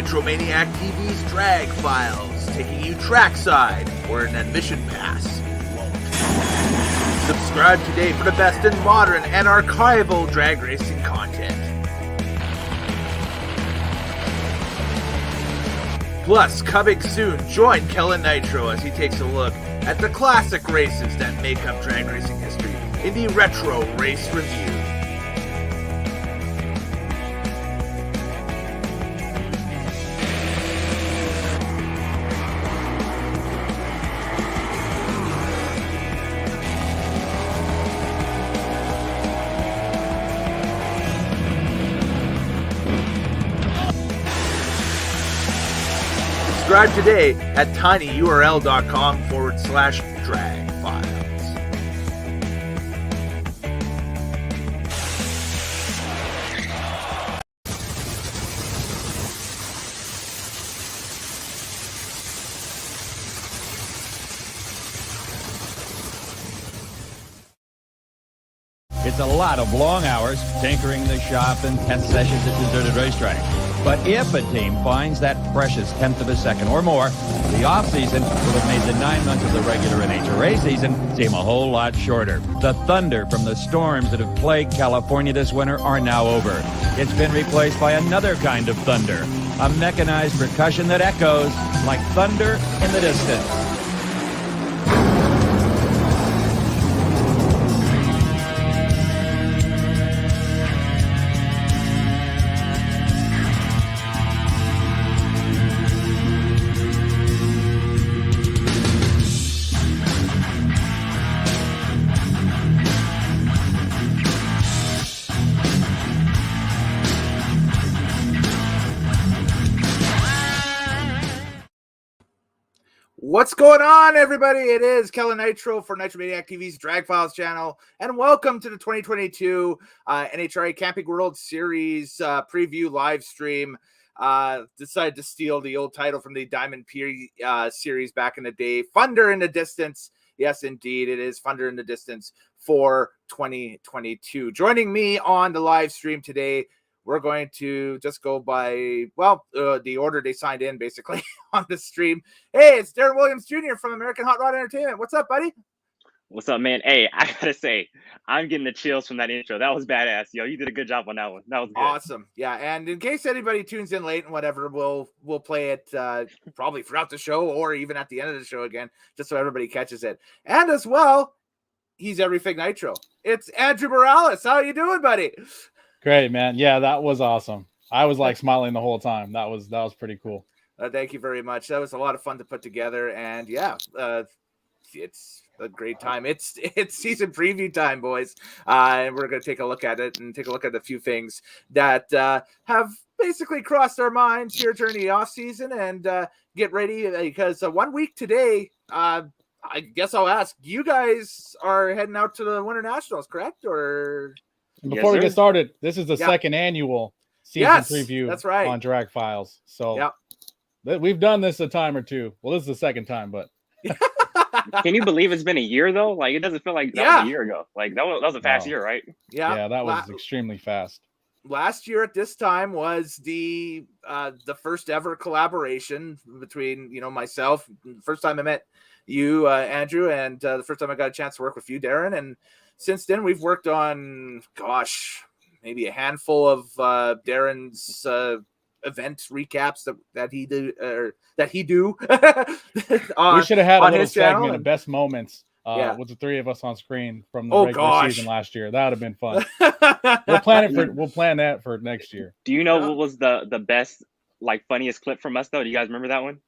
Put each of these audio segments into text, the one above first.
Nitromaniac TV's Drag Files, taking you trackside where an admission pass won't. Subscribe today for the best in modern and archival drag racing content. Plus, coming soon, join Kellen Nitro as he takes a look at the classic races that make up drag racing history in the Retro Race Review. Subscribe today at tinyurl.com/drag files. It's a lot of long hours tinkering the shop and test sessions at deserted racetracks. But if a team finds that precious tenth of a second or more, the off-season will have made the 9 months of the regular NHRA season seem a whole lot shorter. The thunder from the storms that have plagued California this winter are now over. It's been replaced by another kind of thunder, a mechanized percussion that echoes like thunder in the distance. What's going on, everybody? It is Kellen Nitro for Nitromaniac TV's Drag Files channel, and welcome to the 2022 NHRA Camping World Series preview live stream. Decided to steal the old title from the Diamond P series back in the day, Thunder in the Distance. Yes, indeed, it is Thunder in the Distance for 2022. Joining me on the live stream today, we're going to just go by, the order they signed in, basically, on the stream. Hey, it's Darin Williams Jr. from American Hot Rod Entertainment. What's up, buddy? What's up, man? Hey, I gotta say, I'm getting the chills from that intro. That was badass. Yo, you did a good job on that one. That was good. Awesome. Yeah, and in case anybody tunes in late and whatever, we'll play it probably throughout the show or even at the end of the show again, just so everybody catches it. And as well, he's everything Nitro. It's Andrew Morales. How are you doing, buddy? Great, man. Yeah, that was awesome. I was like smiling the whole time. That was pretty cool. Thank you very much. That was a lot of fun to put together, and yeah, it's a great time. It's season preview time, boys, and we're going to take a look at it and take a look at a few things that have basically crossed our minds here during the off season, and get ready because 1 week today. I guess I'll ask, you guys are heading out to the Winter Nationals, correct? Or before we get started, this is the second annual season preview. That's right. On Drag Files. So we've done this a time or two. Well, this is the second time, but can you believe it's been a year though? Like, it doesn't feel like that was a year ago. Like that was a fast year, right? Yeah, that was extremely fast. Last year at this time was the first ever collaboration between myself. First time I met you, Andrew, and the first time I got a chance to work with you, Darin. And since then, we've worked on, maybe a handful of Darin's event recaps that he do. We should have had a little segment of best moments with the three of us on screen from the regular season last year. That would have been fun. We'll plan that for next year. Do you know what was the best, funniest clip from us though? Do you guys remember that one?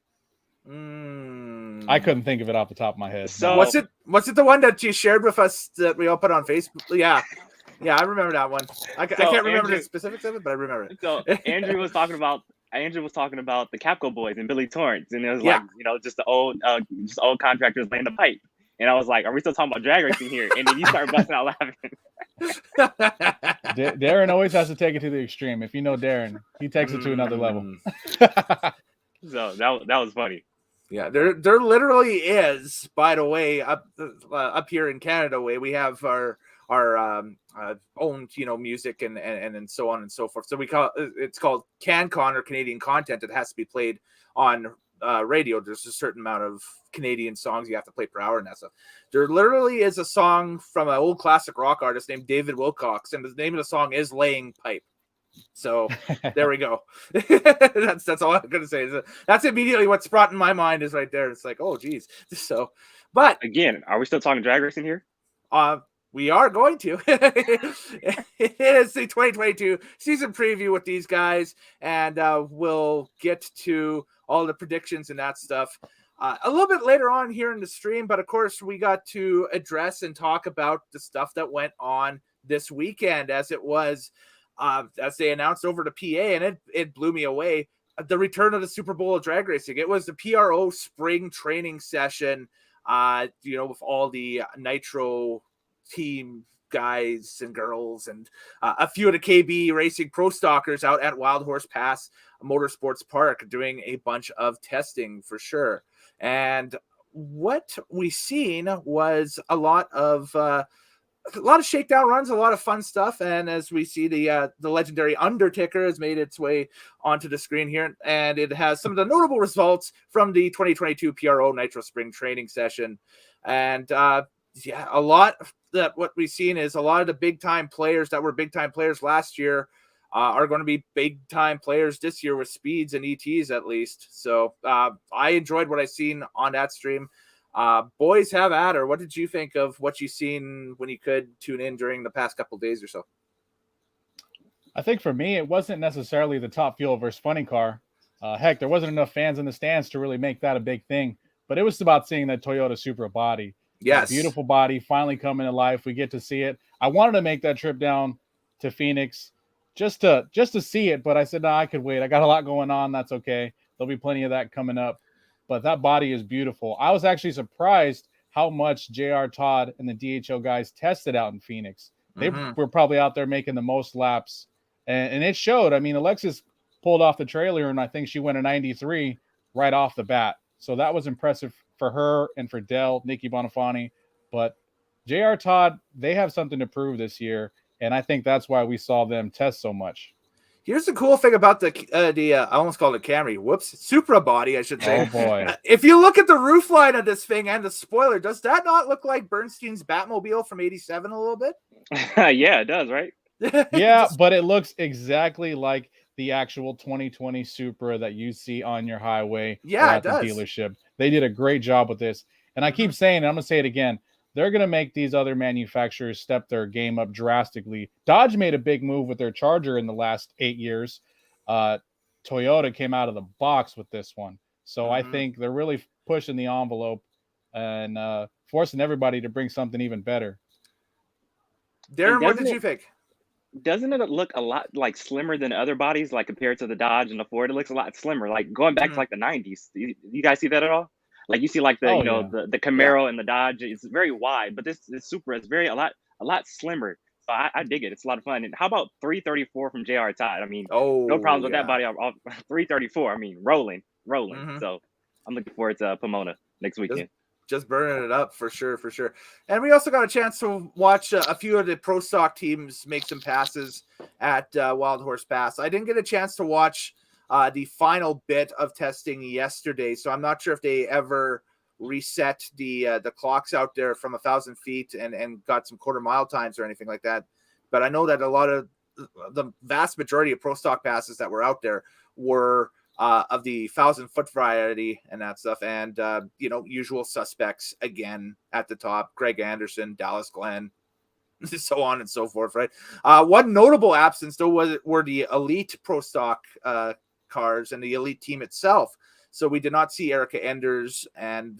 I couldn't think of it off the top of my head. So what's it the one that you shared with us that we all put on Facebook? Yeah, I remember that one. I can't remember the specifics of it, but I remember it. So Andrew was talking about the Capco boys and Billy Torrance, and it was just the old contractors laying the pipe. And I was like, are we still talking about drag racing here? And then you start busting out laughing. Darin always has to take it to the extreme. If you know Darin, he takes it to another level. So that was funny. Yeah, there literally is, by the way, up here in Canada way, we have our own, music and so on and so forth. So it's called CanCon, or Canadian content. It has to be played on radio. There's a certain amount of Canadian songs you have to play per hour and that stuff. There literally is a song from an old classic rock artist named David Wilcox, and the name of the song is Laying Pipe. So there we go. That's all I'm gonna say. That's immediately what's brought in my mind is right there. It's like, oh geez. So, but again, are we still talking drag racing here? We are going to. It is the 2022 season preview with these guys, and we'll get to all the predictions and that stuff a little bit later on here in the stream. But of course, we got to address and talk about the stuff that went on this weekend, as it was. As they announced over the PA, and it blew me away. The return of the Super Bowl of drag racing. It was the PRO spring training session, with all the Nitro team guys and girls and a few of the KB Racing Pro Stalkers out at Wild Horse Pass Motorsports Park doing a bunch of testing for sure. And what we seen was a lot of shakedown runs, a lot of fun stuff, and as we see, the legendary Undertaker has made its way onto the screen here, and it has some of the notable results from the 2022 PRO Nitro Spring Training Session. And a lot that what we've seen is a lot of the big-time players that were big-time players last year are going to be big-time players this year with speeds and ETs at least. So I enjoyed what I seen on that stream. Boys, have at her. What did you think of what you seen when you could tune in during the past couple of days or so? I think for me, it wasn't necessarily the Top Fuel versus Funny Car. Heck, there wasn't enough fans in the stands to really make that a big thing. But it was about seeing that Toyota Supra body. Yes. Beautiful body finally coming to life. We get to see it. I wanted to make that trip down to Phoenix just to see it. But I said, no, I could wait. I got a lot going on. That's okay. There'll be plenty of that coming up. But that body is beautiful. I was actually surprised how much JR Todd and the DHL guys tested out in Phoenix. They were probably out there making the most laps. And it showed. I mean, Alexis pulled off the trailer, and I think she went a 93 right off the bat. So that was impressive for her and for Dell, Nikki Bonifani. But JR Todd, they have something to prove this year. And I think that's why we saw them test so much. Here's the cool thing about the I almost called it Camry. Whoops, Supra body, I should say. Oh boy! If you look at the roof line of this thing and the spoiler, does that not look like Bernstein's Batmobile from '87 a little bit? Yeah, it does, right? Yeah, but it looks exactly like the actual 2020 Supra that you see on your highway. Yeah, at the dealership. They did a great job with this, and I keep saying, and I'm gonna say it again. They're going to make these other manufacturers step their game up drastically. Dodge made a big move with their Charger in the last 8 years. Toyota came out of the box with this one. So I think they're really pushing the envelope and forcing everybody to bring something even better. Darin, what did you think? Doesn't it look a lot like slimmer than other bodies, like compared to the Dodge and the Ford? It looks a lot slimmer, like going back to like the 90s. You guys see that at all? Like you see, like the the Camaro and the Dodge, it's very wide, but this Supra is a lot slimmer. So I dig it. It's a lot of fun. And how about 334 from JR Todd? I mean, no problems with that body. 334. I mean, rolling. So I'm looking forward to Pomona next weekend. Just burning it up for sure. And we also got a chance to watch a few of the pro stock teams make some passes at Wild Horse Pass. I didn't get a chance to watch the final bit of testing yesterday, so I'm not sure if they ever reset the clocks out there from 1,000 feet and got some quarter mile times or anything like that. But I know that a lot of the vast majority of pro stock passes that were out there were of the 1,000-foot variety and that stuff, and usual suspects again at the top: Greg Anderson, Dallas Glenn, so on and so forth. Right. One notable absence though were the elite pro stock cars and the elite team itself. So we did not see Erica Enders and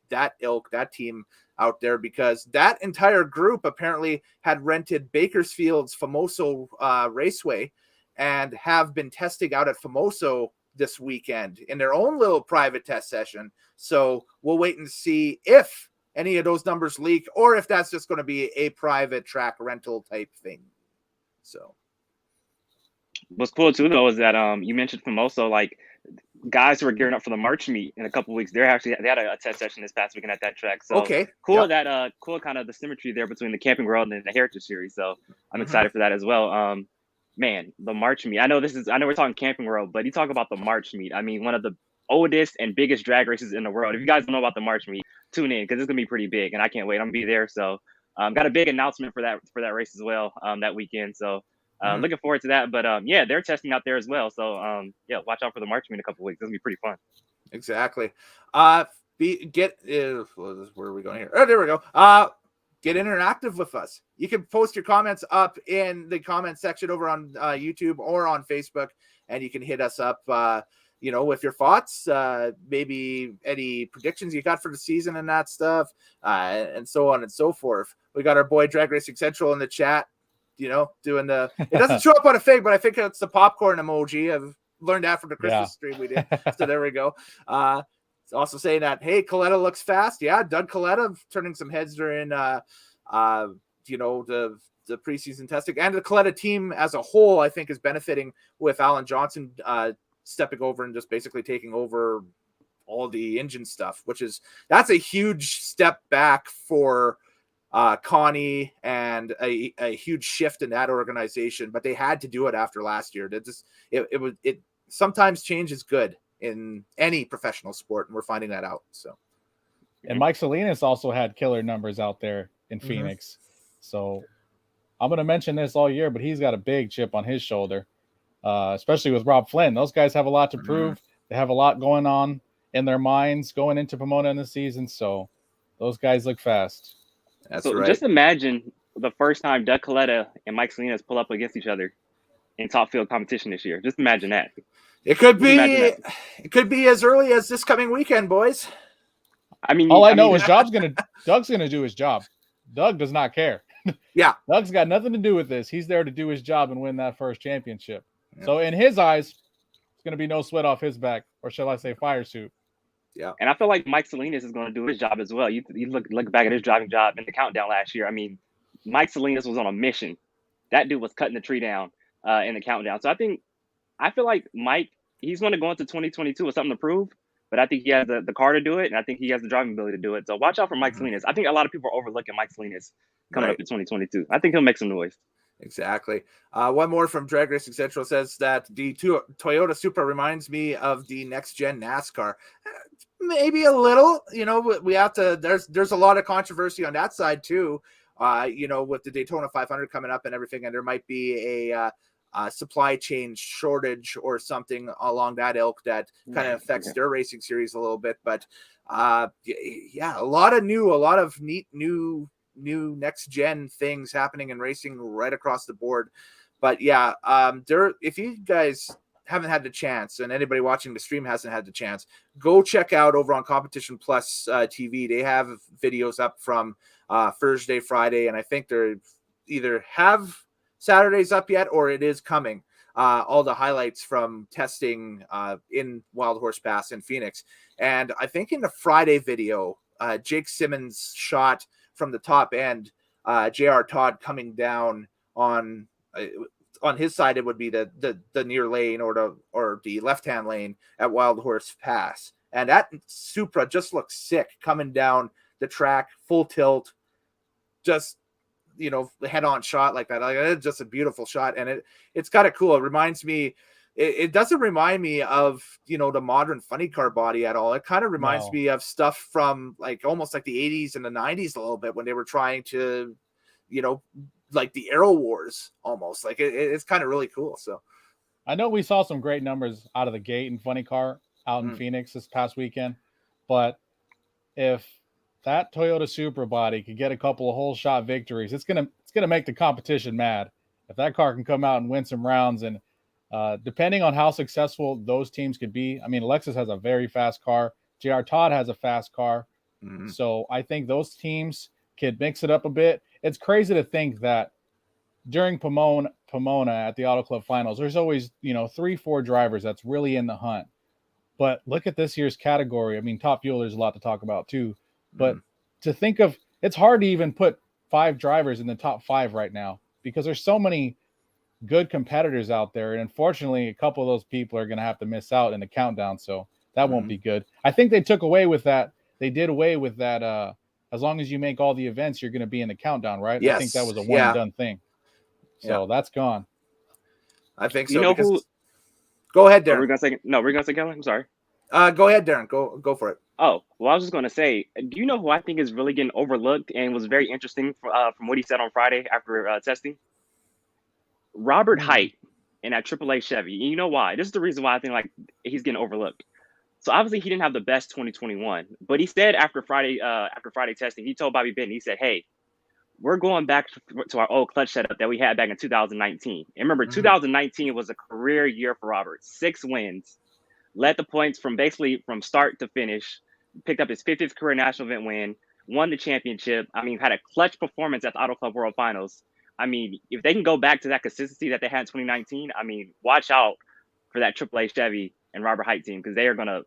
that team out there, because that entire group apparently had rented Bakersfield's Famoso Raceway and have been testing out at Famoso this weekend in their own little private test session. So we'll wait and see if any of those numbers leak, or if that's just going to be a private track rental type thing. So What's cool too though is that you mentioned Famoso, like guys who are gearing up for the March meet in a couple of weeks. They had a test session this past weekend at that track. So okay, cool that cool kind of the symmetry there between the Camping World and the Heritage Series. So I'm excited for that as well. Man, the March meet. I know we're talking Camping World, but you talk about the March meet. I mean, one of the oldest and biggest drag races in the world. If you guys don't know about the March meet, tune in because it's gonna be pretty big, and I can't wait. I'm gonna be there. So got a big announcement for that race as well that weekend. So looking forward to that. But yeah, they're testing out there as well. So yeah, watch out for the March meet in a couple of weeks. It's gonna be pretty fun. Exactly. Where are we going here? Oh, there we go. Get interactive with us. You can post your comments up in the comment section over on YouTube or on Facebook, and you can hit us up, with your thoughts, maybe any predictions you got for the season and that stuff, and so on and so forth. We got our boy Drag Racing Central in the chat, doing it doesn't show up on a fig, but I think it's the popcorn emoji. I've learned that from the Christmas stream we did. So there we go. It's also saying that, hey, Coletta looks fast. Yeah, Doug Coletta turning some heads during the preseason testing, and the Coletta team as a whole, I think, is benefiting with Alan Johnson stepping over and just basically taking over all the engine stuff, that's a huge step back for Connie and a huge shift in that organization. But they had to do it after last year. It sometimes change is good in any professional sport, and we're finding that out. So, and Mike Salinas also had killer numbers out there in Phoenix. So I'm going to mention this all year, but he's got a big chip on his shoulder, especially with Rob Flynn. Those guys have a lot to prove. They have a lot going on in their minds going into Pomona in the season. So those guys look fast. That's right. Just imagine the first time Doug Coletta and Mike Salinas pull up against each other in top field competition this year. Just imagine that. It could be as early as this coming weekend, boys. I mean, all I know is Doug's gonna do his job. Doug does not care. Yeah. Doug's got nothing to do with this. He's there to do his job and win that first championship. Yeah. So in his eyes, it's gonna be no sweat off his back, or shall I say fire suit. Yeah. And I feel like Mike Salinas is going to do his job as well. You look back at his driving job in the countdown last year. I mean, Mike Salinas was on a mission. That dude was cutting the tree down in the countdown. So I feel like Mike, he's going to go into 2022 with something to prove, but I think he has the car to do it, and I think he has the driving ability to do it. So watch out for Mike Salinas. I think a lot of people are overlooking Mike Salinas coming up in 2022. I think he'll make some noise. Exactly. One more from Drag Racing Central says that the Toyota Supra reminds me of the next gen NASCAR. Maybe a little, we have to, there's a lot of controversy on that side too. With the Daytona 500 coming up and everything, and there might be a supply chain shortage or something along that ilk that kind of affects their racing series a little bit. But a lot of neat new next gen things happening in racing right across the board. But if you guys haven't had the chance, and anybody watching the stream hasn't had the chance, go check out over on Competition Plus TV. They have videos up from Thursday, Friday, and I think they're either have Saturdays up yet or it is coming. All the highlights from testing in Wild Horse Pass in Phoenix. And I think in the Friday video, Jake Simmons shot from the top end, JR Todd coming down on his side, it would be the near lane or the left-hand lane at Wild Horse Pass. And that Supra just looks sick coming down the track, full tilt, just, head-on shot like that. It's just a beautiful shot. And it's kind of cool. It reminds me, it doesn't remind me of, the modern funny car body at all. It kind of reminds me of stuff from almost like the 80s and the 90s a little bit when they were trying to, like the Aero Wars almost. Like it's kind of really cool. So I know we saw some great numbers out of the gate in funny car out in Phoenix this past weekend, but if that Toyota Supra body could get a couple of whole shot victories, it's gonna make the competition mad. If that car can come out and win some rounds, and depending on how successful those teams could be, I mean, Alexis has a very fast car. JR Todd has a fast car. So I think those teams could mix it up a bit. It's crazy to think that during Pomona at the Auto Club Finals, there's always, 3-4 drivers that's really in the hunt. But look at this year's category. I mean, Top Fuel, there's a lot to talk about too. But to think of, it's hard to even put 5 drivers in the top 5 right now because there's so many good competitors out there. And unfortunately, a couple of those people are going to have to miss out in the countdown. So that won't be good. I think they took away with that. They did away with that. As long as you make all the events, you're going to be in the countdown, right? Yes. I think that was a one and done thing. So that's gone. I think so. You know who? Go ahead, Darin. We're gonna say no. We're gonna say Kellen. I'm sorry. Go ahead, Darin. Go for it. Oh, well, I was just gonna say, do you know who I think is really getting overlooked and was very interesting from what he said on Friday after testing? Robert Height in that AAA Chevy. You know why? This is the reason why I think like he's getting overlooked. So obviously he didn't have the best 2021, but he said after Friday testing, he told Bobby Benton, he said, "Hey, we're going back to our old clutch setup that we had back in 2019. And remember, 2019 was a career year for Robert. 6 wins, led the points from start to finish, picked up his 50th career national event win, won the championship. I mean, had a clutch performance at the Auto Club World Finals. I mean, if they can go back to that consistency that they had in 2019, I mean, watch out for that AAA Chevy and Robert Height team, because they're gonna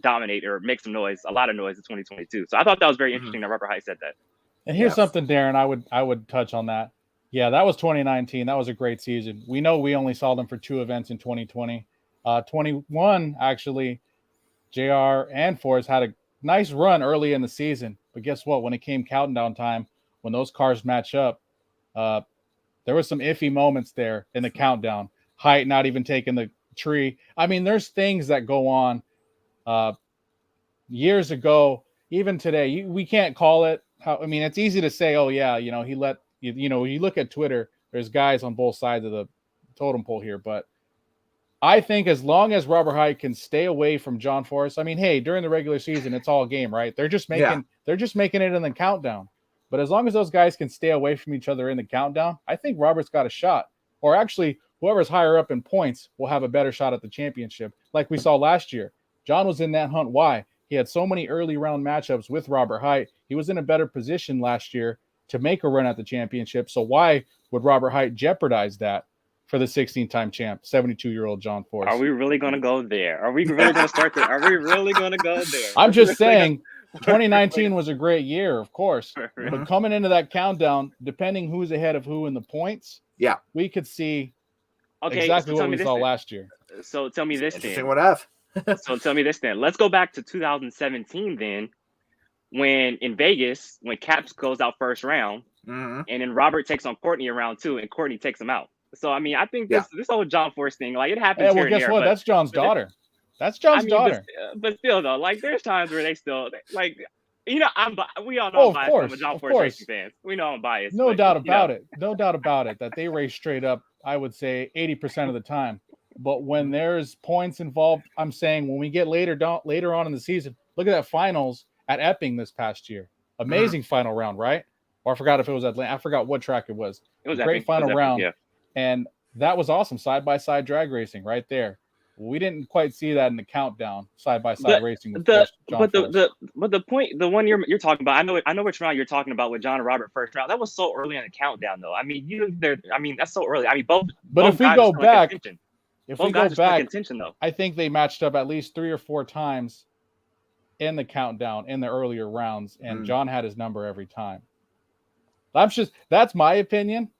dominate or make some noise, a lot of noise in 2022. So I thought that was very interesting that Robert Height said that. And here's something, Darin, I would touch on that. Yeah, that was 2019. That was a great season. We know we only saw them for 2 events in 2020. 21, actually, JR and Force had a nice run early in the season. But guess what? When it came countdown time, when those cars match up, there was some iffy moments there in the countdown. Height not even taking the tree. I mean, there's things that go on years ago, even today. We can't call it. I mean, it's easy to say, oh, yeah, he let, you look at Twitter, there's guys on both sides of the totem pole here. But I think as long as Robert Height can stay away from John Force, I mean, hey, during the regular season, it's all game, right? They're just making it in the countdown. But as long as those guys can stay away from each other in the countdown, I think Robert's got a shot. Or actually, whoever's higher up in points will have a better shot at the championship, like we saw last year. John was in that hunt. Why? He had so many early round matchups with Robert Height. He was in a better position last year to make a run at the championship. So why would Robert Height jeopardize that for the 16-time champ, 72-year-old John Force? Are we really going to go there? Are we really going to start there? Are we really going to go there? I'm just saying 2019 was a great year, of course. But coming into that countdown, depending who's ahead of who in the points, we could see exactly what we saw last year. So tell me this then. What F? So tell me this then. Let's go back to 2017 then, when in Vegas, when Caps goes out first round, and then Robert takes on Courtney in round 2, and Courtney takes him out. So I mean, I think this whole John Force thing, like it happens. Well, guess what? That's John's daughter. That's John's daughter. But still, though, like there's times where they still like, we all know I'm biased. I'm a John Force racing fan. We know I'm biased. No doubt about it. No doubt about it that they race straight up. I would say 80% of the time. But when there's points involved, I'm saying when we get later on in the season, look at that finals at Epping this past year. Amazing final round, right? Or I forgot if it was Atlanta. I forgot what track it was. It was a great final round. Yeah. And that was awesome. Side-by-side drag racing right there. We didn't quite see that in the countdown side-by-side racing. With John Force. The point, the one you're talking about, I know which round you're talking about with John and Robert first round. That was so early in the countdown, though. I mean, that's so early. I mean, both. But if we go back, contention, though. I think they matched up at least 3 or 4 times in the countdown in the earlier rounds, and John had his number every time. That's my opinion.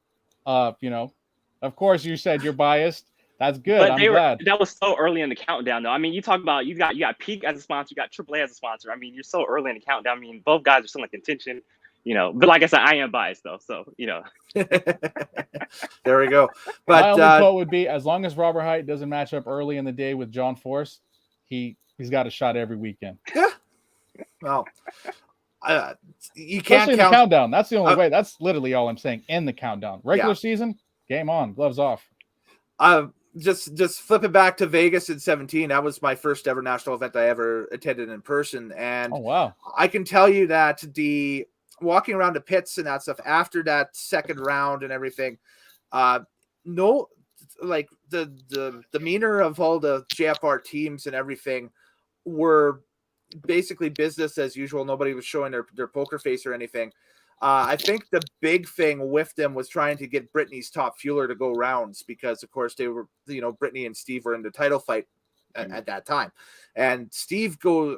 Of course, you said you're biased. That's good. But I'm glad. That was so early in the countdown, though. I mean, you talk about you got Peak as a sponsor, you got AAA as a sponsor. I mean, you're so early in the countdown. I mean, both guys are still in contention, But like I said, I am biased, though. So there we go. But my only quote would be: as long as Robert Height doesn't match up early in the day with John Force, he's got a shot every weekend. Yeah. Well, you can't count the countdown. That's the only way. That's literally all I'm saying. In the countdown, regular season, game on, gloves off. Just flip it back to Vegas in 2017. That was my first ever national event I ever attended in person. And oh, wow. I can tell you that the walking around the pits and that stuff after that second round and everything, no, like the demeanor of all the JFR teams and everything were basically business as usual. Nobody was showing their poker face or anything. I think the big thing with them was trying to get Brittany's top fueler to go rounds because, of course, they were, Brittany and Steve were in the title fight at that time. And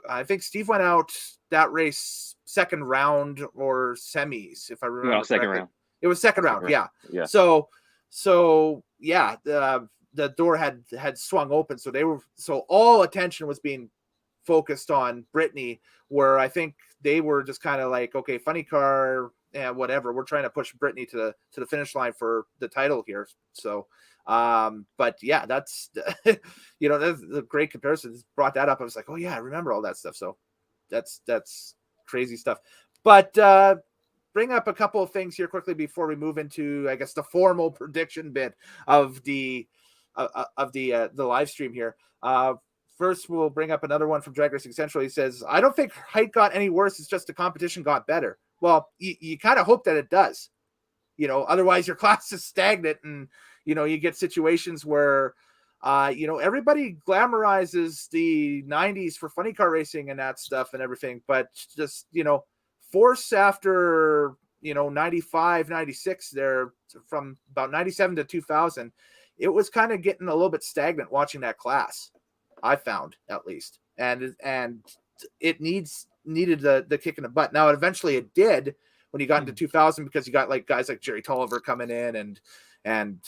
I think Steve went out that race second round or semis, if I remember. No, second round. It was second round, yeah. So So yeah, the door had swung open. So all attention was being focused on Brittany, where I think they were just kind of like, okay, funny car, yeah, whatever. We're trying to push Brittany to the finish line for the title here. So, but yeah, that's that's a great comparison. Just brought that up. I was like, oh yeah, I remember all that stuff. So that's crazy stuff. But bring up a couple of things here quickly before we move into, I guess, the formal prediction bit of the live stream here. First, we'll bring up another one from Drag Racing Central. He says, I don't think height got any worse. It's just the competition got better. Well, you kind of hope that it does. Otherwise your class is stagnant, and, you get situations where, everybody glamorizes the 90s for funny car racing and that stuff and everything. But just, Force after, 95, 96 there, from about 97 to 2000, it was kind of getting a little bit stagnant watching that class. I found, at least, and it needed the kick in the butt. Now, eventually it did when you got into 2000, because you got like guys like Jerry Tolliver coming in, and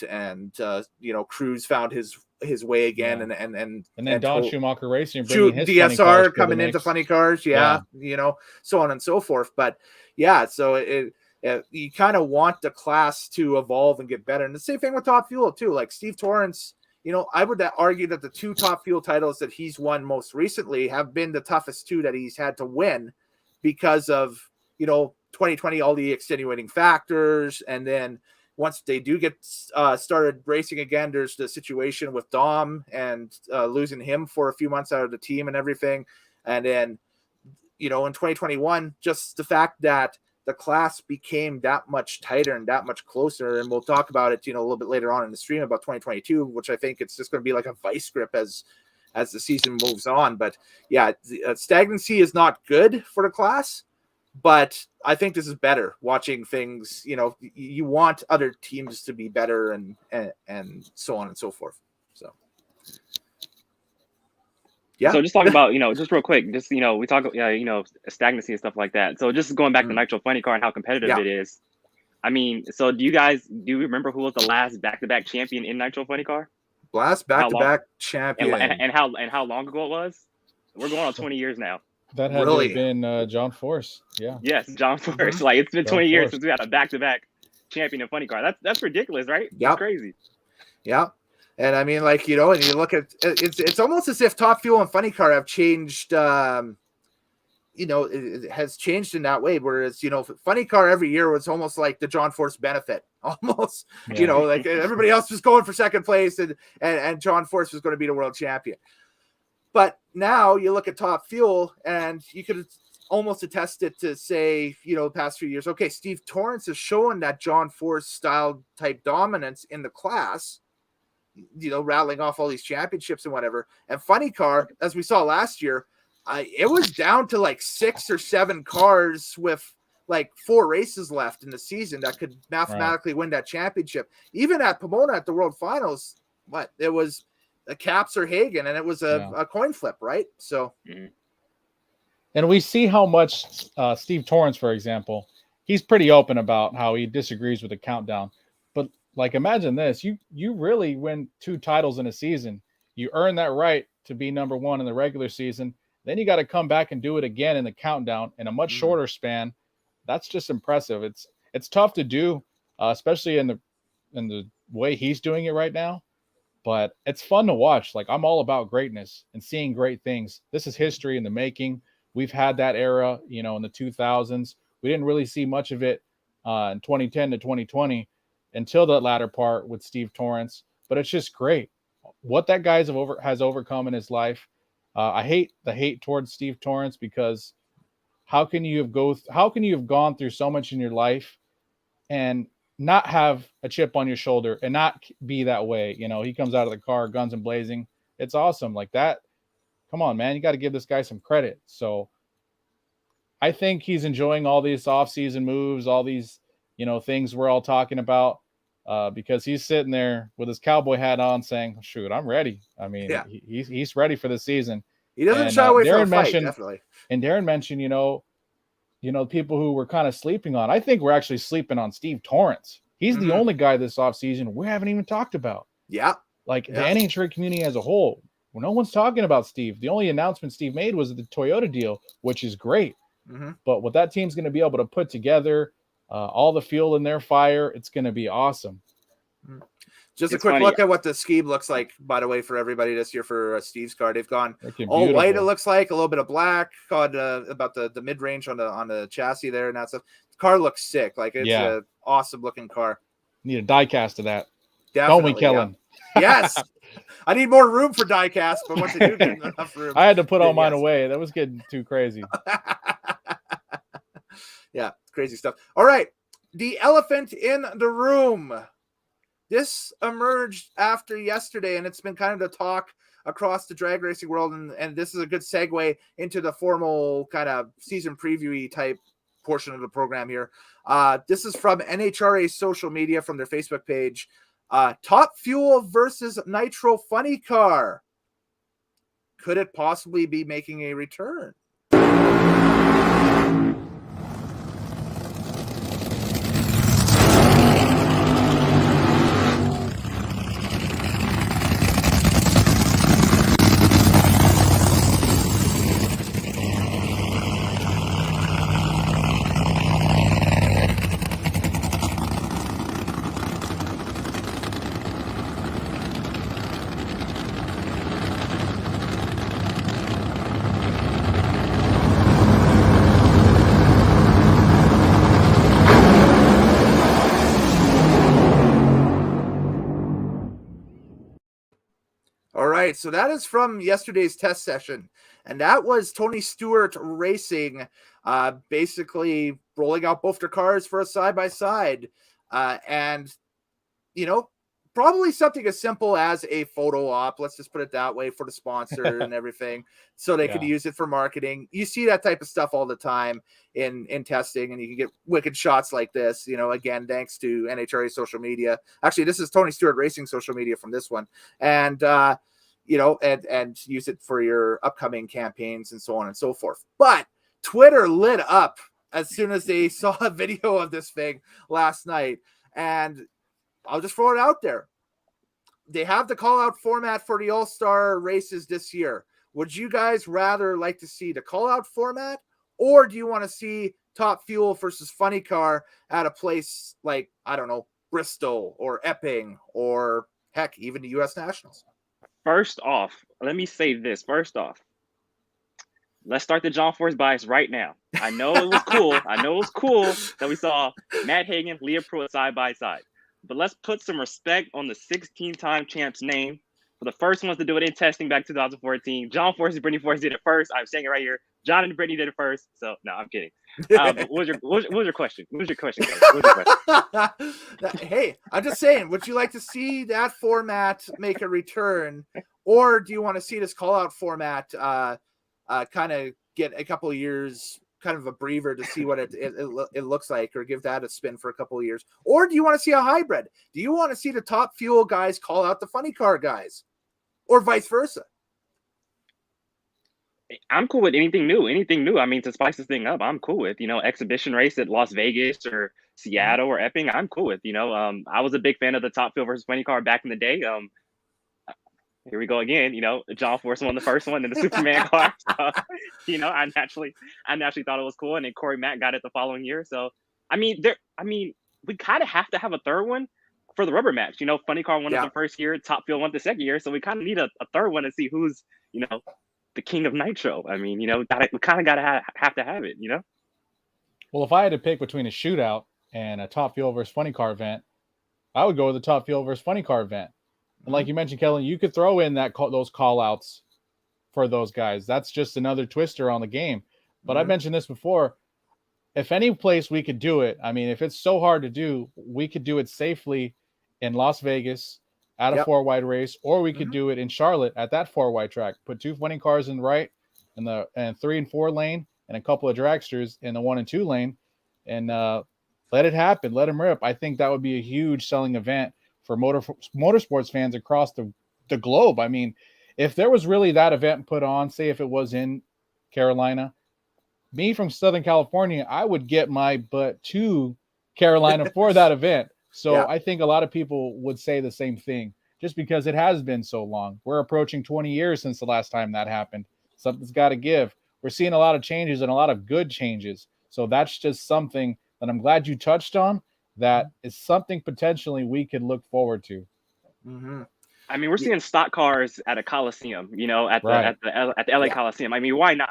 Cruz found his way again, and then Don Schumacher Racing bringing his DSR coming into funny cars, so on and so forth. But yeah, so you kind of want the class to evolve and get better, and the same thing with Top Fuel too. Like Steve Torrance. I would argue that the 2 Top Fuel titles that he's won most recently have been the toughest 2 that he's had to win, because of, 2020, all the extenuating factors. And then once they do get started racing again, there's the situation with Dom and losing him for a few months out of the team and everything. And then, in 2021, just the fact that the class became that much tighter and that much closer. And we'll talk about it, a little bit later on in the stream about 2022, which I think it's just going to be like a vice grip as the season moves on. But yeah, stagnancy is not good for the class, but I think this is better watching things. You want other teams to be better and so on and so forth. So. Yeah. So just talking about, just real quick, just, we talk, stagnancy and stuff like that. So just going back to Nitro Funny Car and how competitive it is. I mean, so do you remember who was the last back-to-back champion in Nitro Funny Car? Last back-to-back champion. And how long ago it was? We're going on 20 years now. That had to have been John Force. Yeah. Yes, John Force. Mm-hmm. Like, it's been 20 years since we had a back-to-back champion in Funny Car. That's ridiculous, right? Yeah. That's crazy. Yeah. And I mean, like, and you look at it's almost as if Top Fuel and Funny Car have changed, it has changed in that way. Whereas, Funny Car every year was almost like the John Force benefit, almost, like everybody else was going for second place and John Force was going to be the world champion. But now you look at Top Fuel and you could almost attest it to say, the past few years, okay, Steve Torrance is showing that John Force style type dominance in the class, rattling off all these championships and whatever. And Funny Car, as we saw last year, it was down to like 6 or 7 cars with like 4 races left in the season that could mathematically win that championship. Even at Pomona at the World Finals, it was a Caps or Hagen, and it was a coin flip, right? So, and we see how much Steve Torrance, for example, he's pretty open about how he disagrees with the countdown. But like, imagine this: you really win 2 titles in a season. You earn that right to be number 1 in the regular season. Then you got to come back and do it again in the countdown in a much shorter span. That's just impressive. It's tough to do, especially in the way he's doing it right now. But it's fun to watch. Like, I'm all about greatness and seeing great things. This is history in the making. We've had that era, in the 2000s. We didn't really see much of it in 2010 to 2020 until the latter part with Steve Torrance. But it's just great what that guy has overcome in his life. I hate the hate towards Steve Torrance, because how can you have gone through so much in your life and not have a chip on your shoulder and not be that way? He comes out of the car, guns and blazing. It's awesome. Like that. Come on, man. You got to give this guy some credit. So I think he's enjoying all these off-season moves, all these, things we're all talking about, because he's sitting there with his cowboy hat on saying, shoot, I'm ready. I mean, he's ready for the season. He doesn't shy away from a fight, definitely. And Darin mentioned, people who were kind of sleeping on. I think we're actually sleeping on Steve Torrance. He's the only guy this offseason we haven't even talked about. Yeah. Like the NHRA community as a whole. Well, no one's talking about Steve. The only announcement Steve made was the Toyota deal, which is great. But what that team's going to be able to put together, all the fuel in their fire, it's going to be awesome. Just a quick look at what the scheme looks like, by the way, for everybody this year for Steve's car. They've gone all white, it looks like, a little bit of black, about the mid-range on the chassis there and that stuff. The car looks sick. Like, it's an awesome-looking car. Need a die cast of that. Definitely, don't we, Kellen? Yeah. Yes. I need more room for die cast, but once I do get enough room. I had to put all mine away. That was getting too crazy. Yeah, crazy stuff. All right. The elephant in the room. This emerged after yesterday, and it's been kind of the talk across the drag racing world, and this is a good segue into the formal kind of season preview type portion of the program here. This is from NHRA social media, from their Facebook page. Top Fuel versus Nitro Funny Car. Could it possibly be making a return? So that is from yesterday's test session, and that was Tony Stewart Racing, basically rolling out both their cars for a side-by-side, and, probably something as simple as a photo op, let's just put it that way, for the sponsor and everything, so they could use it for marketing. You see that type of stuff all the time in testing, and you can get wicked shots like this, again, thanks to NHRA social media. Actually, this is Tony Stewart Racing social media from this one, and and use it for your upcoming campaigns and so on and so forth. But Twitter lit up as soon as they saw a video of this thing last night. And I'll just throw it out there. They have the call-out format for the All-Star races this year. Would you guys rather like to see the call-out format, or do you want to see Top Fuel versus Funny Car at a place like, I don't know, Bristol or Epping, or heck, even the U.S. Nationals? First off, let me say this. First off, let's start the John Force bias right now. I know it was cool. That we saw Matt Hagan, Leah Pruitt side by side. But let's put some respect on the 16-time champ's name. For the first ones to do it in testing back 2014, John Force and Brittany Force did it first. I'm saying it right here. John and Brittany did it first. So, no, I'm kidding. But what was your question? What was your question, Hey, I'm just saying, would you like to see that format make a return, or do you want to see this call-out format kind of get a couple of years, kind of a breather to see what it looks like, or give that a spin for a couple of years? Or do you want to see a hybrid? Do you want to see the Top Fuel guys call out the Funny Car guys, or vice versa? I'm cool with anything new. I mean, to spice this thing up, I'm cool with, exhibition race at Las Vegas or Seattle or Epping. I'm cool with, I was a big fan of the Top Fuel versus Funny Car back in the day. Here we go again, John Force won the first one in the Superman car. So, I naturally thought it was cool. And then Corey Mack got it the following year. So, we kind of have to have a third one for the rubber match. Funny Car won it the first year, Top Fuel won the second year. So we kind of need a third one to see who's, the king of Nitro. I mean, we kind of got to have to have it, Well, if I had to pick between a shootout and a Top Fuel versus Funny Car event, I would go with the Top Fuel versus Funny Car event. And like you mentioned, Kellen, you could throw in those call-outs for those guys. That's just another twister on the game. But I mentioned this before. If any place we could do it, I mean, if it's so hard to do, we could do it safely in Las Vegas at a four-wide race, or we could do it in Charlotte at that four-wide track. Put two Funny Cars in the right and 3 and 4 lane, and a couple of dragsters in the 1 and 2 lane, and let it happen. Let them rip. I think that would be a huge selling event for motorsports fans across the globe. I mean, if there was really that event put on, say if it was in Carolina, me from Southern California, I would get my butt to Carolina for that event. So I think a lot of people would say the same thing, just because it has been so long. We're approaching 20 years since the last time that happened. Something's got to give. We're seeing a lot of changes and a lot of good changes. So that's just something that I'm glad you touched on. That is something potentially we could look forward to. Mm-hmm. I mean, we're seeing stock cars at a Coliseum, at the LA Coliseum. I mean, why not?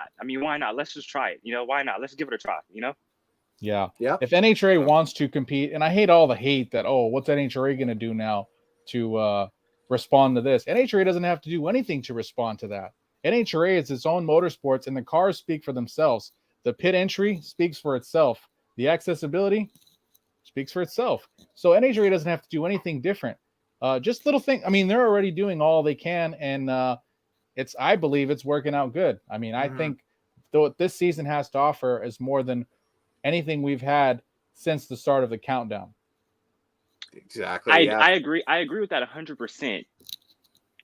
Let's just try it. Why not? Let's give it a try. Yeah. If NHRA wants to compete, and I hate all the hate that, what's NHRA going to do now to respond to this? NHRA doesn't have to do anything to respond to that. NHRA is its own motorsports, and the cars speak for themselves. The pit entry speaks for itself. The accessibility speaks for itself. So NHRA doesn't have to do anything different. Just little thing. I mean, they're already doing all they can, and I believe it's working out good. I mean, I think what this season has to offer is more than anything we've had since the start of the countdown. Exactly. I agree with that 100%.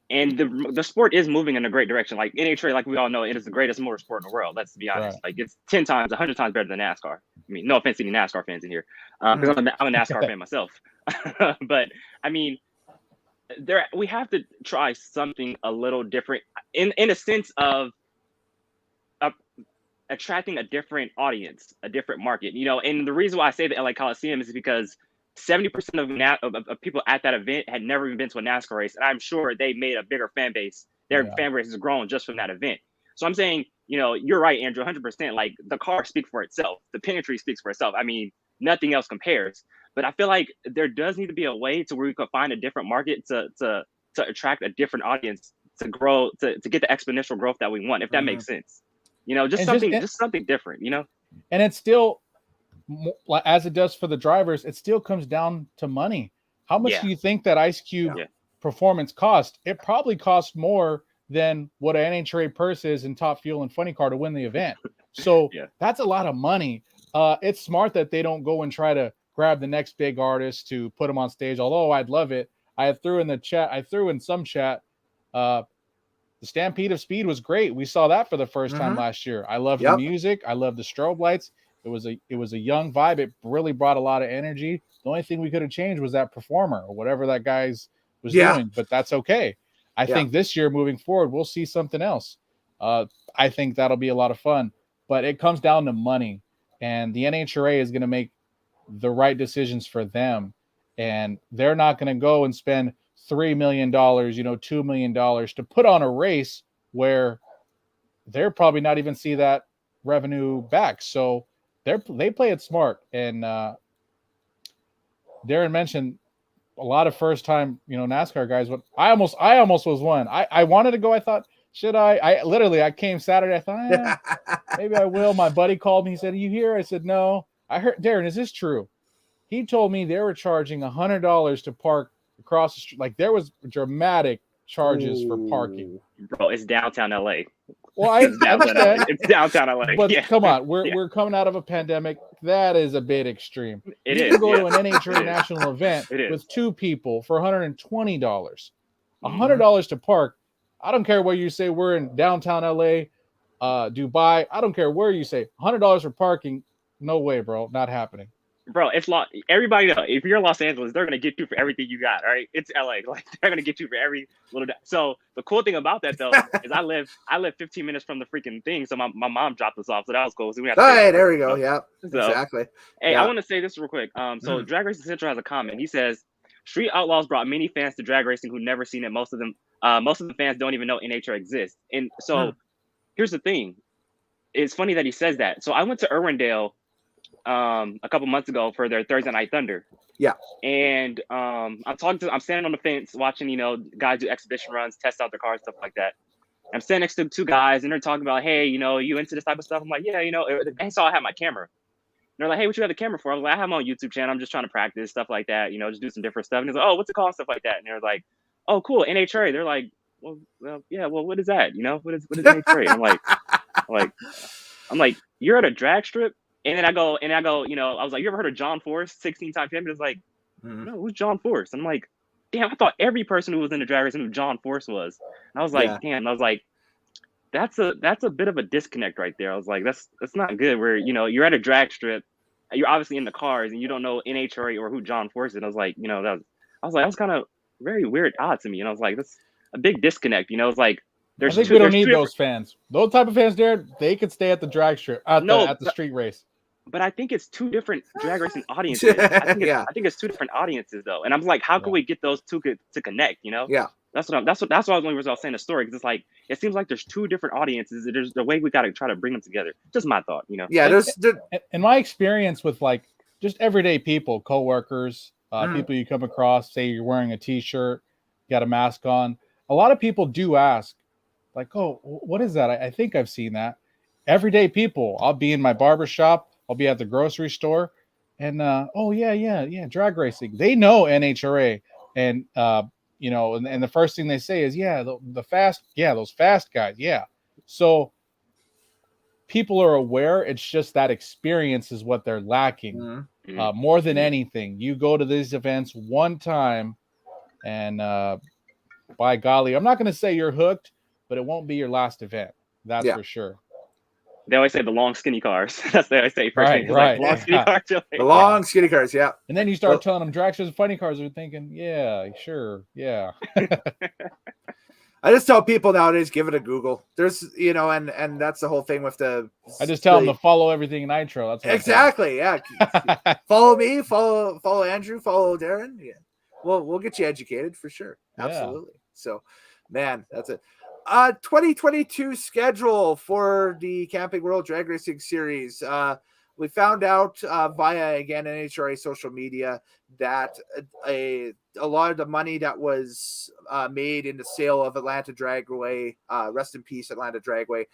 And the sport is moving in a great direction. Like NHRA, like we all know, it is the greatest motorsport in the world. Let's be honest. Like it's 10 times, 100 times better than NASCAR. I mean, no offense to any NASCAR fans in here, because I'm a NASCAR fan myself. But I mean, we have to try something a little different in a sense of attracting a different audience, a different market. And the reason why I say the LA Coliseum is because 70% of people at that event had never even been to a NASCAR race, and I'm sure they made a bigger fan base. Their fan base has grown just from that event. So I'm saying, you're right, Andrew, 100%. Like the car speaks for itself, the pantry speaks for itself. I mean, nothing else compares. But I feel like there does need to be a way to where we could find a different market to attract a different audience to grow, to get the exponential growth that we want, if that makes sense. Just something different. And it's still, as it does for the drivers, it still comes down to money. How much do you think that Ice Cube performance cost? It probably cost more than what an NHRA purse is in Top Fuel and Funny Car to win the event. So that's a lot of money. It's smart that they don't go and try to grab the next big artist to put them on stage. Although I'd love it. I threw in some chat. The Stampede of Speed was great. We saw that for the first time last year. I loved the music. I loved the strobe lights. It was a young vibe. It really brought a lot of energy. The only thing we could have changed was that performer or whatever that guy's was doing, but that's okay. I think this year moving forward, we'll see something else. I think that'll be a lot of fun, but it comes down to money, and the NHRA is going to make the right decisions for them, and they're not going to go and spend $3 million, $2 million to put on a race where they're probably not even see that revenue back. So they play it smart. And Darin mentioned a lot of first time, NASCAR guys, but I almost was one. I wanted to go. I thought, should I came Saturday. I thought, maybe I will. My buddy called me. He said, "Are you here?" I said, "No." I heard, Darin, is this true? He told me they were charging $100 to park across the street. Like there was dramatic charges for parking. Bro, it's downtown LA. Well, I understand. It's downtown LA. But come on, we're coming out of a pandemic. That is a bit extreme. You can go to an NHRA national event with two people for $120. $100 to park. I don't care where you say we're in downtown LA, Dubai. I don't care where you say $100 for parking. No way, bro. Not happening. Bro, it's everybody knows. If you're in Los Angeles, they're gonna get you for everything you got. All right, it's LA. Like they're gonna get you for every little. So the cool thing about that though is I live 15 minutes from the freaking thing. So my mom dropped us off, so that was cool. So we there we go. Yeah, exactly. Hey, I want to say this real quick. So Drag Racing Central has a comment. He says, "Street Outlaws brought many fans to drag racing who never seen it. Most of the fans don't even know NHRA exists." And so here's the thing. It's funny that he says that. So I went to Irwindale a couple months ago for their Thursday Night Thunder. Yeah. And I'm standing on the fence watching, guys do exhibition runs, test out their cars, stuff like that. I'm standing next to two guys and they're talking about, hey, you into this type of stuff? I'm like, yeah, they saw I had my camera. And they're like, hey, what you have the camera for? I was like, I have my own YouTube channel. I'm just trying to practice, stuff like that, just do some different stuff. And he's like, oh, what's it called? Stuff like that. And they're like, oh, cool, NHRA. They're like, well, yeah, well, what is that? What is NHRA? I'm like, you're at a drag strip? And then I go, I was like, you ever heard of John Force, 16-time champion? It's like, no, who's John Force? I'm like, damn, I thought every person who was in the drag race knew who John Force was. And I was like, damn, that's a bit of a disconnect right there. I was like, that's not good. Where, you're at a drag strip you're obviously in the cars and you don't know NHRA or who John Force is. And I was like, that was kind of very weird, odd to me. And I was like, that's a big disconnect. It's like I think we don't need those fans. Those type of fans, there, they could stay at the drag strip at the street race. But I think it's two different drag racing audiences. I think it's two different audiences though. And I'm like, how can we get those two to connect? Yeah. That's why I was only reason I was saying the story, because it's like it seems like there's two different audiences. There's the way we got to try to bring them together. Just my thought, Yeah, in my experience with like just everyday people, coworkers, people you come across. Say you're wearing a T-shirt, you got a mask on. A lot of people do ask, like, "Oh, what is that?" I think I've seen that. Everyday people. I'll be in my barber shop. I'll be at the grocery store, and oh yeah, drag racing. They know NHRA, and and the first thing they say is, the fast, those fast guys, So people are aware. It's just that experience is what they're lacking. More than anything, you go to these events one time, and by golly, I'm not going to say you're hooked, but it won't be your last event. That's for sure. They always say the long skinny cars. That's what they always say. First thing, right. Like, long skinny cars. The long skinny cars, yeah. And then you start telling them drag shows and funny cars. They're thinking, yeah, sure, yeah. I just tell people nowadays, give it a Google. There's, and that's the whole thing with the. I just tell them to follow everything Nitro. That's what exactly. Yeah. Follow me. Follow Andrew. Follow Darin. Yeah. We'll get you educated for sure. Absolutely. Yeah. So, man, that's it. 2022 schedule for the Camping World Drag Racing Series. We found out via, again, NHRA social media that a lot of the money that was made in the sale of Atlanta Dragway, rest in peace, Atlanta Dragway,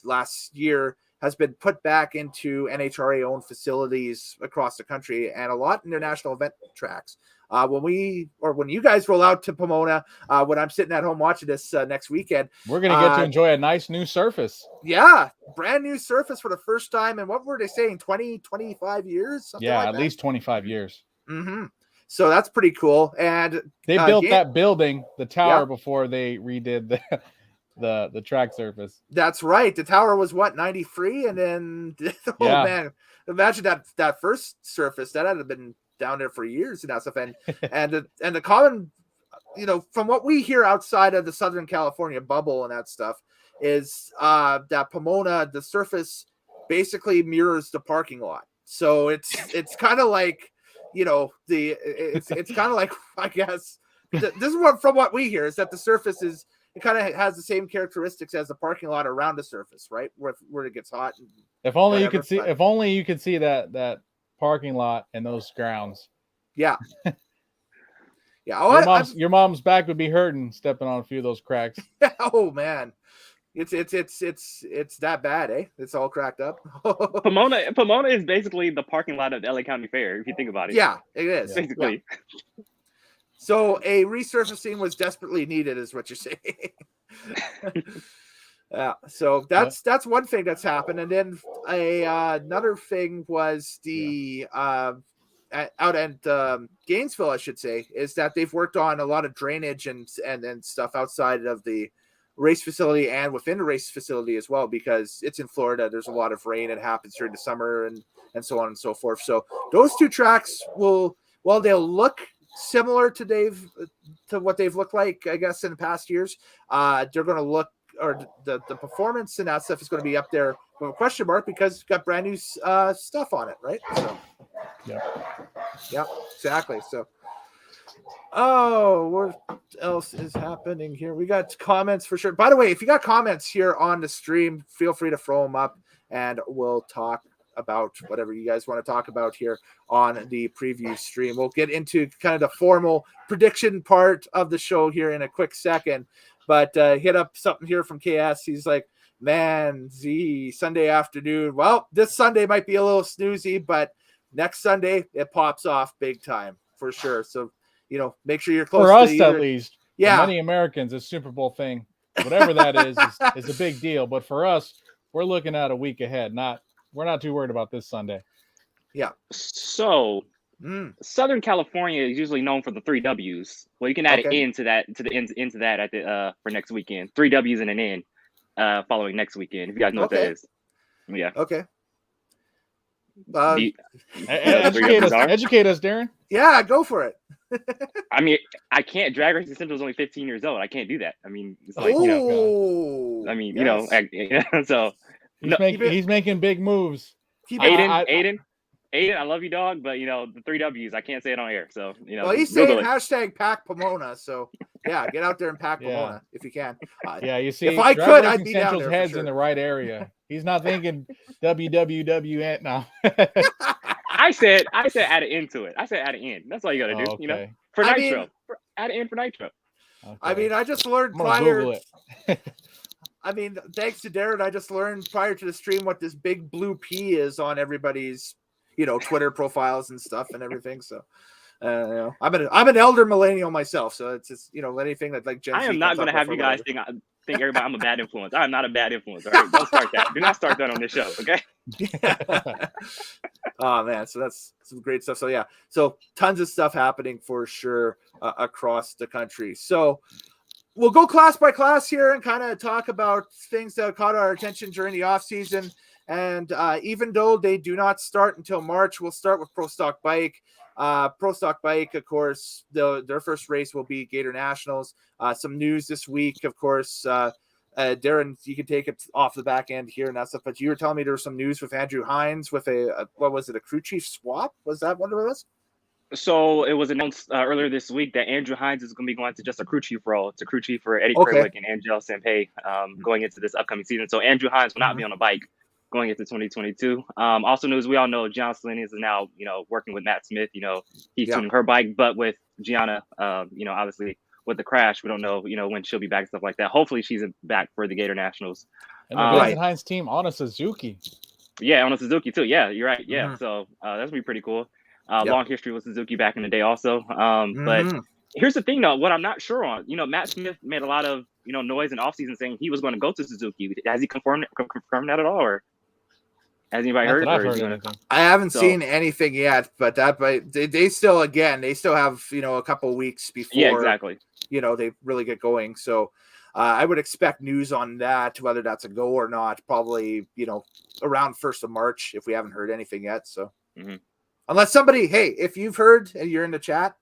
last year has been put back into NHRA-owned facilities across the country and a lot international event tracks. When you guys roll out to Pomona, when I'm sitting at home watching this next weekend, we're going to get to enjoy a nice new surface. Yeah, brand new surface for the first time. And what were they saying? 20, 25 years? At least 25 years. Mm-hmm. So that's pretty cool. And they built that building, the tower, before they redid the track surface. That's right. The tower was 93, and then man, imagine that first surface that had been down there for years and that stuff, and the common, from what we hear outside of the Southern California bubble and that stuff, is that Pomona, the surface basically mirrors the parking lot. So it's kind of like, it's kind of like, I guess this is from what we hear, is that the surface it kind of has the same characteristics as the parking lot around the surface, right? Where it gets hot. If only you could see. If only you could see that parking lot and those grounds. Yeah. Yeah. Oh, your mom's back would be hurting stepping on a few of those cracks. Oh man, it's that bad, eh? It's all cracked up. Pomona is basically the parking lot of the LA County Fair, if you think about it. Yeah, it is basically. Yeah. So a resurfacing was desperately needed, is what you're saying. Yeah, so that's one thing that's happened, and then another thing was the out at Gainesville, I should say, is that they've worked on a lot of drainage and stuff outside of the race facility and within the race facility as well, because it's in Florida. There's a lot of rain that happens during the summer and so on and so forth. So those two tracks they'll look similar to what they've looked like, I guess, in the past years. They're going to look, or the performance and that stuff is going to be up there with a question mark, because it's got brand new stuff on it, right? So, yeah, exactly. So, what else is happening here? We got comments for sure. By the way, if you got comments here on the stream, feel free to throw them up, and we'll talk about whatever you guys want to talk about here on the preview stream. We'll get into kind of the formal prediction part of the show here in a quick second. But hit up something here from KS. He's like, man, Sunday afternoon. Well, this Sunday might be a little snoozy, but next Sunday it pops off big time for sure. So, make sure you're close for us to at least. Yeah, for many Americans, it's Super Bowl thing, whatever that is a big deal. But for us, we're looking at a week ahead. We're not too worried about this Sunday. Yeah. So. Southern California is usually known for the 3 W's. Well, you can add an N to that, into that at the for next weekend. 3 W's and an N following next weekend. If you guys know what that is. Yeah. Okay. Educate us, Darin. Yeah, go for it. I mean, I can't drag racing since I was only 15 years old. I can't do that. I mean, it's like, you know, I mean, yes. So he's making big moves. Aiden, I love you, dog, but you know, the 3 W's, I can't say it on air. So, you know, well, he's saying hashtag pack Pomona. So yeah, get out there and pack Pomona if you can. You see, if I could, I'd be Central's down there. Head's in the right area. He's not thinking WWWN now. I said add an end to it. I said add an end. That's all you got to do. Okay. You know, for Nitro, add an end for Nitro. Okay. I mean, I just learned prior. I mean, thanks to Darin, I just learned prior to the stream what this big blue P is on everybody's, you know, Twitter profiles and stuff and everything. So, you know, I'm an elder millennial myself, so it's just, you know, anything that like Gen Z. I am not going to have you guys think everybody I'm a bad influence. I am not a bad influence. All right, don't start that. Do not start that on this show, okay? Oh man, so that's some great stuff. So yeah, so tons of stuff happening for sure across the country. So we'll go class by class here and kind of talk about things that caught our attention during the off season. And even though they do not start until March, we'll start with Pro Stock Bike. Pro Stock Bike, of course, their first race will be Gator Nationals. Some news this week, of course. Darin, you can take it off the back end here and that stuff. But you were telling me there was some news with Andrew Hines with what was it, a crew chief swap? Was that what it was? So it was announced earlier this week that Andrew Hines is going to be going to just a crew chief role. It's a crew chief for Eddie Kerwick and Angel Sampay going into this upcoming season. So Andrew Hines will not be on a bike going into 2022. Also news, we all know Gianna Salinas is now, you know, working with Matt Smith. You know, he's tuning her bike, but with Gianna, you know, obviously with the crash, we don't know, you know, when she'll be back and stuff like that. Hopefully she's back for the Gator Nationals. And the Hines team on a Suzuki. Yeah, on a Suzuki too. Yeah, you're right. Yeah, so that's going to be pretty cool. Long history with Suzuki back in the day also. But here's the thing, though, what I'm not sure on. You know, Matt Smith made a lot of, you know, noise in offseason saying he was going to go to Suzuki. Has he confirmed that at all, or has anybody heard? I haven't seen anything yet, but they still have, you know, a couple weeks before you know, they really get going. So I would expect news on that, whether that's a go or not, probably, you know, around 1st of March if we haven't heard anything yet. So unless somebody, hey, if you've heard and you're in the chat,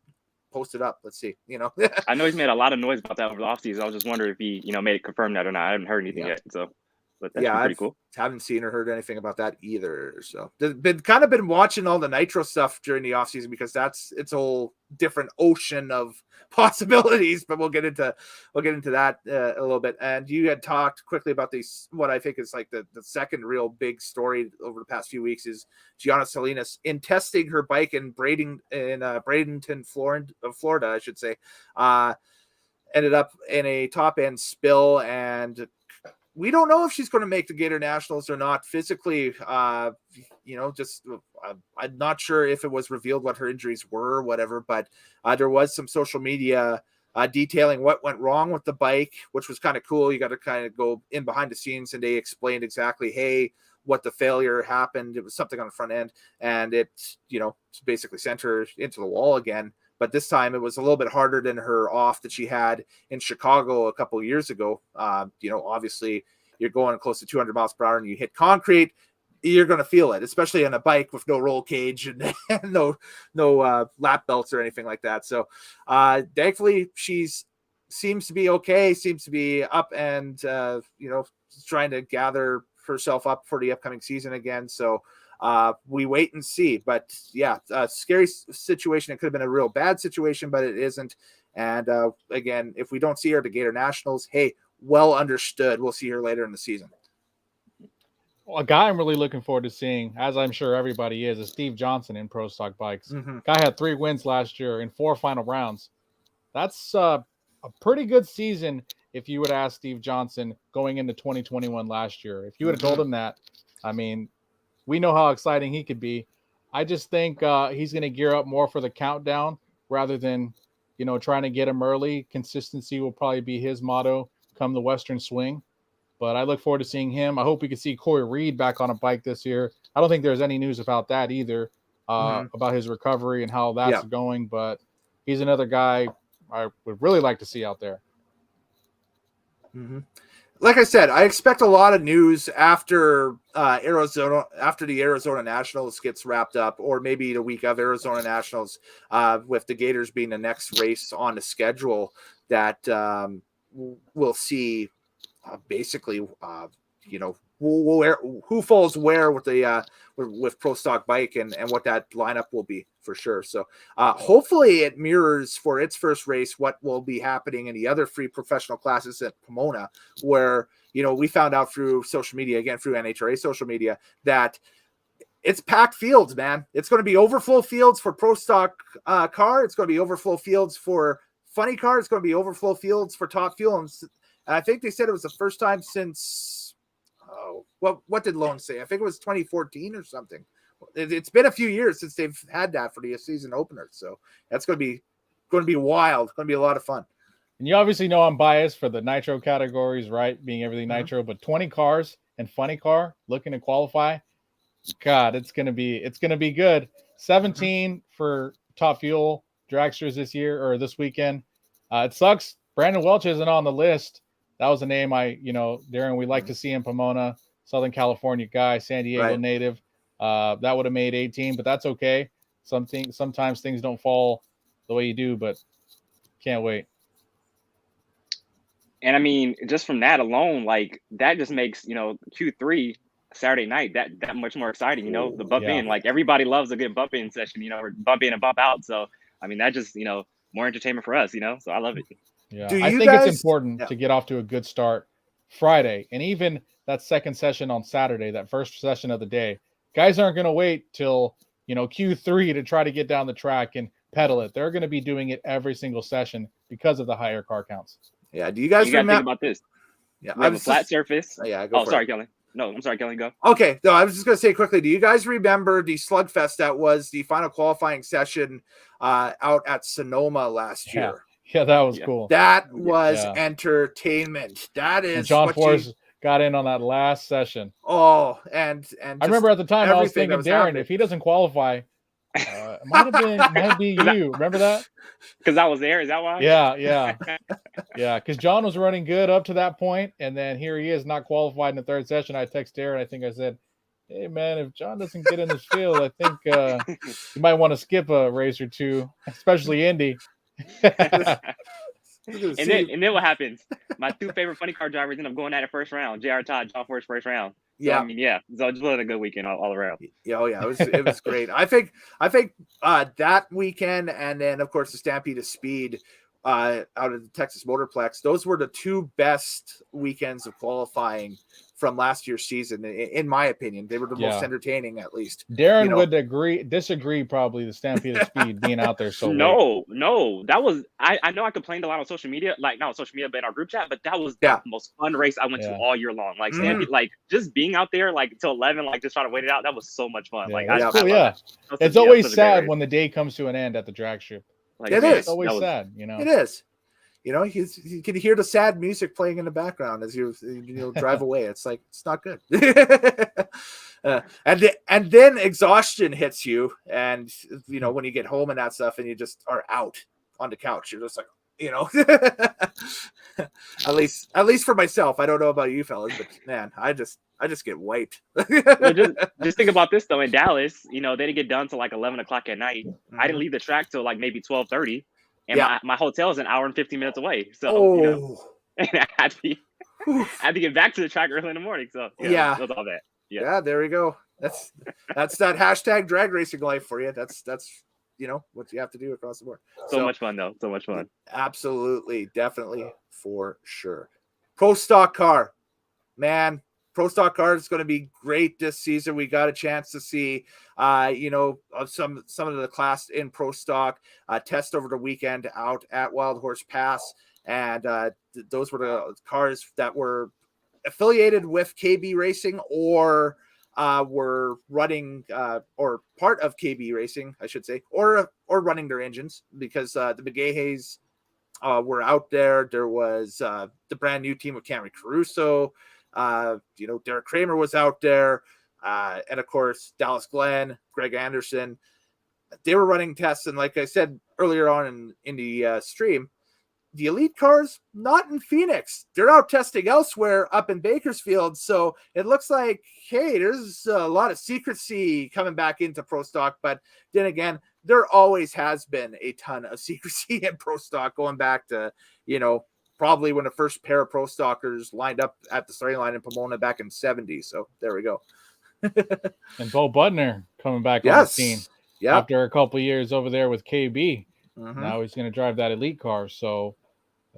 post it up. Let's see, you know. I know he's made a lot of noise about that over the offseason. I was just wondering if he, you know, made it confirm that or not. I haven't heard anything yet. So, but that's pretty cool. Haven't seen or heard anything about that either. So been watching all the Nitro stuff during the offseason because it's a whole different ocean of possibilities, but we'll get into that a little bit. And you had talked quickly about these, what I think is like the second real big story over the past few weeks is Gianna Salinas in testing her bike in Bradenton, Florida, I should say, ended up in a top end spill, and we don't know if she's going to make the Gator Nationals or not physically. You know, just I'm not sure if it was revealed what her injuries were or whatever, but there was some social media detailing what went wrong with the bike, which was kind of cool. You got to kind of go in behind the scenes, and they explained exactly, hey, what the failure happened. It was something on the front end, and it, you know, basically sent her into the wall again. But this time it was a little bit harder than her off that she had in Chicago a couple of years ago. You know, obviously you're going close to 200 miles per hour and you hit concrete, you're going to feel it, especially on a bike with no roll cage and no lap belts or anything like that. So thankfully seems to be okay, seems to be up and, you know, trying to gather herself up for the upcoming season again. So we wait and see, but yeah, scary situation. It could have been a real bad situation, but it isn't. And again, if we don't see her at the Gator Nationals, hey, well understood. We'll see her later in the season. Well, a guy I'm really looking forward to seeing, as I'm sure everybody is Steve Johnson in Pro Stock Bikes. Guy had 3 wins last year in 4 final rounds. That's a pretty good season if you would ask Steve Johnson going into 2021 last year. If you would have told him that, I mean, we know how exciting he could be. I just think he's going to gear up more for the countdown rather than, you know, trying to get him early. Consistency will probably be his motto come the Western Swing. But I look forward to seeing him. I hope we can see Corey Reed back on a bike this year. I don't think there's any news about that either, about his recovery and how that's going. But he's another guy I would really like to see out there. like I said, I expect a lot of news after the Arizona Nationals gets wrapped up, or maybe the week of Arizona Nationals, with the Gators being the next race on the schedule. That we'll see basically, who falls where with the with Pro Stock Bike and what that lineup will be for sure. So hopefully it mirrors for its first race what will be happening in the other free professional classes at Pomona, where we found out through social media, again through NHRA social media, that it's packed fields, man. It's going to be overflow fields for Pro Stock car. It's going to be overflow fields for funny car. It's going to be overflow fields for Top Fuel. And I think they said it was the first time since, what did Lone say? I think it was 2014 or something. It's been a few years since they've had that for the season opener. So that's going to be wild. It's going to be a lot of fun. And you obviously know I'm biased for the Nitro categories, right? Being everything Nitro, but 20 cars and funny car looking to qualify. God, it's going to be good. 17 for Top Fuel dragsters this weekend. It sucks Brandon Welch isn't on the list. That was a name Darin, we like to see in Pomona, Southern California guy, San Diego native. That would have made 18, but that's okay. Sometimes things don't fall the way you do, but can't wait. And I mean, just from that alone, like that just makes, Q3 Saturday night that much more exciting, the bump in, like everybody loves a good bump in session, or bump in and bump out. So, I mean, that just, more entertainment for us, so I love it. Yeah, I think it's important to get off to a good start Friday, and even that second session on Saturday, that first session of the day. Guys aren't going to wait till Q3 to try to get down the track and pedal it. They're going to be doing it every single session because of the higher car counts. Yeah. Do you guys remember? Think about this? Yeah, I have a flat surface. Yeah. Sorry, Kellen. No, I'm sorry, Kellen. Go. Okay. No, I was just going to say quickly. Do you guys remember the Slugfest that was the final qualifying session out at Sonoma last year? Yeah, that was cool. That was entertainment. That is. And John Force got in on that last session. Oh, and I remember at the time I was thinking, Darin, if he doesn't qualify, it might be you. Remember that? Because I was there. Is that why? Yeah. Because John was running good up to that point, and then here he is not qualified in the third session. I text Darin. I think I said, "Hey man, if John doesn't get in this field, I think you might want to skip a race or two, especially Indy." and then what happens? My two favorite funny car drivers end up going at it first round. J.R. Todd, John Force first round. So, I mean, so it just was a good weekend all around. Yeah, it was great. I think that weekend, and then of course the Stampede of Speed out of the Texas Motorplex, those were the two best weekends of qualifying from last year's season, in my opinion. They were the most entertaining, at least. Darin would disagree probably, the Stampede of Speed being out there so late. No, that was I know I complained a lot on social media, like not on social media but in our group chat, but that was the most fun race I went to all year long. Like Stampede, like just being out there like till 11, like just trying to wait it out, that was so much fun. It's always sad when the day comes to an end at the drag strip. Like, it is. It's always sad, It is. You can hear the sad music playing in the background as you drive away. It's like, it's not good. And then exhaustion hits you, and when you get home and that stuff, and you just are out on the couch, you're just like, at least for myself. I don't know about you fellas, but man, I just get wiped. Well, just think about this though. In Dallas, they didn't get done till like 11 o'clock at night. I didn't leave the track till like maybe 12:30. And my hotel is an hour and 15 minutes away. So, I had to get back to the track early in the morning. So, it was all that. Yeah, there we go. That's that hashtag drag racing life for you. That's what you have to do across the board. So much fun, though. So much fun. Absolutely. Definitely, for sure. Pro Stock car. Man, Pro Stock car is going to be great this season. We got a chance to see, some of the class in Pro Stock test over the weekend out at Wild Horse Pass, and those were the cars that were affiliated with KB Racing or were running or part of KB Racing, I should say, or running their engines, because the McGaheys were out there. There was the brand new team with Cameron Caruso. Derek Kramer was out there, and of course Dallas Glenn, Greg Anderson. They were running tests, and like I said earlier on in the stream, the elite cars, not in Phoenix. They're out testing elsewhere up in Bakersfield. So it looks like, hey, there's a lot of secrecy coming back into Pro Stock. But then again, there always has been a ton of secrecy in Pro Stock going back to, probably when the first pair of Pro Stockers lined up at the starting line in Pomona back in the 70s. So there we go. And Bo Butner coming back on the scene after a couple of years over there with KB. Mm-hmm. Now he's going to drive that elite car. So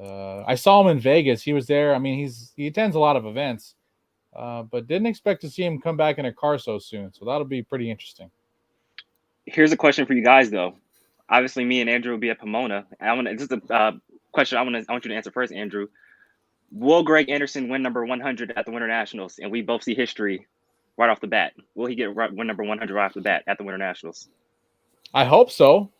I saw him in Vegas. He was there. I mean, he attends a lot of events, but didn't expect to see him come back in a car so soon. So that'll be pretty interesting. Here's a question for you guys, though. Obviously, me and Andrew will be at Pomona. Just a question I want you to answer first, Andrew. Will Greg Anderson win number 100 at the Winter Nationals? And we both see history right off the bat. Will he get win number 100 right off the bat at the Winter Nationals? I hope so.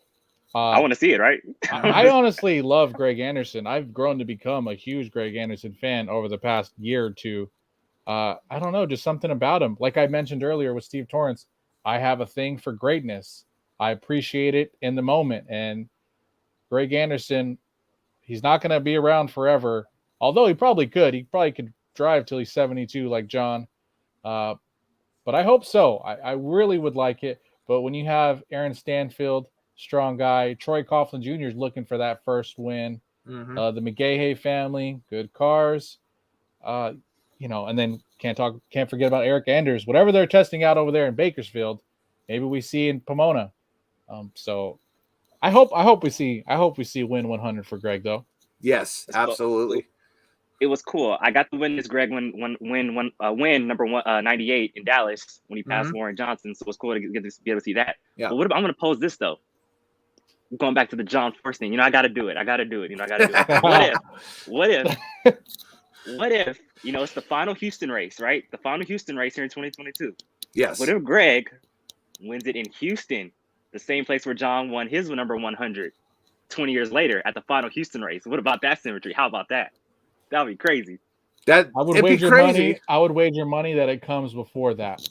I want to see it, right? I honestly love Greg Anderson. I've grown to become a huge Greg Anderson fan over the past year or two. I don't know, just something about him. Like I mentioned earlier with Steve Torrance, I have a thing for greatness. I appreciate it in the moment. And Greg Anderson, he's not going to be around forever, although he probably could. He probably could drive till he's 72 like John. But I hope so. I really would like it. But when you have Aaron Stanfield, strong guy, Troy Coughlin Jr. is looking for that first win. Mm-hmm. The McGahey family, good cars. And then can't forget about Eric Anders. Whatever they're testing out over there in Bakersfield, maybe we see in Pomona. So I hope we see win 100 for Greg though. Yes, absolutely. It was cool. I got to witness Greg win number 98 in Dallas when he passed Warren Johnson. So it was cool to be able to see that. Yeah. But I'm going to pose this though. Going back to the John Force thing, I got to do it. I got to do it. What if, it's the final Houston race, right? The final Houston race here in 2022. Yes. What if Greg wins it in Houston, the same place where John won his number 100 20 years later at the final Houston race? What about that symmetry? How about that? That would be crazy. I would wager money that it comes before that.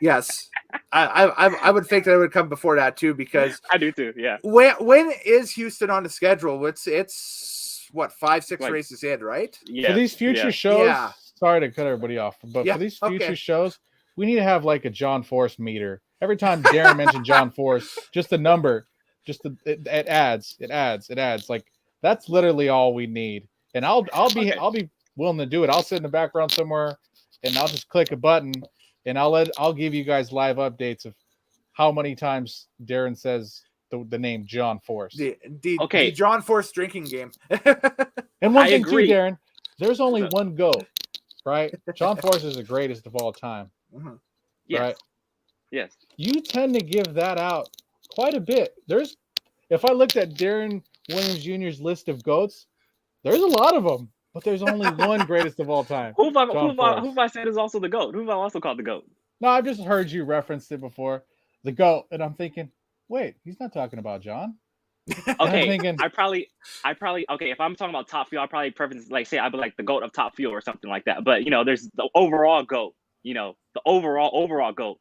Yes. I would think that it would come before that too, because I do too. Yeah. When is Houston on the schedule? It's what, 5-6 races in, right? Yeah. For these future shows, sorry to cut everybody off, but for these future shows, we need to have like a John Force meter. Every time Darin mentioned John Force, just the number, it adds. Like that's literally all we need. And I'll be willing to do it. I'll sit in the background somewhere and I'll just click a button and I'll give you guys live updates of how many times Darin says the name John Force. The John Force drinking game. And one thing too, Darin, there's only one GOAT, right? John Force is the greatest of all time. Mm-hmm. Yes. Right? Yes. You tend to give that out quite a bit. If I looked at Darin Williams Jr.'s list of GOATs, there's a lot of them, but there's only one greatest of all time. Who have I said is also the GOAT? Who have I also called the GOAT? No, I've just heard you reference it before, the GOAT, and I'm thinking, wait, he's not talking about John. Okay, I probably okay. If I'm talking about top fuel, I'll probably preference I'd be like the GOAT of top fuel or something like that. But there's the overall GOAT. The overall GOAT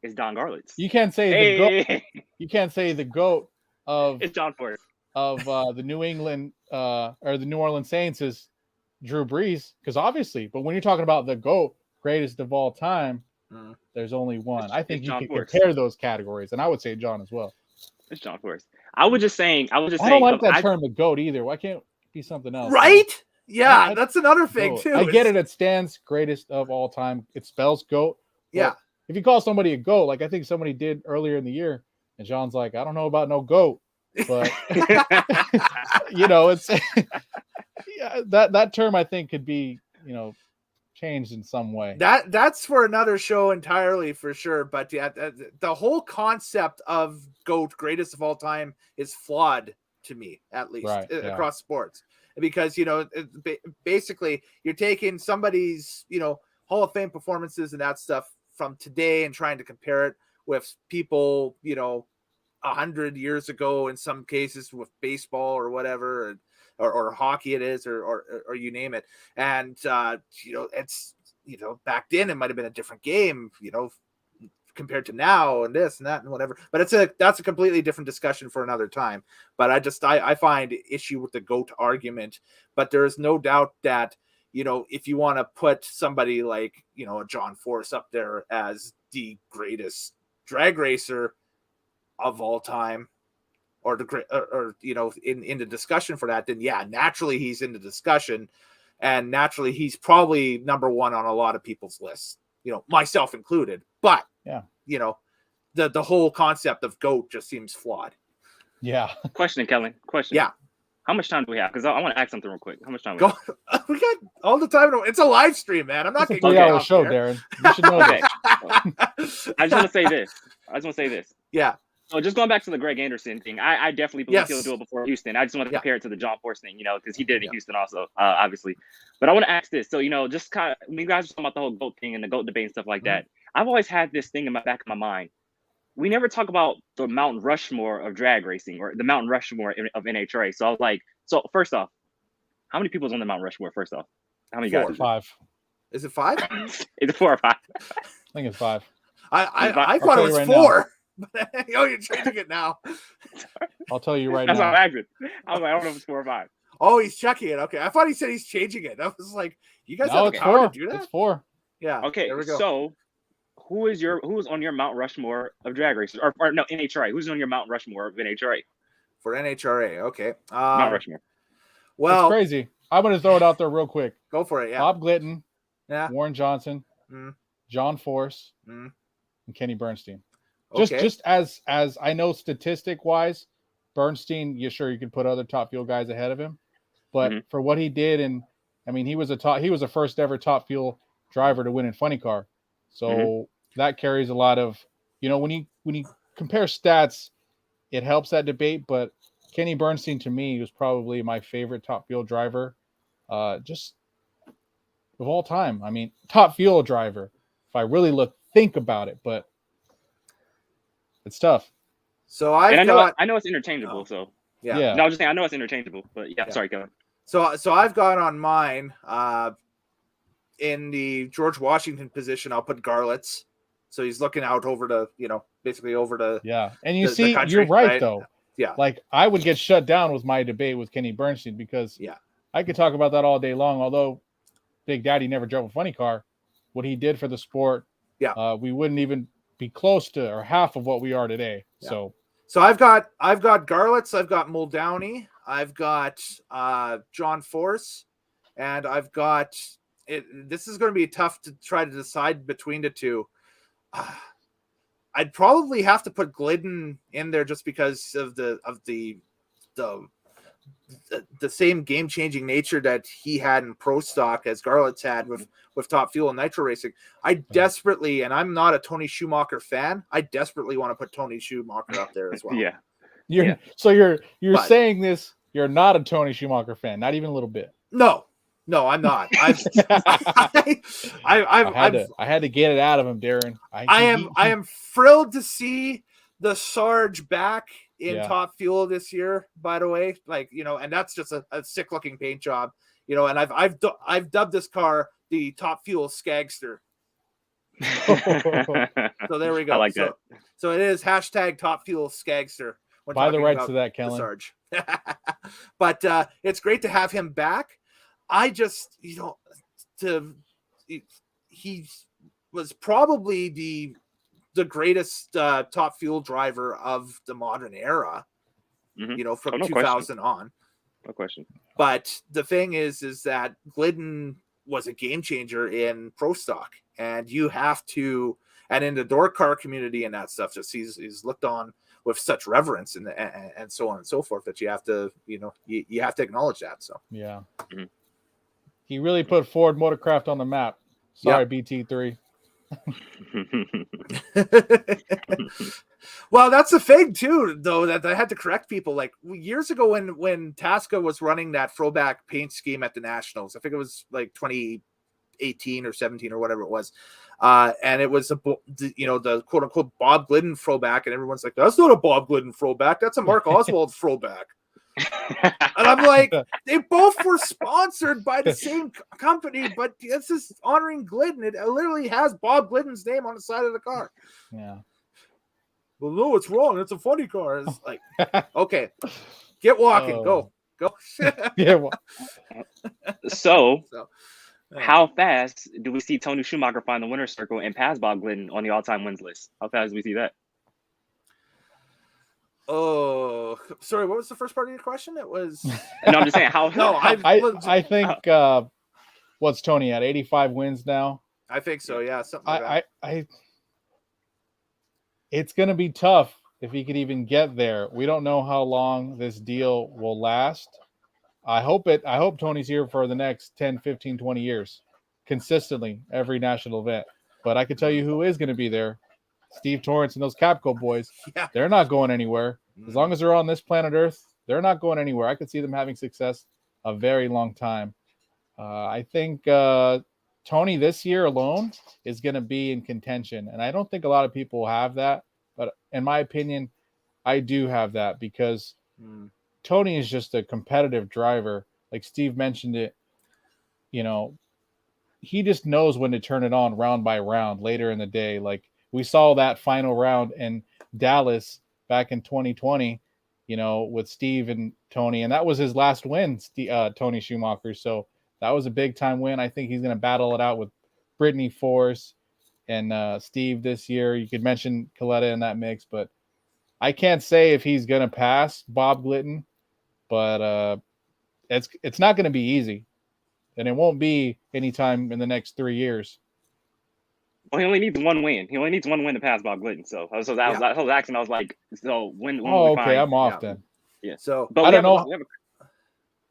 is Don Garlitz. You can't say the GOAT. You can't say the GOAT of it's John Force of the New England or the New Orleans Saints is Drew Brees, because obviously, but when you're talking about the GOAT, greatest of all time, there's only one. I think you can compare those categories, and I would say John as well. It's John Force. I was just saying. I don't like that term, the GOAT, either. Why can't it be something else? Right? Yeah, that's another thing too. I get it. It stands greatest of all time. It spells GOAT. Yeah. If you call somebody a GOAT, like I think somebody did earlier in the year, and John's like, I don't know about no GOAT, but it's that term I think could be changed in some way. That's for another show entirely for sure. But yeah, the whole concept of GOAT, greatest of all time, is flawed to me, at least across sports, because basically you're taking somebody's Hall of Fame performances and that stuff from today and trying to compare it with people 100 years ago in some cases with baseball or whatever, or hockey it is, or you name it. And it's back then it might have been a different game, compared to now and this and that and whatever. But that's a completely different discussion for another time. But I find issue with the GOAT argument. But there is no doubt that, if you want to put somebody like, a John Force up there as the greatest drag racer of all time, or in the discussion for that, then naturally he's in the discussion, and naturally he's probably number one on a lot of people's lists, myself included. But the whole concept of GOAT just seems flawed. Yeah. Question, Kellen. Question. Yeah. How much time do we have? Because I want to ask something real quick. How much time do we have? We got all the time. It's a live stream, man. I'm not going to 3-hour show, Darin. You should know that. I just want to say this. Yeah. So just going back to the Greg Anderson thing, I definitely believe he'll do it before Houston. I just want to compare it to the John Force thing, because he did it in Houston also, obviously. But I want to ask this. So, just kind of, when you guys were talking about the whole GOAT thing and the GOAT debate and stuff like that, I've always had this thing in my back of my mind. We never talk about the Mount Rushmore of drag racing, or the Mount Rushmore of NHRA. So I was like, first off, how many people's on the Mount Rushmore? First off, how many 4 guys? 5. Is it 5? Is it 4 or 5? I think it's 5. I thought it was 4. You're changing it now. I'll tell you right now. That's now. what I acted. I was like, I don't know if it's 4 or 5. Oh, he's checking it. Okay, I thought he said he's changing it. I was like, you guys have the power to do that? It's 4. Yeah. Okay. There we go. So, who's on your Mount Rushmore of drag racers, or no, NHRA? Who's on your Mount Rushmore of NHRA? For NHRA, okay. Mount Rushmore. Well, it's crazy. I'm going to throw it out there real quick. Go for it. Yeah. Bob Glidden, yeah. Warren Johnson, John Force, and Kenny Bernstein. Okay. Just as I know, statistic wise, Bernstein, you could put other Top Fuel guys ahead of him, but for what he did, and I mean, he was a first ever Top Fuel driver to win in Funny Car, so that carries a lot of, when you compare stats, it helps that debate. But Kenny Bernstein, to me, was probably my favorite Top Fuel driver, just of all time. I mean, Top Fuel driver, if I really think about it, but it's tough. So I know it's interchangeable. So yeah. No, I was just saying I know it's interchangeable, but yeah. Sorry, Kellen. So I've got on mine in the George Washington position. I'll put Garlitz. So he's looking out over the, basically over the And you see, country, you're right though. Yeah. Like I would get shut down with my debate with Kenny Bernstein because I could talk about that all day long. Although Big Daddy never drove a funny car, what he did for the sport, we wouldn't even be close to or half of what we are today. Yeah. So I've got Garlitz, I've got Muldowney, I've got John Force, and I've got it. This is going to be tough to try to decide between the two. I'd probably have to put Glidden in there just because of the same game-changing nature that he had in pro stock as Garlitz had with Top Fuel and Nitro racing. I desperately, and I'm not a Tony Schumacher fan, I desperately want to put Tony Schumacher up there as well. So you're saying this, you're not a Tony Schumacher fan, not even a little bit. No, I'm not. I had to get it out of him, Darin. I am thrilled to see the Sarge back in Top Fuel this year, by the way. Like, and that's just a sick looking paint job, and I've dubbed this car the Top Fuel Skagster. So there we go. I like that. So it is hashtag Top Fuel Skagster. Buy the rights to that, Kellen. Sarge. But it's great to have him back. I just, he was probably the greatest Top Fuel driver of the modern era, from 2000 on. No question. But the thing is that Glidden was a game changer in pro stock, and you have to, and in the door car community and that stuff, just he's looked on with such reverence and so on and so forth that you have to, you have to acknowledge that. So yeah. He really put Ford Motorcraft on the map. Sorry, BT3. Well, that's the thing too, though, that I had to correct people. Like years ago when Tasca was running that throwback paint scheme at the Nationals, I think it was like 2018 or 17 or whatever it was. And it was the quote unquote Bob Glidden throwback, and everyone's like, that's not a Bob Glidden throwback, that's a Mark Oswald throwback. And I'm like, they both were sponsored by the same company, but this is honoring Glidden. It literally has Bob Glidden's name on the side of the car. Yeah. Well, no, it's wrong. It's a funny car. It's like, okay, get walking. Go. Yeah. Well. So how fast do we see Tony Schumacher find the winner's circle and pass Bob Glidden on the all-time wins list? How fast do we see that? Oh, sorry. What was the first part of your question? It was. No, I'm just saying how. No, I think what's Tony at 85 wins now? I think so. Yeah, something like that. It's going to be tough if he could even get there. We don't know how long this deal will last. I hope Tony's here for the next 10, 15, 20 years, consistently every national event. But I can tell you who is going to be there. Steve Torrance and those Capco boys. Yeah. They're not going anywhere. As long as they're on this planet Earth, they're not going anywhere. I could see them having success a very long time. I think Tony this year alone is going to be in contention. And I don't think a lot of people have that. But in my opinion, I do have that because Tony is just a competitive driver. Like Steve mentioned it, he just knows when to turn it on round by round later in the day. Like we saw that final round in Dallas back in 2020, with Steve and Tony. And that was his last win, Tony Schumacher. So that was a big time win. I think he's going to battle it out with Brittany Force and Steve this year. You could mention Coletta in that mix, but I can't say if he's going to pass Bob Glidden, but it's not going to be easy, and it won't be anytime in the next 3 years. Well, he only needs one win. He only needs one win to pass Bob Glidden. So that was asking. I was like, so when okay, I'm off then. Yeah. So, but I don't know.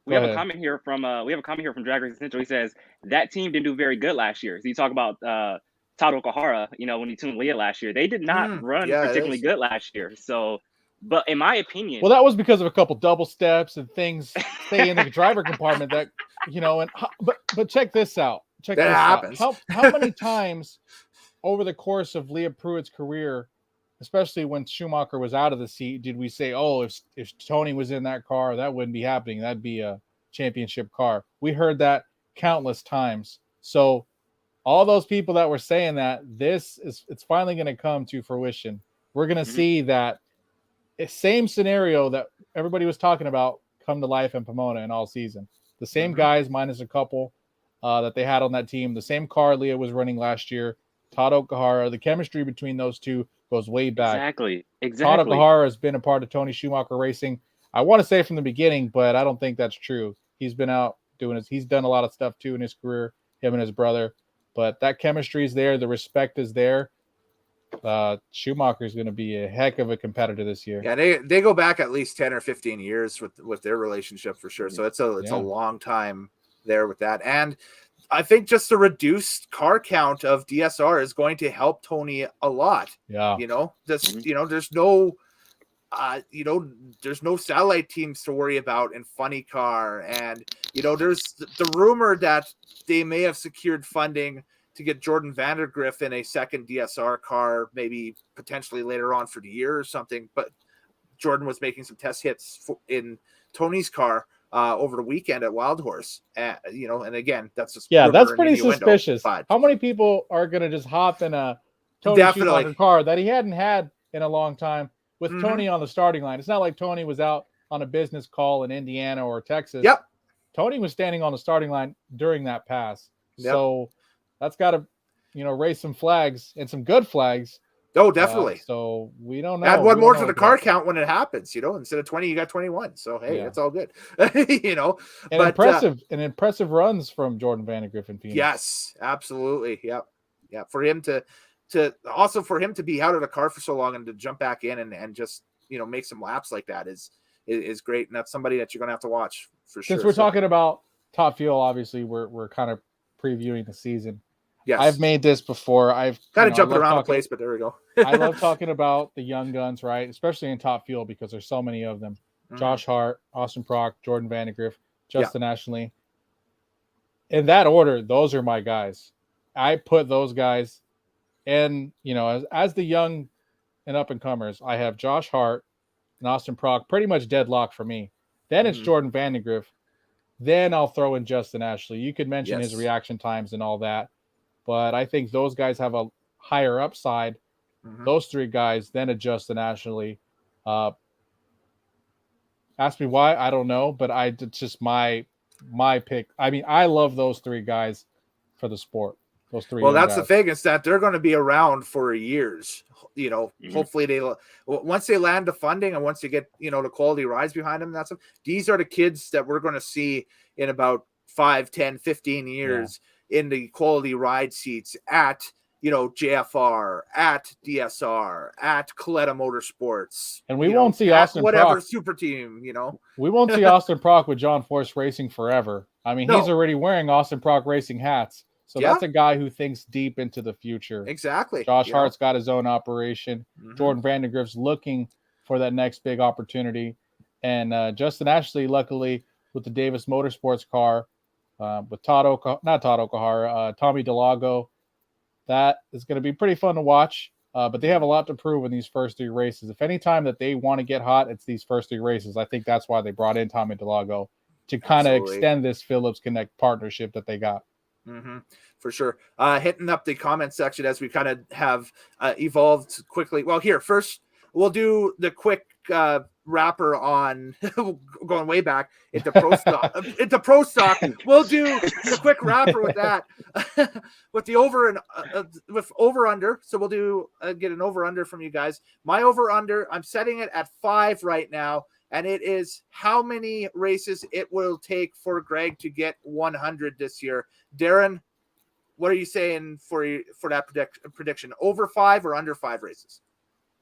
We have a comment here from Drag Race Essential. He says that team didn't do very good last year. So you talk about Todd Okahara, when he tuned Leah last year, they did not run particularly good last year. So, but in my opinion, well, that was because of a couple double steps and things stay in the driver compartment that but check this out. Happens. How many times over the course of Leah Pruitt's career, especially when Schumacher was out of the seat, did we say, oh, if Tony was in that car, that wouldn't be happening. That'd be a championship car. We heard that countless times. So all those people that were saying that, it's finally going to come to fruition. We're going to see that same scenario that everybody was talking about come to life in Pomona in all season. The same guys minus a couple that they had on that team. The same car Leah was running last year. Todd Okahara. The chemistry between those two goes way back. Exactly. Todd Okahara has been a part of Tony Schumacher racing. I want to say from the beginning, but I don't think that's true. He's been out doing his. He's done a lot of stuff too in his career. Him and his brother. But that chemistry is there. The respect is there. Schumacher is going to be a heck of a competitor this year. Yeah, they go back at least 10 or 15 years with their relationship for sure. So it's a long time there with that. And I think just the reduced car count of DSR is going to help Tony a lot. Yeah. There's no there's no satellite teams to worry about in Funny Car. And, there's the rumor that they may have secured funding to get Jordan Vandergriff in a second DSR car, maybe potentially later on for the year or something. But Jordan was making some test hits in Tony's car over the weekend at Wild Horse. And again, that's just that's pretty suspicious. How many people are going to just hop in a Tony Schumacher car that he hadn't had in a long time with Tony on the starting line? It's not like Tony was out on a business call in Indiana or Texas. Yep. Tony was standing on the starting line during that pass. Yep. So that's got to, raise some flags and some good flags. Oh, definitely. So we don't know. Add one more to the car count when it happens, instead of 20, you got 21. So, hey, it's all good, And impressive runs from Jordan Vandergriff in Phoenix. Yes, absolutely. Yep. Yeah. For him to be out of the car for so long and to jump back in and just, make some laps like that is great. And that's somebody that you're going to have to watch for sure. Since we're talking about Top Fuel, obviously we're kind of previewing the season. Yes. I've made this before. I've kind of jumping around the place, but there we go. I love talking about the young guns, right? Especially in Top Fuel because there's so many of them. Josh Hart, Austin Prock, Jordan Vandergriff, Justin Ashley. In that order, those are my guys. I put those guys and, as the young and up and comers, I have Josh Hart and Austin Prock pretty much deadlocked for me. Then it's Jordan Vandegrift. Then I'll throw in Justin Ashley. You could mention his reaction times and all that, but I think those guys have a higher upside. Those three guys, then a Justin Ashley. Ask me why, I don't know, but it's just my pick. I mean, I love those three guys for the sport. Those three. Well, that's guys. the thing, is that they're going to be around for years. You know, hopefully once they land the funding and once they get, you know, the quality rides behind them, these are the kids that we're going to see in about 5, 10, 15 years in the quality ride seats at, you know, JFR, at DSR, at Coletta Motorsports. And we won't see Austin whatever Prock. Super team, you know. We won't see Austin Prock with John Force Racing forever. I mean, he's already wearing Austin Prock Racing hats. So that's a guy who thinks deep into the future. Exactly. Josh Hart's got his own operation. Jordan Vandegrift's looking for that next big opportunity. And Justin Ashley, luckily, with the Davis Motorsports car, with Tommy Delago, that is going to be pretty fun to watch. But they have a lot to prove in these first 3 races. If any time that they want to get hot, it's these first 3 races. I think that's why they brought in Tommy Delago, to kind of extend this Phillips Connect partnership that they got. For sure. Hitting up the comment section as we kind of have evolved quickly. Well, here, first, we'll do the quick wrapper on going way back into pro stock. Into pro stock, we'll do the quick wrapper with that, with the over and with over under. So we'll do get an over under from you guys. My over under, I'm setting it at 5 right now, and it is how many races it will take for Greg to get 100 this year. Darin, what are you saying for that prediction? Over 5 or under 5 races?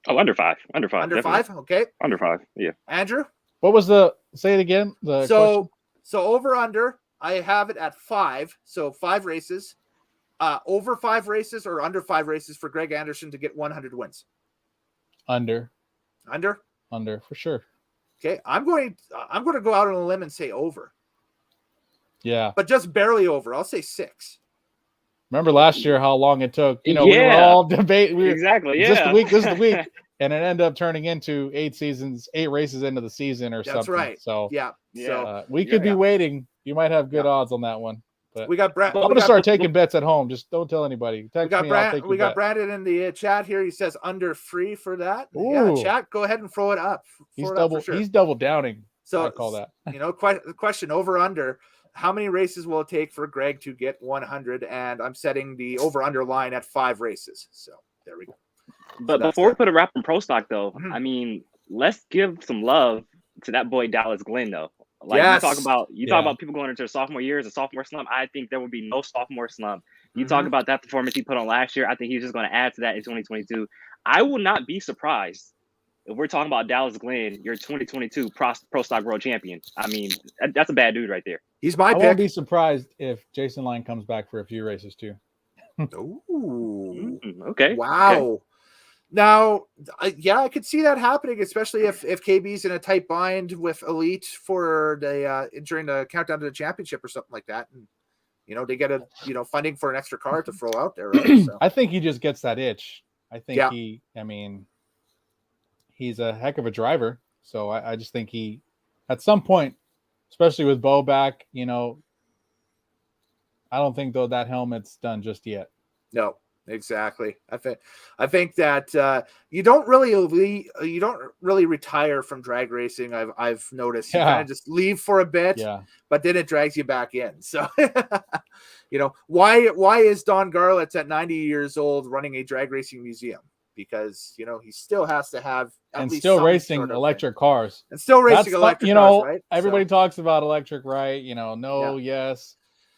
Oh, under 5. Under 5. Under definitely. 5? Okay. Under 5. Yeah. Andrew? What was say it again? So over under, I have it at 5. So 5 races. Over 5 races or under 5 races for Greg Anderson to get 100 wins? Under. Under? Under, for sure. Okay. I'm going to go out on a limb and say over. Yeah. But just barely over. I'll say 6. Remember last year how long it took? You know, we were all debating. Exactly. Yeah. This is the week. And it ended up turning into 8 races into the season or something. That's right. So So we could be waiting. You might have good odds on that one. But we got Brad. I'm going to start taking bets at home. Just don't tell anybody. We got Brandon in the chat here. He says under 3 for that. Ooh. Yeah, chat. Go ahead and throw it up. He's double downing. So I call that. You know, the question over under. How many races will it take for Greg to get 100? And I'm setting the over-under line at 5 races. So there we go. But before we put a wrap on pro stock, though, I mean, let's give some love to that boy Dallas Glenn, though. Like you talk about people going into their sophomore years, a sophomore slump. I think there will be no sophomore slump. You talk about that performance he put on last year. I think he's just going to add to that in 2022. I will not be surprised if we're talking about Dallas Glenn, your 2022 pro stock world champion. I mean, that's a bad dude right there. He's my pick. I won't be surprised if Jason Line comes back for a few races too. Ooh. Okay. Wow. Okay. Now, I could see that happening, especially if KB's in a tight bind with Elite for the during the countdown to the championship or something like that, and you know they get funding for an extra car to throw out there. Right? So. I think he just gets that itch. I think he's a heck of a driver. So I just think he, at some point, especially with Bo back, you know, I don't think though that helmet's done just yet. No, exactly. I think that you don't really retire from drag racing. I've noticed you kind of just leave for a bit, but then it drags you back in. So you know, why is Don Garlitz at 90 years old running a drag racing museum? Because you know he still has to have racing electric cars and still racing electric cars, right? Everybody talks about electric, right? You know, yes,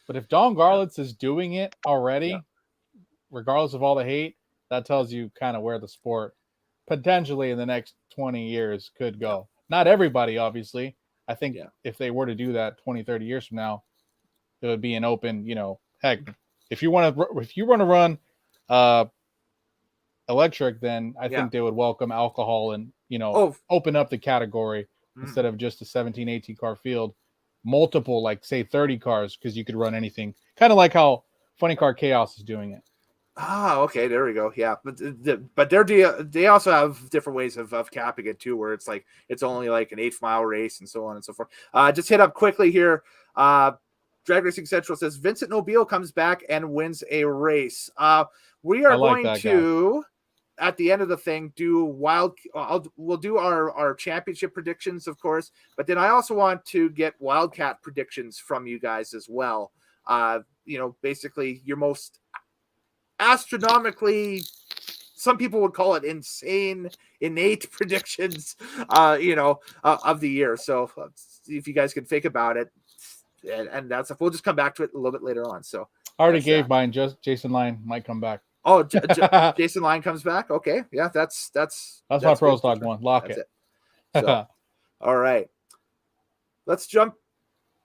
but if Don Garlitz is doing it already, regardless of all the hate, that tells you kind of where the sport potentially in the next 20 years could go. Not everybody, obviously. I think if they were to do that 20, 30 years from now, it would be an open, you know, heck, if you want to run electric, then I think they would welcome alcohol and, you know, open up the category instead of just a 17, 18 car field, multiple, like say 30 cars, because you could run anything. Kind of like how Funny Car Chaos is doing it. Ah, okay, there we go. Yeah, but they also have different ways of capping it too, where it's like it's only like an 8-mile race and so on and so forth. Just hit up quickly here. Drag Racing Central says Vincent Nobile comes back and wins a race. We are like going to at the end of the thing do we'll do our championship predictions, of course, but then I also want to get Wildcat predictions from you guys as well. Basically your most astronomically, some people would call it insane, innate predictions, of the year. So see if you guys can think about it, and that's we'll just come back to it a little bit later on. So I already gave mine. Just Jason Line might come back. Oh, Jason Line comes back. Okay, yeah, that's my pros dog one. Lock it. So, all right, let's jump.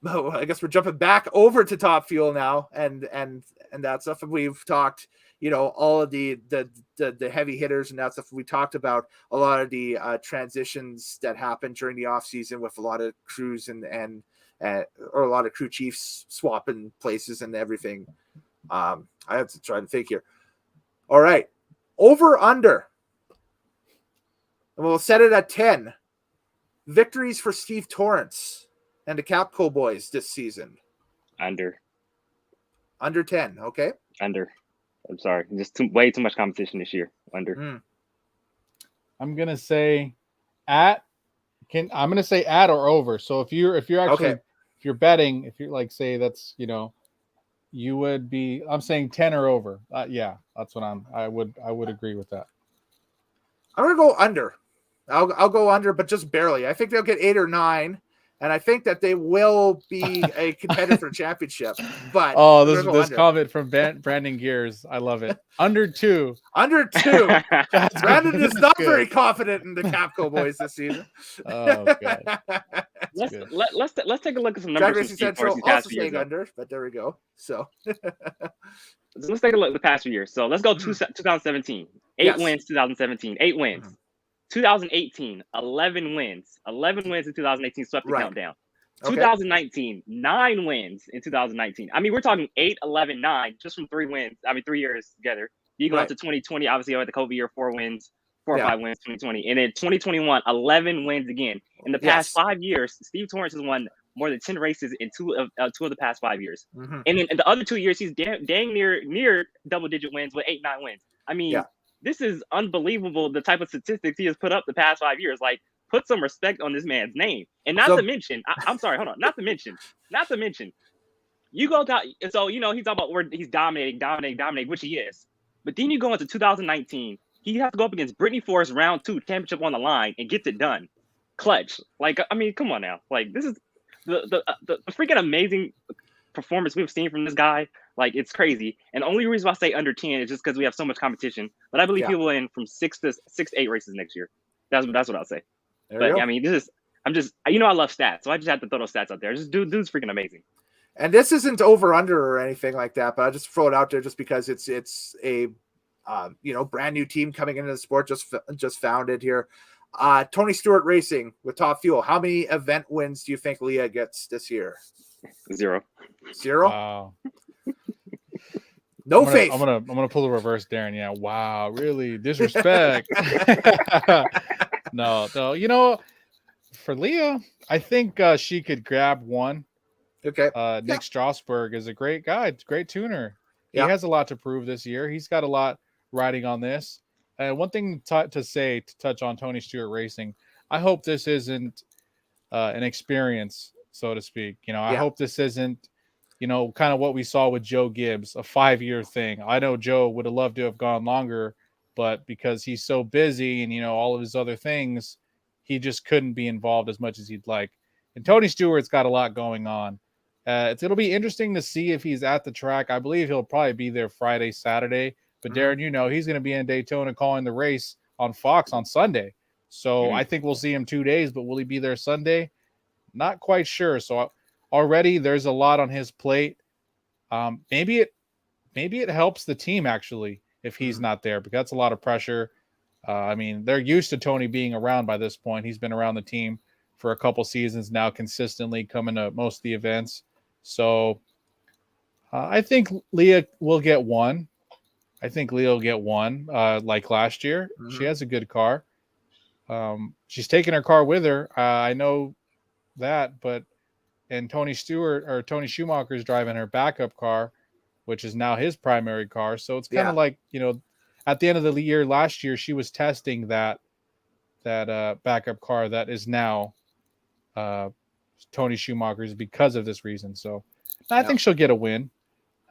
Oh, I guess we're jumping back over to Top Fuel now, and that stuff. We've talked, all of the heavy hitters and that stuff. We talked about a lot of the transitions that happened during the off season with a lot of crews and or a lot of crew chiefs swapping places and everything. I have to try to think here. All right, over under. And we'll set it at 10 victories for Steve Torrance and the Capco boys this season. Under 10. Okay. Under. I'm sorry. Just way too much competition this year. Under. I'm gonna say at or over. So if you're actually if you're betting, if you're like say that's you would be. I'm saying 10 or over. Yeah, that's what I would agree with that. I'm gonna go under. I'll go under, but just barely. I think they'll get 8 or 9. And I think that they will be a contender for a championship. But this comment from Brandon Gears, I love it. Under 2. Brandon is not very confident in the Capco boys this season. Oh god. Let's take a look at some numbers. Drag Racing Central also saying under, but there we go. So let's take a look at the past few years. So let's go 2017. 8 wins. 2017. 8 wins. 2018, 11 wins. 11 wins in 2018, swept the countdown. Okay. 2019, 9 wins in 2019. I mean, we're talking 8, 11, 9, just from 3 wins. I mean, 3 years together. You go out to 2020, obviously, over the COVID year, 4 wins, 4 or 5 wins, 2020. And then 2021, 11 wins again. In the past 5 years, Steve Torrance has won more than 10 races in two of the past 5 years. And then in the other 2 years, he's dang near double-digit wins with 8, 9 wins. I mean, this is unbelievable, the type of statistics he has put up the past 5 years. Like, put some respect on this man's name. And not to mention, I'm sorry, hold on. Not to mention, you go down, so, he's talking about where he's dominating, which he is. But then you go into 2019, he has to go up against Brittany Force round 2, championship on the line, and gets it done. Clutch. Like, I mean, come on now. Like, this is the freaking amazing performance we've seen from this guy. Like, it's crazy. And the only reason why I say under 10 is just because we have so much competition. But I believe he will win from 6 to 8 races next year. That's what I'll say. But I mean, I love stats, so I just have to throw those stats out there. Dude's freaking amazing. And this isn't over under or anything like that, but I just throw it out there just because it's a brand new team coming into the sport, just founded here. Tony Stewart Racing with Top Fuel. How many event wins do you think Leah gets this year? 0. Wow. No faith. I'm gonna pull the reverse, Darin. Yeah. Wow. Really disrespect. No. For Leah, I think she could grab one. Okay. Nick Strasberg is a great guy. Great tuner. He has a lot to prove this year. He's got a lot riding on this. And one thing to touch on Tony Stewart Racing, I hope this isn't an experience, so to speak. I hope this isn't, kind of what we saw with Joe Gibbs, a 5-year thing. I know Joe would have loved to have gone longer, but because he's so busy and, all of his other things, he just couldn't be involved as much as he'd like. And Tony Stewart's got a lot going on. It'll be interesting to see if he's at the track. I believe he'll probably be there Friday, Saturday. But Darin, he's going to be in Daytona calling the race on Fox on Sunday. So I think we'll see him 2 days, but will he be there Sunday? Not quite sure. So already there's a lot on his plate. Maybe it helps the team actually if he's not there, because that's a lot of pressure. I mean, they're used to Tony being around by this point. He's been around the team for a couple seasons now, consistently coming to most of the events. So I think Leah will get one. I think Leah will get one, like last year. Mm-hmm. She has a good car. She's taking her car with her. I know that, and Tony Schumacher is driving her backup car, which is now his primary car. So it's kind of like, at the end of the year last year, she was testing that backup car that is now Tony Schumacher's because of this reason. So I think she'll get a win.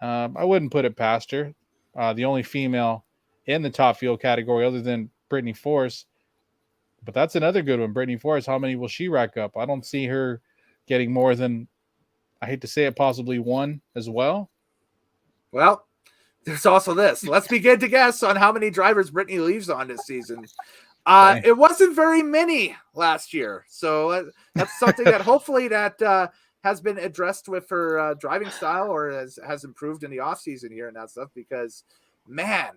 I wouldn't put it past her. The only female in the top fuel category other than Brittany Force. But that's another good one. Brittany Force, how many will she rack up? I don't see her getting more than, I hate to say it, possibly one as well. Well, there's also this. Let's begin to guess on how many drivers Brittany leaves on this season. It wasn't very many last year. So that's something that hopefully that has been addressed with her driving style or has improved in the offseason here and that stuff because, man,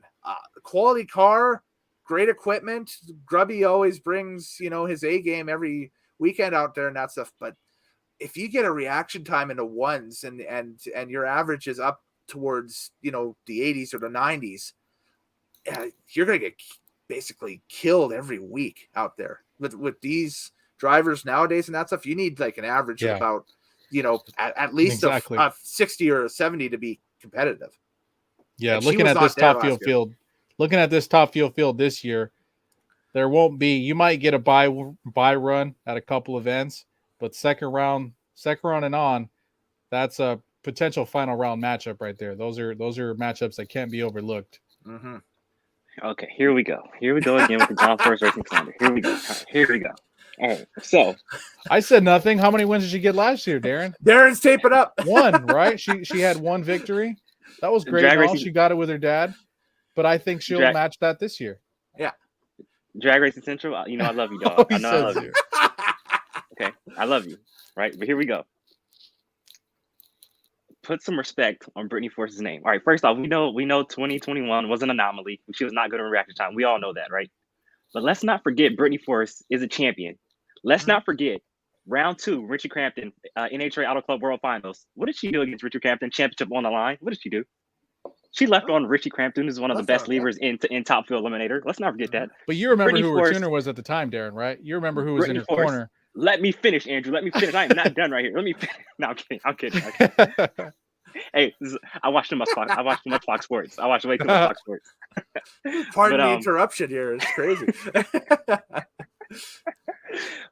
quality car, great equipment. Grubby always brings, his A game every weekend out there and that stuff. But if you get a reaction time in the ones and your average is up towards, the 80s or the 90s, you're going to get basically killed every week out there with these drivers nowadays and that stuff. You need like an average of about, at least a 60 or a 70 to be competitive. Yeah. Looking at this top fuel field this year, there won't be, you might get a buy run at a couple events, but second round and on, that's a potential final round matchup right there. Those are matchups that can't be overlooked. Mm-hmm. Okay, here we go. Here we go again with the John Force Racing Calendar. Here we go. All right, so I said nothing. How many wins did she get last year, Darin? Darin's taping up. One, right? She had one victory. That was great. She got it with her dad, but I think she'll match that this year. Yeah. Drag Racing Central, I love you, dog. I love you. Okay, I love you. Right, but here we go. Put some respect on Brittany Force's name. All right, first off, we know 2021 was an anomaly. She was not good in reaction time. We all know that, right? But let's not forget Brittany Force is a champion. Let's not forget round 2, Richie Crampton, NHRA Auto Club World Finals. What did she do against Richie Crampton? Championship on the line. What did she do? She left on Richie Crampton, who's one of the best levers in Top Fuel Eliminator. Let's not forget that. But you remember Brittany who her tuner was at the time, Darin, right? You remember who was Brittany in her Force. Corner. Let me finish, Andrew. Let me finish. I am not done right here. Let me finish. No, I'm kidding. Hey, I watch too much Fox. I watch too much Fox Sports. I watch way too much Fox Sports. Pardon the interruption here. It's crazy.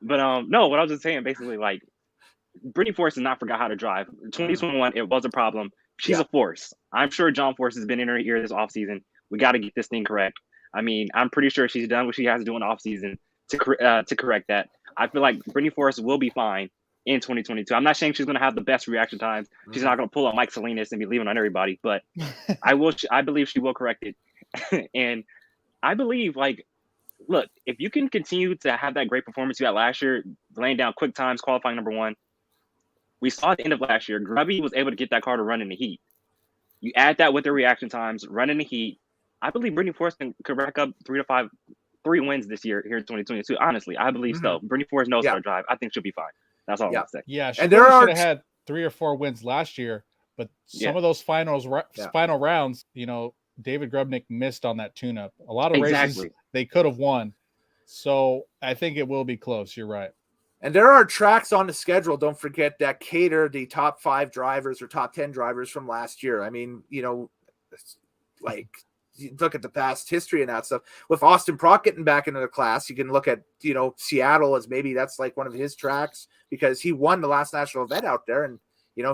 But no, what I was just saying, basically, like, Brittany Force has not forgot how to drive. 2021, it was a problem. She's a force. I'm sure John Force has been in her ear this offseason. We got to get this thing correct. I mean, I'm pretty sure she's done what she has to do in the offseason to correct that. I feel like Brittany Force will be fine in 2022. I'm not saying she's going to have the best reaction times. She's not going to pull up Mike Salinas and be leaving on everybody, but I believe she will correct it. And I believe, like, look, if you can continue to have that great performance you had last year, laying down quick times, qualifying number 1, we saw at the end of last year, Grubby was able to get that car to run in the heat. You add that with the reaction times, run in the heat. I believe Brittany Force could rack up 3 wins this year here in 2022. Honestly, I believe so. Brittany Force knows how to drive. I think she'll be fine. That's all I'm going to say. Yeah, she should have had 3 or 4 wins last year, but some of those final rounds, David Grubnick missed on that tune-up. A lot of races they could have won. So I think it will be close. You're right. And there are tracks on the schedule, don't forget, that cater the top 5 drivers or top 10 drivers from last year. I mean, like, you look at the past history and that stuff. With Austin Prock getting back into the class, you can look at, Seattle as maybe that's like one of his tracks because he won the last national event out there and,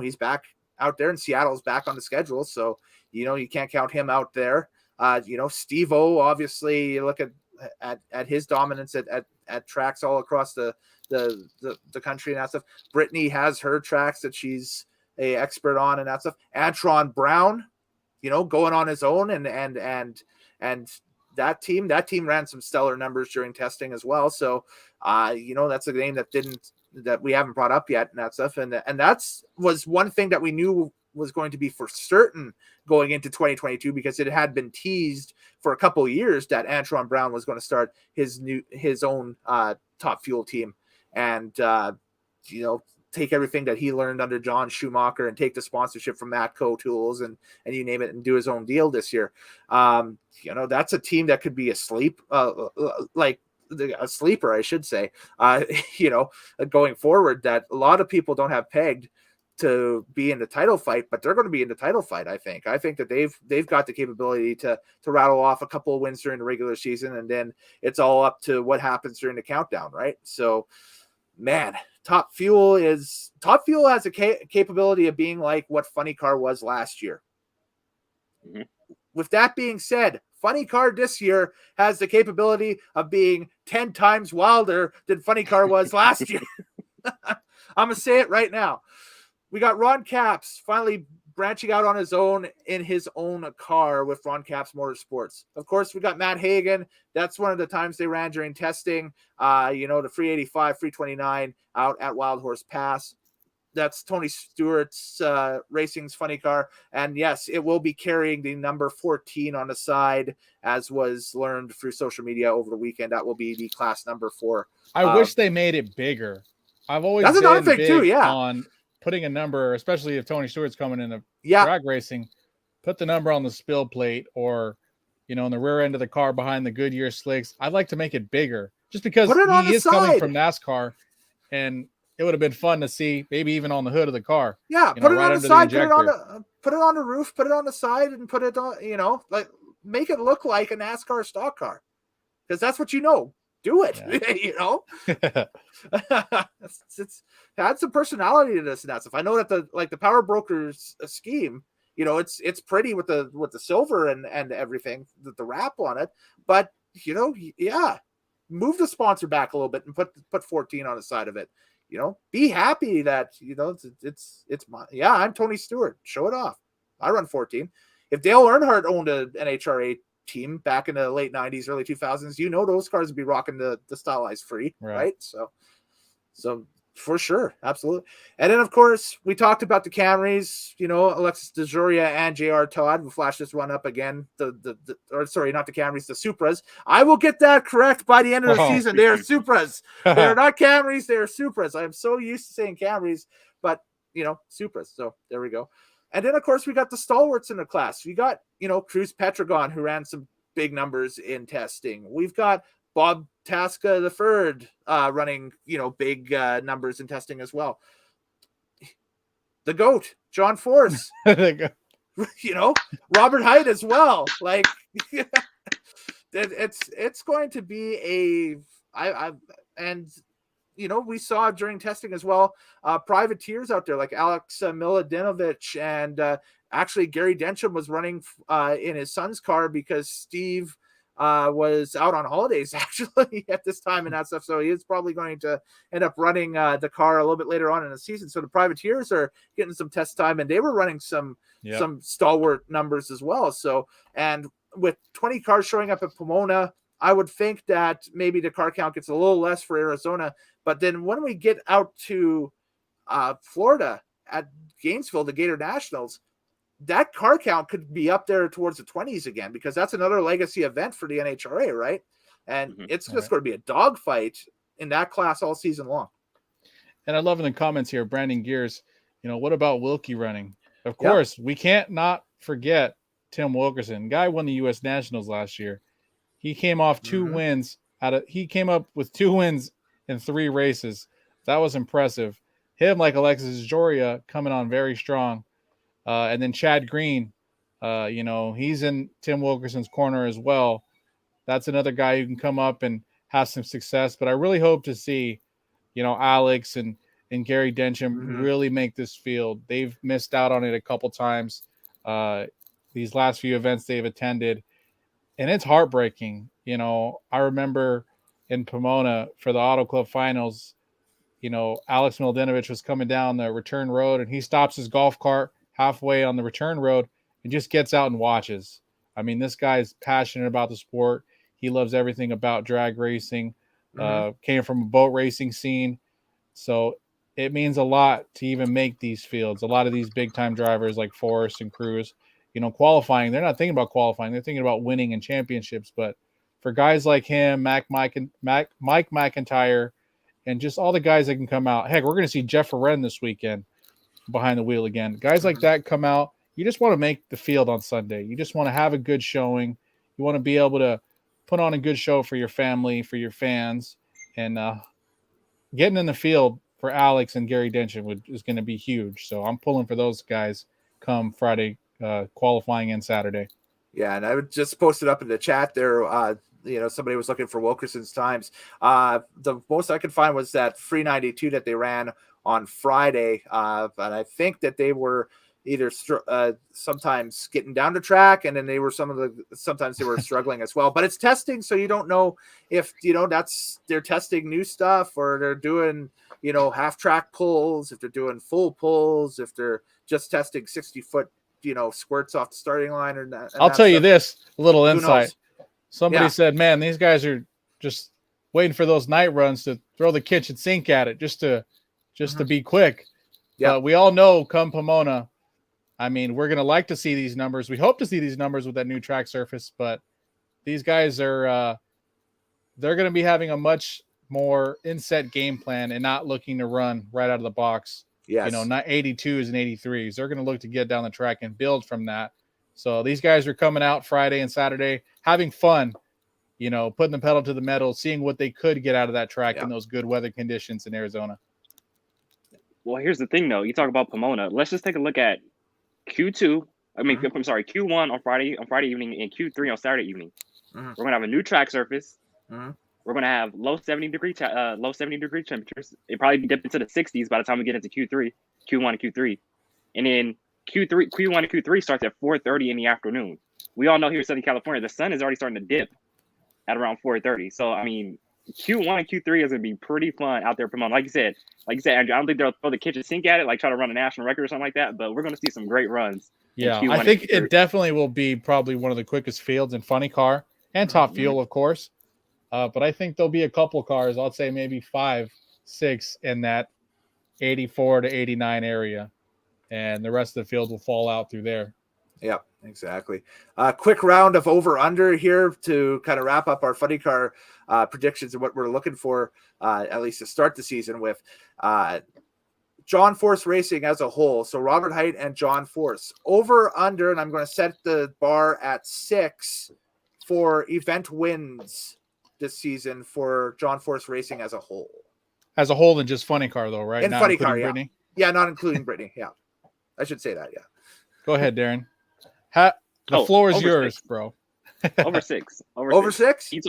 he's back out there and Seattle's back on the schedule. So, you can't count him out there. Steve-O, obviously, you look at his dominance at tracks all across the country and that stuff. Brittany has her tracks that she's a expert on and that stuff. Antron Brown, going on his own and that team ran some stellar numbers during testing as well. So, that's a name that we haven't brought up yet and that stuff. And that's was one thing that we knew was going to be for certain going into 2022 because it had been teased for a couple of years that Antron Brown was going to start his own Top Fuel team. And, to take everything that he learned under John Schumacher and take the sponsorship from Matco Tools and you name it and do his own deal this year. That's a team that could be asleep, like a sleeper, I should say, going forward, that a lot of people don't have pegged to be in the title fight, but they're going to be in the title fight. I think that they've got the capability to rattle off a couple of wins during the regular season, and then it's all up to what happens during the countdown, right? So, man, Top Fuel has a capability of being like what Funny Car was last year. Mm-hmm. With that being said, Funny Car this year has the capability of being 10 times wilder than Funny Car was last year. I'm going to say it right now. We got Ron Capps finally branching out on his own in his own car with Ron Capps Motorsports. Of course, we got Matt Hagan. That's one of the times they ran during testing, the 385, 329 out at Wild Horse Pass. That's Tony Stewart's Racing's Funny Car. And yes, it will be carrying the number 14 on the side, as was learned through social media over the weekend. That will be the class number 4. I wish they made it bigger. I've always that's been another thing big too, yeah. on putting a number, especially if Tony Stewart's coming in drag racing, put the number on the spill plate or, in the rear end of the car behind the Goodyear slicks. I'd like to make it bigger just because he is coming from NASCAR, and it would have been fun to see, maybe even on the hood of the car. Yeah, put it on the side, put it on the roof, put it on the side, and put it on, make it look like a NASCAR stock car, because that's what do it. Yeah. It's had some personality to this and that stuff. I know that the Power Brokers scheme, it's pretty with the silver and everything, the wrap on it, but move the sponsor back a little bit and put 14 on the side of it. Be happy that it's my, I'm Tony Stewart. Show it off. I run 14. If Dale Earnhardt owned an NHRA team back in the late 90s, early 2000s, those cars would be rocking the stylized free, right? So for sure, absolutely. And then of course we talked about the Camrys, Alexis DeJoria and JR Todd. We'll flash this one up again. Not the Camrys, the Supras. I will get that correct by the end of the season. They are Supras. They are not Camrys, they are Supras. I am so used to saying Camrys, but Supras. So there we go. And then, of course, we got the stalwarts in the class. We got, Cruz Petragon, who ran some big numbers in testing. We've got Bob Tasca III running, big numbers in testing as well. The GOAT, John Force. Robert Hyde as well. Like, it's going to be we saw during testing as well, privateers out there like Alex Miladinovich and actually Gary Densham was running in his son's car because Steve was out on holidays actually at this time and that stuff. So he is probably going to end up running the car a little bit later on in the season. So the privateers are getting some test time, and they were running some stalwart numbers as well. So, and with 20 cars showing up at Pomona, I would think that maybe the car count gets a little less for Arizona. But then when we get out to Florida at Gainesville, the Gator Nationals, that car count could be up there towards the 20s again, because that's another legacy event for the NHRA, right? And it's just going to be a dogfight in that class all season long. And I love in the comments here, Brandon Gears, what about Wilkie running? Of course, we can't not forget Tim Wilkerson. Guy won the U.S. Nationals last year. He came off 2 wins he came up with 2 wins in 3 races. That was impressive. Him, like Alexis Joria, coming on very strong. And then Chad Green, he's in Tim Wilkerson's corner as well. That's another guy who can come up and have some success. But I really hope to see, Alex and Gary Densham really make this field. They've missed out on it a couple times. These last few events they've attended. And it's heartbreaking. I remember in Pomona for the Auto Club finals, Alex Miladinovich was coming down the return road, and he stops his golf cart halfway on the return road and just gets out and watches. I mean, this guy is passionate about the sport. He loves everything about drag racing, came from a boat racing scene. So it means a lot to even make these fields. A lot of these big time drivers like Forrest and Cruz, qualifying, they're not thinking about qualifying. They're thinking about winning and championships. But for guys like him, Mike McIntyre, and just all the guys that can come out. Heck, we're going to see Jeff Aren this weekend behind the wheel again. Guys like that come out. You just want to make the field on Sunday. You just want to have a good showing. You want to be able to put on a good show for your family, for your fans, and getting in the field for Alex and Gary Denchen is going to be huge. So I'm pulling for those guys come Friday, qualifying and Saturday. Yeah, and I would just post it up in the chat there. Somebody was looking for Wilkerson's times. The most I could find was that free 92 that they ran on Friday. And I think that they were either sometimes getting down the track, and then sometimes they were struggling as well. But it's testing, so you don't know if they're testing new stuff, or they're doing half track pulls, if they're doing full pulls, if they're just testing 60-foot squirts off the starting line or not. I'll tell you this little insight. Somebody said, man, these guys are just waiting for those night runs to throw the kitchen sink at it just to be quick. Yeah, we all know come Pomona, I mean, we're going to like to see these numbers. We hope to see these numbers with that new track surface, but these guys are they're going to be having a much more inset game plan and not looking to run right out of the box. Yes. Not 82s and 83s. They're going to look to get down the track and build from that. So these guys are coming out Friday and Saturday, having fun, putting the pedal to the metal, seeing what they could get out of that track in those good weather conditions in Arizona. Well, here's the thing, though. You talk about Pomona. Let's just take a look at Q2. I'm sorry, Q1 on Friday evening and Q3 on Saturday evening. We're going to have a new track surface. We're going to have low 70 degree temperatures. It probably be dipped into the 60s by the time we get into Q1 and Q3. And then Q1 and Q3 starts at 4:30 in the afternoon. We all know here in Southern California, the sun is already starting to dip at around 4:30. So, I mean, Q1 and Q3 is going to be pretty fun out there. Like you said, Andrew, I don't think they'll throw the kitchen sink at it, like try to run a national record or something like that, but we're going to see some great runs. Yeah, I think it definitely will be probably one of the quickest fields in funny car and top fuel, of course. But I think there'll be a couple cars, I'd say maybe 5, 6 in that 84 to 89 area. And the rest of the field will fall out through there. Yeah, exactly. Quick round of over-under here to kind of wrap up our funny car predictions and what we're looking for, at least to start the season with. John Force Racing as a whole. So Robert Hight and John Force. Over-under, and I'm going to set the bar at 6 for event wins this season for John Force Racing as a whole. As a whole, than just funny car, though, right? In funny car, Brittany? Yeah, not including Brittany. Yeah, I should say that. Yeah. Go ahead, Darin. The floor is yours, 6. bro. Over 6. Over 6. You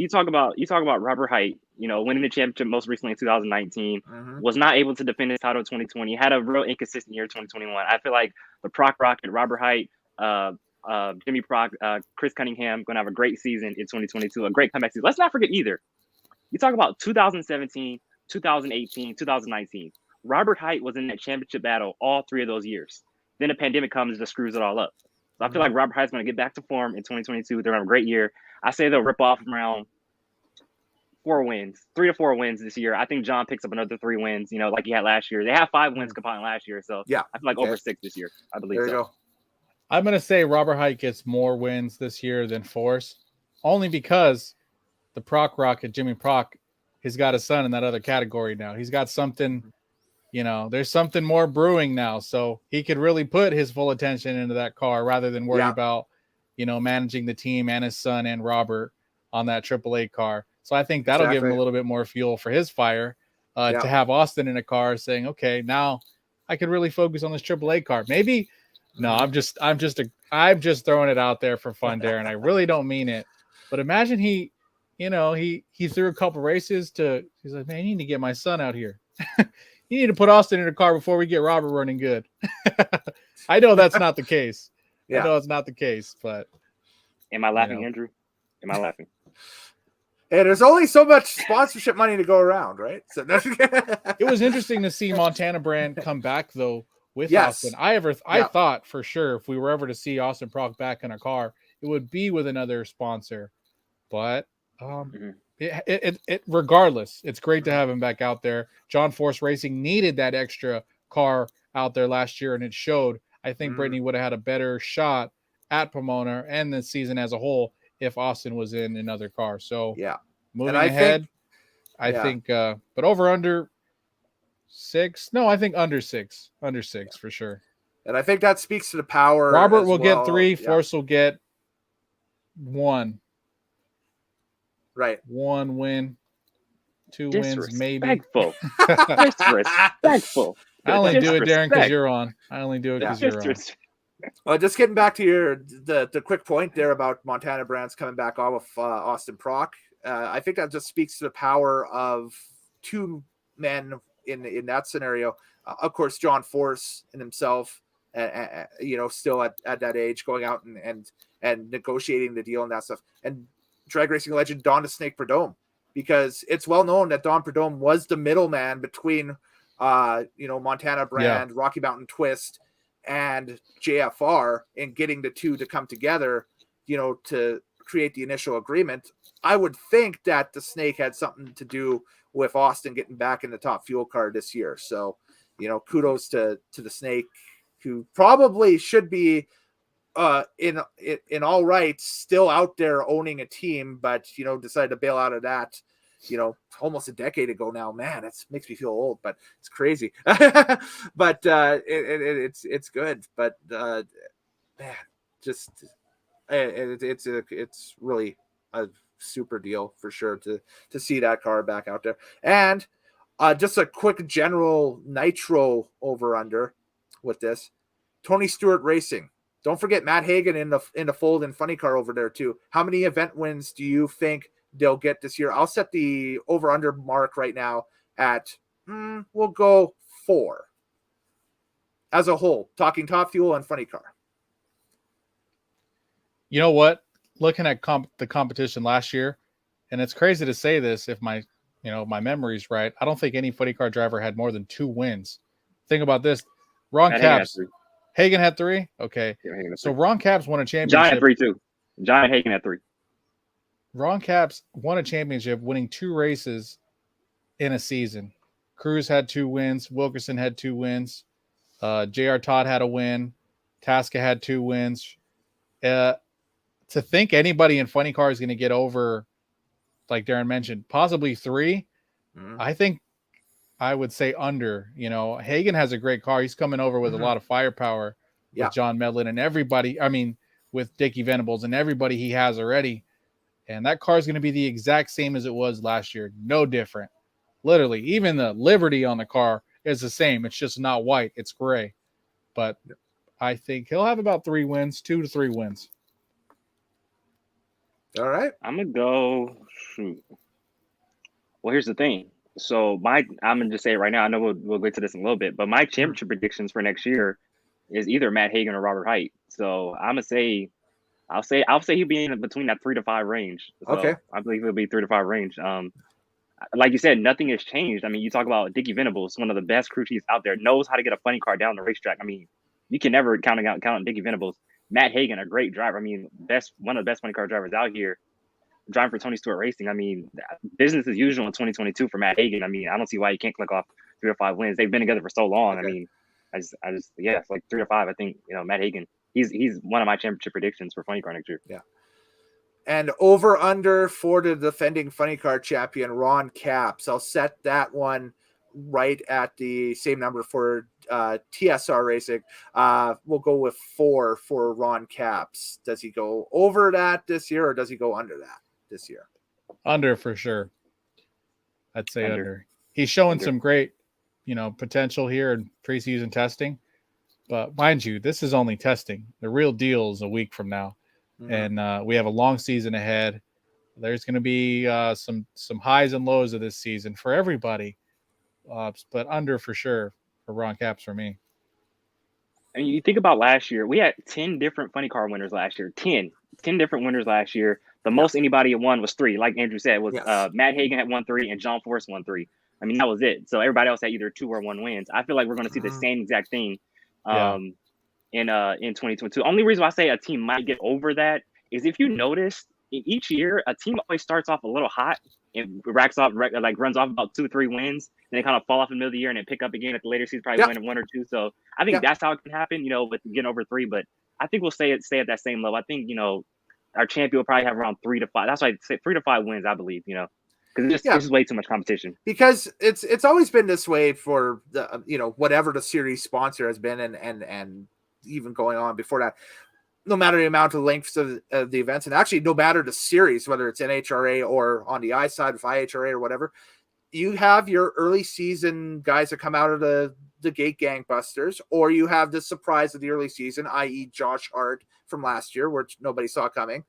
talk about Robert Hight. Winning the championship most recently in 2019. Was not able to defend his title in 2020. Had a real inconsistent year in 2021. I feel like the Proc Rocket, Robert Hight, Jimmy Proc, Chris Cunningham going to have a great season in 2022. A great comeback season. Let's not forget either. You talk about 2017, 2018, 2019. Robert Hight was in that championship battle all 3 of those years. Then the pandemic comes and just screws it all up. So I feel like Robert Hight's going to get back to form in 2022. They're going to have a great year. I say they'll rip off around 4 wins, 3 to 4 wins this year. I think John picks up another 3 wins, like he had last year. They have 5 wins combined last year. So yeah, I feel like over 6 this year. I believe there you go. I'm going to say Robert Hight gets more wins this year than Force, only because the Proc Rocket, Jimmy Proc, has got a son in that other category now. He's got something, there's something more brewing now. So he could really put his full attention into that car rather than worry about, managing the team and his son and Robert on that AAA car. So I think that'll give him a little bit more fuel for his fire to have Austin in a car saying, okay, now I could really focus on this AAA car. Maybe. No, I'm just throwing it out there for fun, Darin. I really don't mean it. But imagine he threw a couple races he's like, man, you need to get my son out here. You need to put Austin in a car before we get Robert running good. I know that's not the case. I know it's not the case, but am I laughing, Andrew? Am I laughing? And there's only so much sponsorship money to go around, right? So it was interesting to see Montana brand come back though. With Austin, I thought for sure if we were ever to see Austin Proc back in a car, it would be with another sponsor. But it regardless, it's great to have him back out there. John Force Racing needed that extra car out there last year, and it showed. I think Brittany would have had a better shot at Pomona and the season as a whole if Austin was in another car. So moving ahead. I think, but over under 6. No, I think under 6. Under 6 for sure. And I think that speaks to the power. Robert will get 3. Force will get 1. Right. 1 win. 2 wins, maybe. Disrespectful. I only do it, Darin, because you're on. I only do it because you're on. Well, just getting back to the quick point there about Montana Brands coming back on with Austin Prock. I think that just speaks to the power of 2 men in that scenario. Of course, John Force and himself, still at that age, going out and negotiating the deal and that stuff. And drag racing legend Don the Snake Prudhomme, because it's well known that Don Prudhomme was the middleman between Montana Brand, Rocky Mountain Twist, and JFR in getting the 2 to come together, to create the initial agreement. I would think that the Snake had something to do with Austin getting back in the top fuel car this year. So, kudos to the Snake, who probably should be in all right, still out there owning a team, but decided to bail out of that, almost a decade ago now. Man, it makes me feel old, but it's crazy. But it's good. But man, just it's really a super deal for sure to see that car back out there. And just a quick general Nitro over under with this. Tony Stewart Racing. Don't forget Matt Hagan in the fold and funny car over there too. How many event wins do you think they'll get this year? I'll set the over under mark right now at we'll go 4 as a whole, talking top fuel and funny car. You know what? Looking at the competition last year, and it's crazy to say this if my memory's right, I don't think any funny car driver had more than 2 wins. Think about this. Ron Capps. Hagan had 3? Okay. Yeah, so Ron Capps won a championship. John had 3 too. John Hagan had 3. Ron Capps won a championship, winning 2 races in a season. Cruz had 2 wins. Wilkerson had 2 wins. J.R. Todd had a win. Tasca had 2 wins. To think anybody in funny car is going to get over, like Darin mentioned, possibly 3, I think I would say under. Hagan has a great car. He's coming over with a lot of firepower with John Medlin and everybody. I mean, with Dickie Venables and everybody he has already. And that car is going to be the exact same as it was last year. No different. Literally, even the Liberty on the car is the same. It's just not white. It's gray. But I think he'll have about 3 wins, 2 to 3 wins. All right. I'm going to go. Shoot. Well, here's the thing. So I'm going to just say it right now. I know we'll get to this in a little bit. But my championship predictions for next year is either Matt Hagan or Robert Hight. So I'm going to say. I'll say he'll be in between that 3 to 5 range. So okay. I believe he'll be 3 to 5 range. Like you said, nothing has changed. I mean, you talk about Dickie Venables, one of the best crew chiefs out there, knows how to get a funny car down the racetrack. I mean, you can never count on Dickie Venables. Matt Hagan, a great driver. I mean, one of the best funny car drivers out here, driving for Tony Stewart Racing. I mean, business as usual in 2022 for Matt Hagan. I mean, I don't see why you can't click off 3 to 5 wins. They've been together for so long. Okay. I mean, I just it's like 3 to 5. I think Matt Hagan. He's one of my championship predictions for funny car next year. Yeah. And over under for the defending funny car champion, Ron Capps. I'll set that one right at the same number for TSR Racing. We'll go with 4 for Ron Capps. Does he go over that this year or does he go under that this year? Under for sure. I'd say under. He's showing some great, potential here in preseason testing. But mind you, this is only testing. The real deal is a week from now. Mm-hmm. And we have a long season ahead. There's going to be some highs and lows of this season for everybody. But under for sure for Ron Capps for me. I mean, you think about last year, we had 10 different funny car winners last year. 10 different winners last year. The most anybody had won was 3. Like Andrew said, was Matt Hagan had won 3 and John Force won 3. I mean, that was it. So everybody else had either 2 or 1 wins. I feel like we're going to see the same exact thing in 2022. Only reason why I say a team might get over that is if you notice in each year, a team always starts off a little hot and runs off about 2 or 3 wins, then they kind of fall off in the middle of the year and then pick up again at the later season, probably win 1 or 2. So I think that's how it can happen, with getting over 3. But I think we'll stay at that same level. I think our champion will probably have around 3 to 5. That's why I say 3 to 5 wins, I believe. because it's just way too much competition. Because it's always been this way for the whatever the series sponsor has been, and even going on before that. No matter the amount of lengths of the events, and actually no matter the series, whether it's NHRA or on the I side with AHRE or whatever, you have your early season guys that come out of the gate gangbusters, or you have the surprise of the early season, i.e. Josh Hart from last year, which nobody saw coming,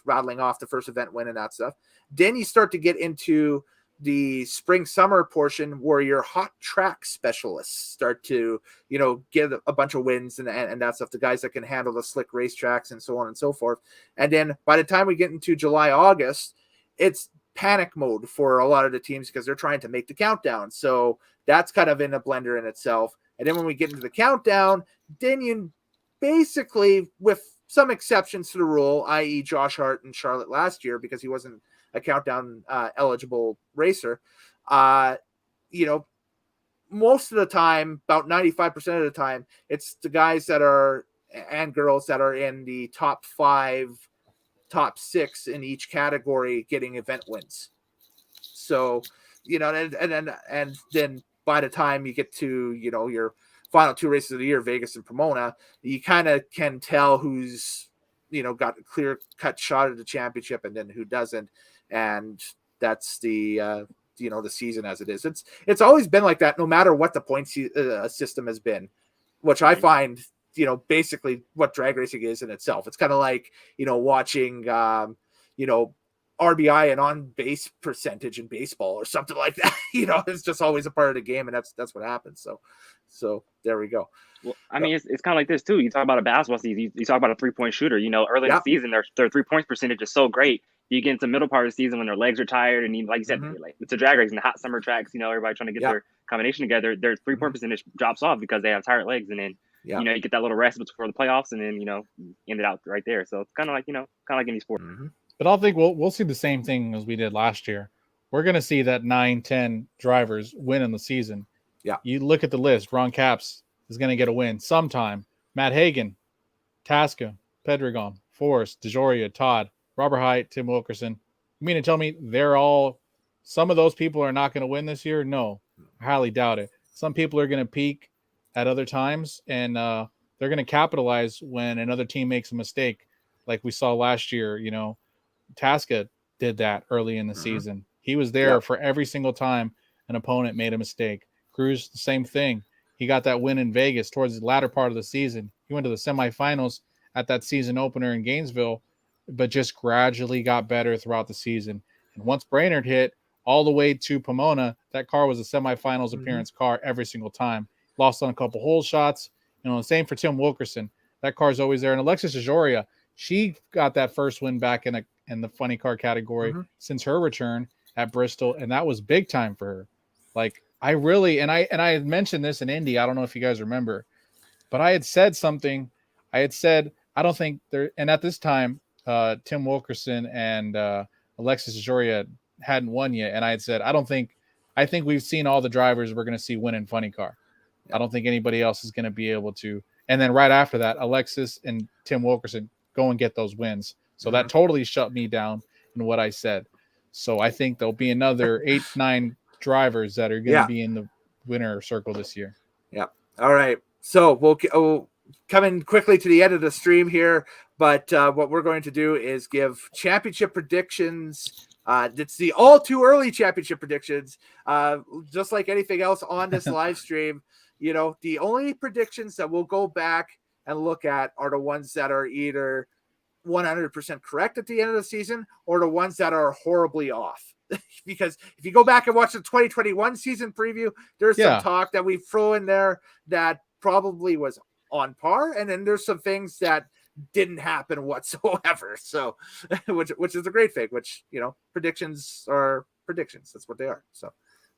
rattling off the first event win and that stuff. Then you start to get into the spring summer portion where your hot track specialists start to get a bunch of wins and that stuff, the guys that can handle the slick racetracks and so on and so forth. And then by the time we get into July, August, it's panic mode for a lot of the teams because they're trying to make the countdown. So that's kind of in a blender in itself. And then when we get into the countdown, then you basically, with some exceptions to the rule, i.e. Josh Hart and Charlotte last year, because he wasn't a countdown eligible racer, most of the time, about 95% of the time, it's the guys that are, and girls that are in the top 5, top 6 in each category getting event wins. So, and then by the time you get to, your final 2 races of the year, Vegas and Pomona, you kind of can tell who's, got a clear cut shot at the championship and then who doesn't. And that's the the season as it is. It's always been like that, no matter what the point system has been, which I find basically what drag racing is in itself. It's kind of like watching RBI and on base percentage in baseball or something like that. It's just always a part of the game, and that's what happens. So there we go. Well, I mean, it's kind of like this too. You talk about a basketball season, you talk about a 3-point shooter. Early in the season, their 3-point percentage is so great. You get into the middle part of the season when their legs are tired, and like you said, like it's a drag race and the hot summer tracks. Everybody trying to get their combination together. Their 3-point percentage drops off because they have tired legs, and then you get that little rest before the playoffs, and then end it out right there. So it's kind of like any sport. But I think we'll see the same thing as we did last year. We're going to see that 9-10 drivers win in the season. Yeah, you look at the list. Ron Capps is going to get a win sometime. Matt Hagan, Tasca, Pedregon, Force, DeJoria, Todd, Robert Hite, Tim Wilkerson. You mean to tell me some of those people are not going to win this year? No, I highly doubt it. Some people are going to peak at other times, and they're going to capitalize when another team makes a mistake, like we saw last year. Tasca did that early in the season. He was there for every single time an opponent made a mistake. Cruz, the same thing. He got that win in Vegas towards the latter part of the season. He went to the semifinals at that season opener in Gainesville, but just gradually got better throughout the season. And once Brainerd hit all the way to Pomona, that car was a semifinals appearance car every single time. Lost on a couple hole shots. Same for Tim Wilkerson. That car's always there. And Alexis Ajoria, she got that first win back in the funny car category since her return at Bristol, and that was big time for her. Like, I had mentioned this in Indy. I don't know if you guys remember, but I had said something. I had said, I don't think there, and at this time, Tim Wilkerson and Alexis Ajoria hadn't won yet. And I had said, I think we've seen all the drivers we're going to see win in funny car. I don't think anybody else is going to be able to. And then right after that, Alexis and Tim Wilkerson go and get those wins. So that totally shut me down in what I said. So I think there'll be another 8-9 drivers that are going to be in the winner circle this year. Yeah. All right. So we'll coming quickly to the end of the stream here, but what we're going to do is give championship predictions. It's the all too early championship predictions. Just like anything else on this live stream, the only predictions that we'll go back and look at are the ones that are either 100% correct at the end of the season or the ones that are horribly off. Because if you go back and watch the 2021 season preview, there's some talk that we throw in there that probably was on par, and then there's some things that didn't happen whatsoever. So, which is a great thing. Which predictions are predictions. That's what they are. So,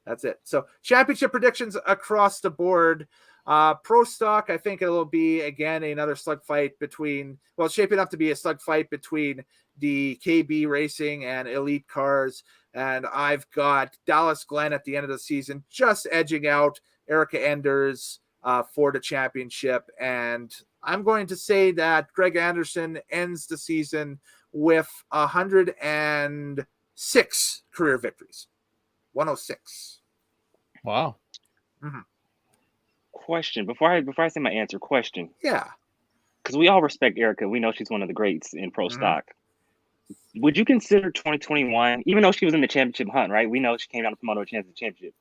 that's it. So, championship predictions across the board. Pro stock, I think it'll be again another slug fight between. Well, it's shaping up to be a slug fight between the KB Racing and Elite Cars. And I've got Dallas Glenn at the end of the season just edging out Erica Enders for the championship. And I'm going to say that Greg Anderson ends the season with 106 6 career victories. 106. Wow. Mm-hmm. Question before I say my answer. Question. Yeah. Because we all respect Erica. We know she's one of the greats in pro Mm-hmm. stock. Would you consider 2021, even though she was in the championship hunt, right? We know she came down to promote her chance at the championship.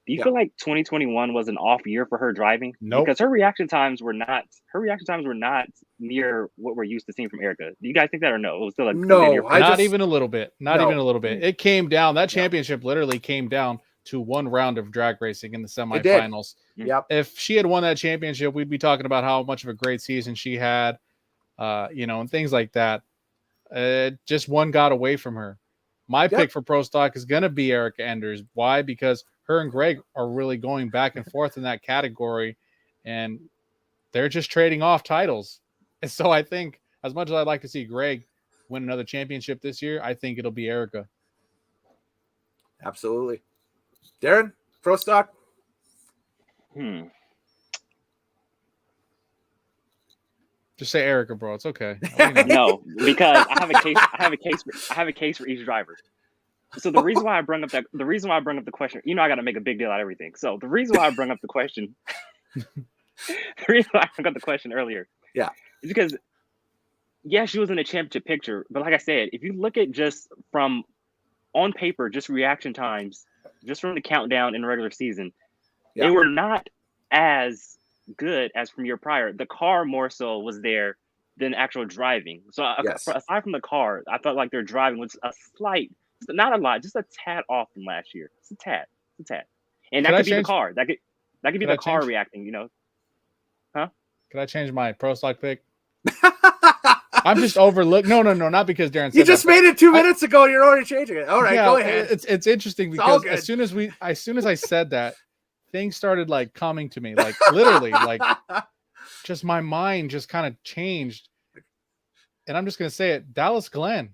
Do you feel like 2021 was an off year for her driving? Nope. Because her reaction times were not near what we're used to seeing from Erica. Do you guys think that or no? It was still not even a little bit. Not even a little bit. It came down. That championship literally came down to one round of drag racing in the semifinals. Yep. If she had won that championship, we'd be talking about how much of a great season she had, and things like that. Just one got away from her. My pick for pro stock is going to be Erica Enders. Why? Because her and Greg are really going back and forth in that category, and they're just trading off titles. And so I think, as much as I'd like to see Greg win another championship this year, I think it'll be Erica. Absolutely. Darin, pro stock? Just say Erica, bro. It's okay. No, because I have a case for each driver. So the reason why I bring up the question, I got to make a big deal out of everything. So the reason why I bring up the question, earlier, is because she was in a championship picture, but like I said, if you look at just from on paper, just reaction times, just from the countdown in the regular season, they were not as good as from year prior. The car more so was there than actual driving. So aside from the car, I felt like their driving was a slight, not a lot, just a tad off from last year. Just a tad. And that could be the car. That could be the car reacting, Huh? Could I change my pro stock pick? I'm just overlooked. No, not because Darin said you just made it 2 minutes ago. You're already changing it. All right, go ahead. It's interesting because as soon as I said that, things started like coming to me, like literally, like just my mind just kind of changed. And I'm just gonna say it, Dallas Glenn.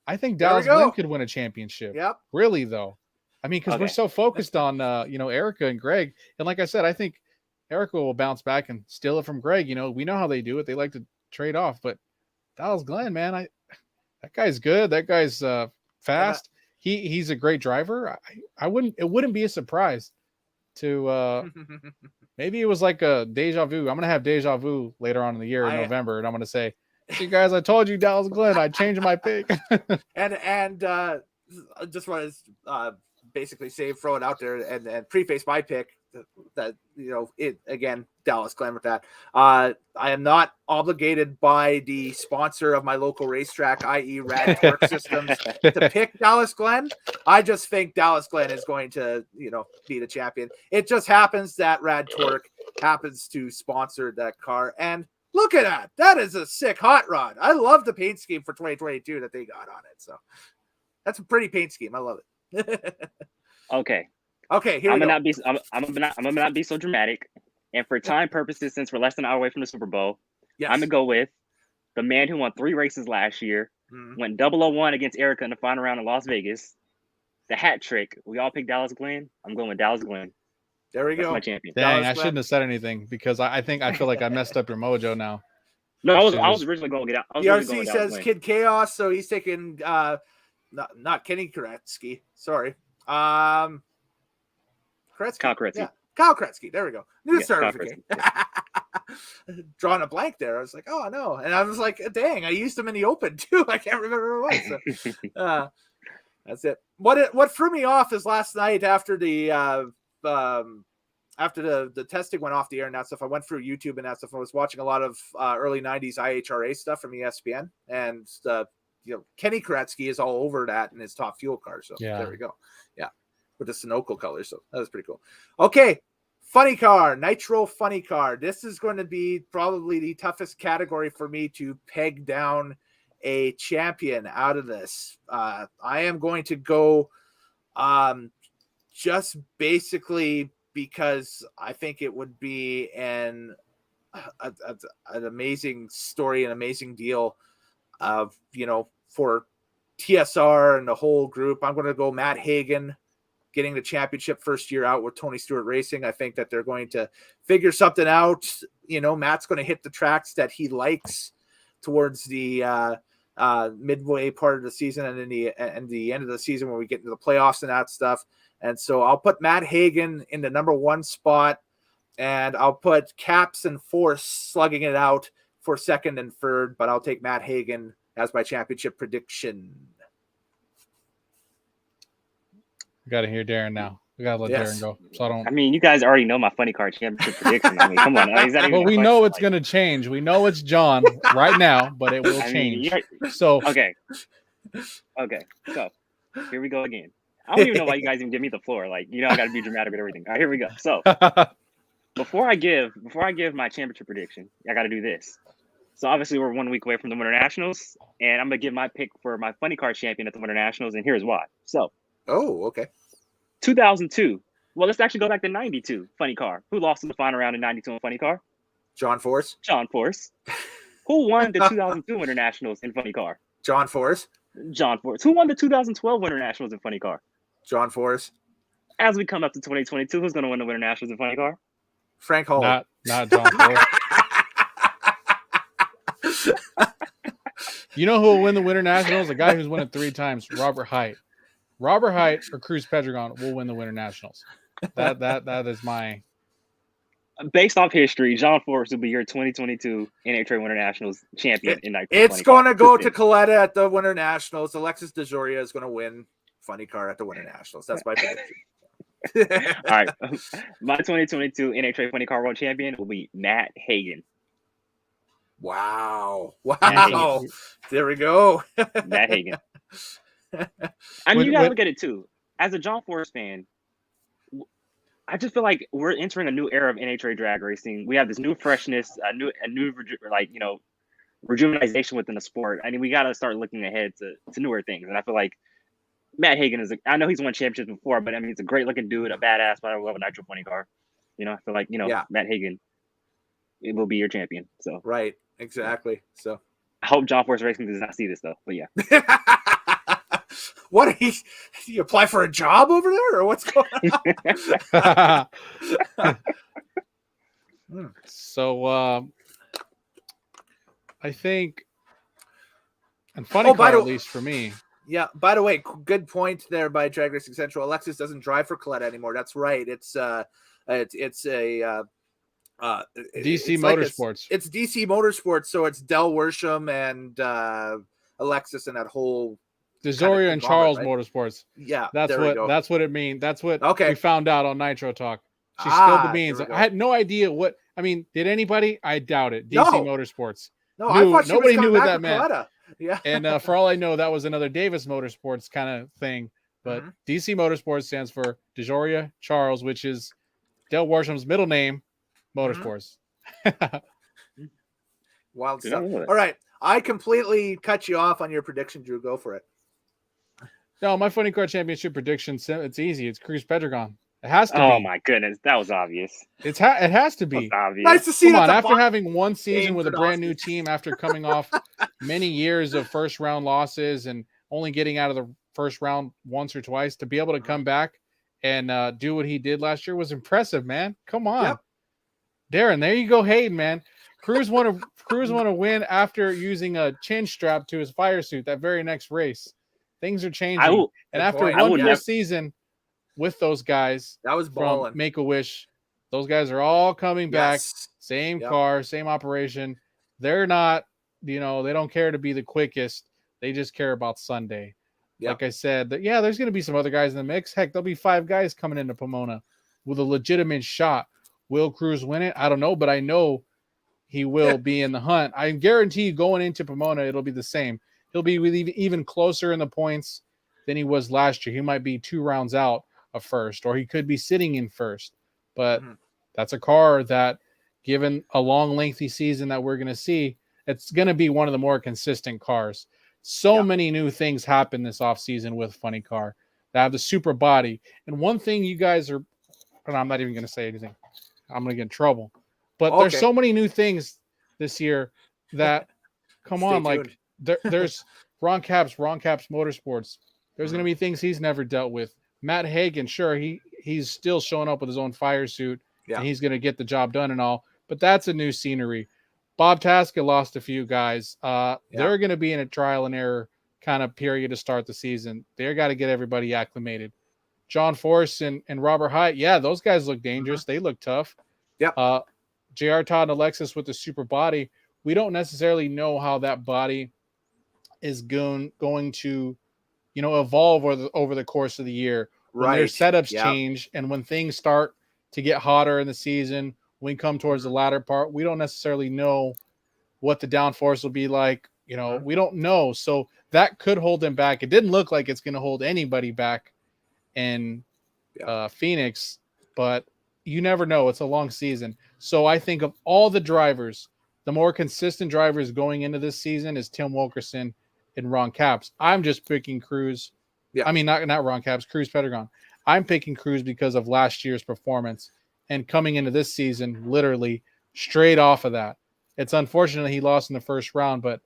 I think Dallas Glenn could win a championship. Yep. Really though. I mean, because we're so focused on Erica and Greg. And like I said, I think Erica will bounce back and steal it from Greg. We know how they do it. They like to trade off, but Dallas Glenn, man, that guy's good. That guy's fast. He's a great driver. It wouldn't be a surprise to maybe it was like a deja vu. I'm gonna have deja vu later on in the year in November, and I'm gonna say, "Hey guys, I told you Dallas Glenn. I changed my pick." and just want to basically throw it out there and preface my pick that it again, Dallas Glenn with that. I am not obligated by the sponsor of my local racetrack, i.e. Rad Torque Systems, to pick Dallas Glenn. I just think Dallas Glenn is going to be the champion. It just happens that Rad Torque happens to sponsor that car, and look at that. That is a sick hot rod. I love the paint scheme for 2022 that they got on it. So that's a pretty paint scheme. I love it. Okay, here I'm gonna not be so dramatic, and for time purposes, since we're less than an hour away from the Super Bowl, I'm gonna go with the man who won 3 races last year, went 001 against Erica in the final round in Las Vegas, the hat trick. We all picked Dallas Glenn. I'm going with Dallas Glenn. There we go. My champion. Dang, I shouldn't have said anything because I feel like I messed up your mojo now. No, I was originally going to get out. DRC says Kid Chaos, so he's taking not Kenny Koretsky. Sorry. Koretsky. Kyle Koretsky. Yeah. Kyle Koretsky. There we go. New certificate. Drawing a blank there. I was like, oh no. And I was like, dang, I used him in the open too. I can't remember what it was. So, that's it. What threw me off is last night after the testing went off the air and that stuff, I went through YouTube and that stuff. I was watching a lot of early 90s AHRE stuff from ESPN, and Kenny Koretsky is all over that in his Top Fuel car. So there we go. Yeah. With the Sunoco color. So that was pretty cool. Okay. Funny car, Nitro funny car. This is going to be probably the toughest category for me to peg down a champion out of this. I am going to go just basically because I think it would be an amazing story, an amazing deal of, for TSR and the whole group. I'm going to go Matt Hagan getting the championship first year out with Tony Stewart Racing. I think that they're going to figure something out. Matt's going to hit the tracks that he likes towards the midway part of the season and in the end of the season when we get into the playoffs and that stuff. And so I'll put Matt Hagan in the number 1 spot, and I'll put Caps and Force slugging it out for 2nd and 3rd, but I'll take Matt Hagan as my championship prediction. We got to hear Darin now. We got to let Darin go. So I mean, you guys already know my funny car championship prediction. I mean, come on. Well, we know it's going to change. We know it's John right now, but it will change. So okay. So here we go again. I don't even know why you guys even give me the floor. Like, I got to be dramatic with everything. All right, here we go. So before I give my championship prediction, I got to do this. So obviously we're 1 week away from the Winter Nationals, and I'm gonna give my pick for my funny car champion at the Winter Nationals, and here's why. So, okay. 2002. Well, let's actually go back to 92. Funny car. Who lost in the final round in 92 in funny car? John Force. John Force. Who won the 2002 Winter Nationals in funny car? John Force. John Force. Who won the 2012 Winter Nationals in funny car? John Force. As we come up to 2022, who's gonna win the Winter Nationals in funny car? Frank Hall. Not John Force. You know who will win the Winter Nationals? The guy who's won it 3 times, Robert Hight. Robert Hight or Cruz Pedregon will win the Winter Nationals. That is my. Based off history, John Force will be your 2022 NHRA Winter Nationals champion in Nitro. It's going to go to Coletta at the Winter Nationals. Alexis DeJoria is going to win funny car at the Winter Nationals. That's my prediction. All right. My 2022 NHRA funny car world champion will be Matt Hagan. Wow. There we go. Matt Hagan. I mean, you got to look at it too. As a John Force fan, I just feel like we're entering a new era of NHRA drag racing. We have this new freshness, a new rejuvenation within the sport. I mean, we got to start looking ahead to newer things. And I feel like Matt Hagan I know he's won championships before, but I mean, he's a great looking dude, a badass, but I love a Nitro funny car. I feel like, Matt Hagan, it will be your champion. So right. Exactly. So I hope John Force Racing does not see this though, but yeah. What you apply for a job over there, or what's going on? So I think, and funny car, at least for me. Yeah. By the way, good point there by Drag Racing Central. Alexis doesn't drive for Coletta anymore. That's right. It's a DC Motorsports. It's DC Motorsports, so it's Del Worsham and Alexis and that whole DeZoria and Charles, right? Motorsports. Yeah, that's what it means. That's what we found out on Nitro Talk. She spilled the beans. I had no idea what. I mean, did anybody? I doubt it. DC Motorsports. No, I thought nobody knew what that meant. Coletta. Yeah, and for all I know, that was another Davis Motorsports kind of thing. But DC Motorsports stands for DeZoria Charles, which is Del Warsham's middle name. Motorsports. Wild stuff. All right. I completely cut you off on your prediction, Drew. Go for it. No, my funny car championship prediction, it's easy. It's Cruz Pedregon. It has to be. Oh, my goodness. That was obvious. It has to be. Obvious. Nice to see. Come on, after having one season with a brand new team, after coming off many years of first round losses and only getting out of the first round once or twice, to be able to come back and do what he did last year was impressive, man. Come on. Yep. Darin, there you go, Hayden, man. Cruz want to win after using a chin strap to his fire suit that very next race. Things are changing. And after one full season with those guys, that was balling. Make-A-Wish, those guys are all coming back. Same car, same operation. They're not, they don't care to be the quickest. They just care about Sunday. Yep. Like I said, there's going to be some other guys in the mix. Heck, there'll be 5 guys coming into Pomona with a legitimate shot. Will Cruz win it? I don't know, but I know he will be in the hunt. I guarantee you going into Pomona, it'll be the same. He'll be even closer in the points than he was last year. He might be 2 rounds out of first, or he could be sitting in first. But that's a car that, given a long, lengthy season that we're going to see, it's going to be one of the more consistent cars. So many new things happen this offseason with Funny Car. They have the super body. And one thing you guys are, and I'm not even going to say anything. I'm going to get in trouble. But there's so many new things this year that, come on, like there's Ron Capps Motorsports. There's going to be things he's never dealt with. Matt Hagan, sure, he's still showing up with his own fire suit, and he's going to get the job done and all. But that's a new scenery. Bob Taskett lost a few guys. They're going to be in a trial and error kind of period to start the season. They're got to get everybody acclimated. John Force and Robert Hyatt, those guys look dangerous. They look tough. Yep. J.R. Todd and Alexis with the super body. We don't necessarily know how that body is going to, evolve over the course of the year. When their setups change and when things start to get hotter in the season, when we come towards the latter part, we don't necessarily know what the downforce will be like. We don't know. So that could hold them back. It didn't look like it's going to hold anybody back in Phoenix, but you never know. It's a long season. So I think of all the drivers, the more consistent drivers going into this season is Tim Wilkerson and Ron Capps. I'm just picking Cruz. I mean, not Ron Capps, Cruz Pedregon. I'm picking Cruz because of last year's performance and coming into this season, literally straight off of that. It's unfortunate he lost in the first round, but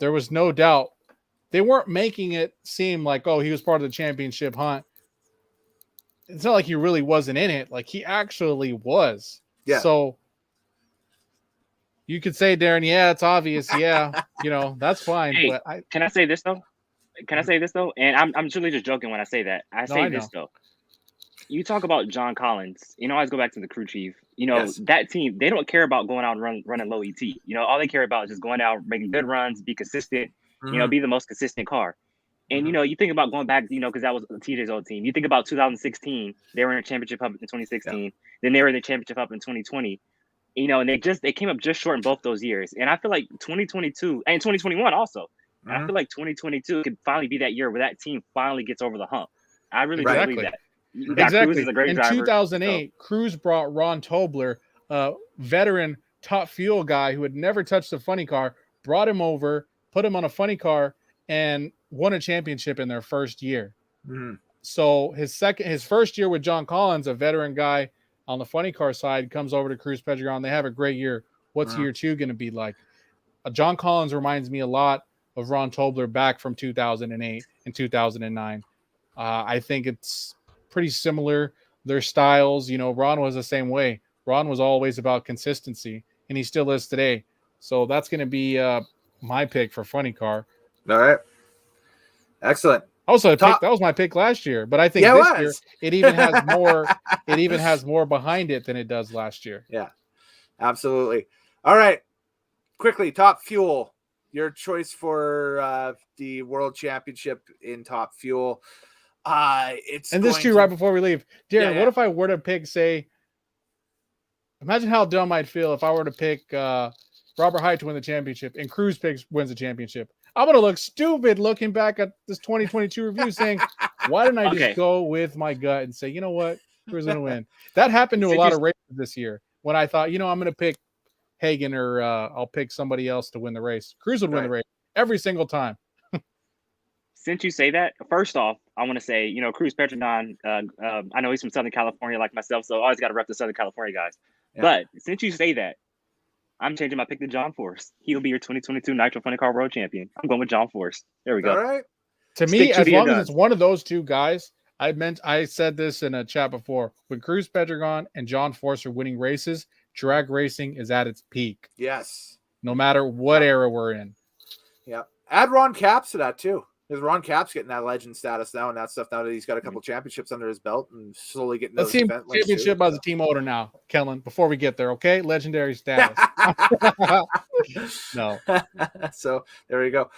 there was no doubt. They weren't making it seem like, oh, he was part of the championship hunt. It's not like he really wasn't in it. Like, he actually was. Yeah. So you could say, Darin, it's obvious. Yeah, that's fine. Hey, but can I say this, though? And I'm truly just joking when I say that. I say this, though. You talk about John Collins. I always go back to the crew chief. That team, they don't care about going out and running low ET. All they care about is just going out, making good runs, be consistent, be the most consistent car. And, you think about going back, because that was TJ's old team. You think about 2016, they were in a championship up in 2016. Yeah. Then they were in the championship up in 2020. And they came up just short in both those years. And I feel like 2022 and 2021 also. And I feel like 2022 could finally be that year where that team finally gets over the hump. I really do believe that. Exactly. Cruz is a great in driver, 2008, Cruz brought Ron Tobler, a veteran top fuel guy who had never touched a funny car, brought him over, put him on a funny car, and won a championship in their first year. So his first year with John Collins, a veteran guy on the funny car side, comes over to Cruz Pedregon. They have a great year. What's year two going to be like? John Collins reminds me a lot of Ron Tobler back from 2008 and 2009. I think it's pretty similar, their styles. Ron was the same way. Ron was always about consistency, and he still is today. So that's going to be my pick for funny car. All right. Excellent. Also, that was my pick last year, but I think this year it even has more. It even has more behind it than it does last year. Yeah, absolutely. All right, quickly, Top Fuel. Your choice for the World Championship in Top Fuel. Right before we leave, Darin. What if I were to pick? Imagine how dumb I'd feel if I were to pick Robert Hyatt to win the championship and Cruz wins the championship. I'm going to look stupid looking back at this 2022 review saying, why didn't I just go with my gut and say, you know what, Cruz is going to win? That happened to a lot of races this year when I thought, I'm going to pick Hagan or I'll pick somebody else to win the race. Cruz would win the race every single time. Since you say that, first off, I want to say, Cruz Pedregon, I know he's from Southern California like myself, so I always got to rep the Southern California guys. Yeah. But since you say that, I'm changing my pick to John Force. He'll be your 2022 Nitro Funny Car World Champion. I'm going with John Force. There we go. All right. To me, as long as it's one of those two guys, I said this in a chat before. When Cruz Pedregon and John Force are winning races, drag racing is at its peak. Yes. No matter what era we're in. Yeah. Add Ron Capps to that too. Because Ron Capps getting that legend status now and that stuff now that he's got a couple championships under his belt and slowly getting those event championship as a team owner now, Kellen, before we get there, okay? Legendary status. No. So there we go.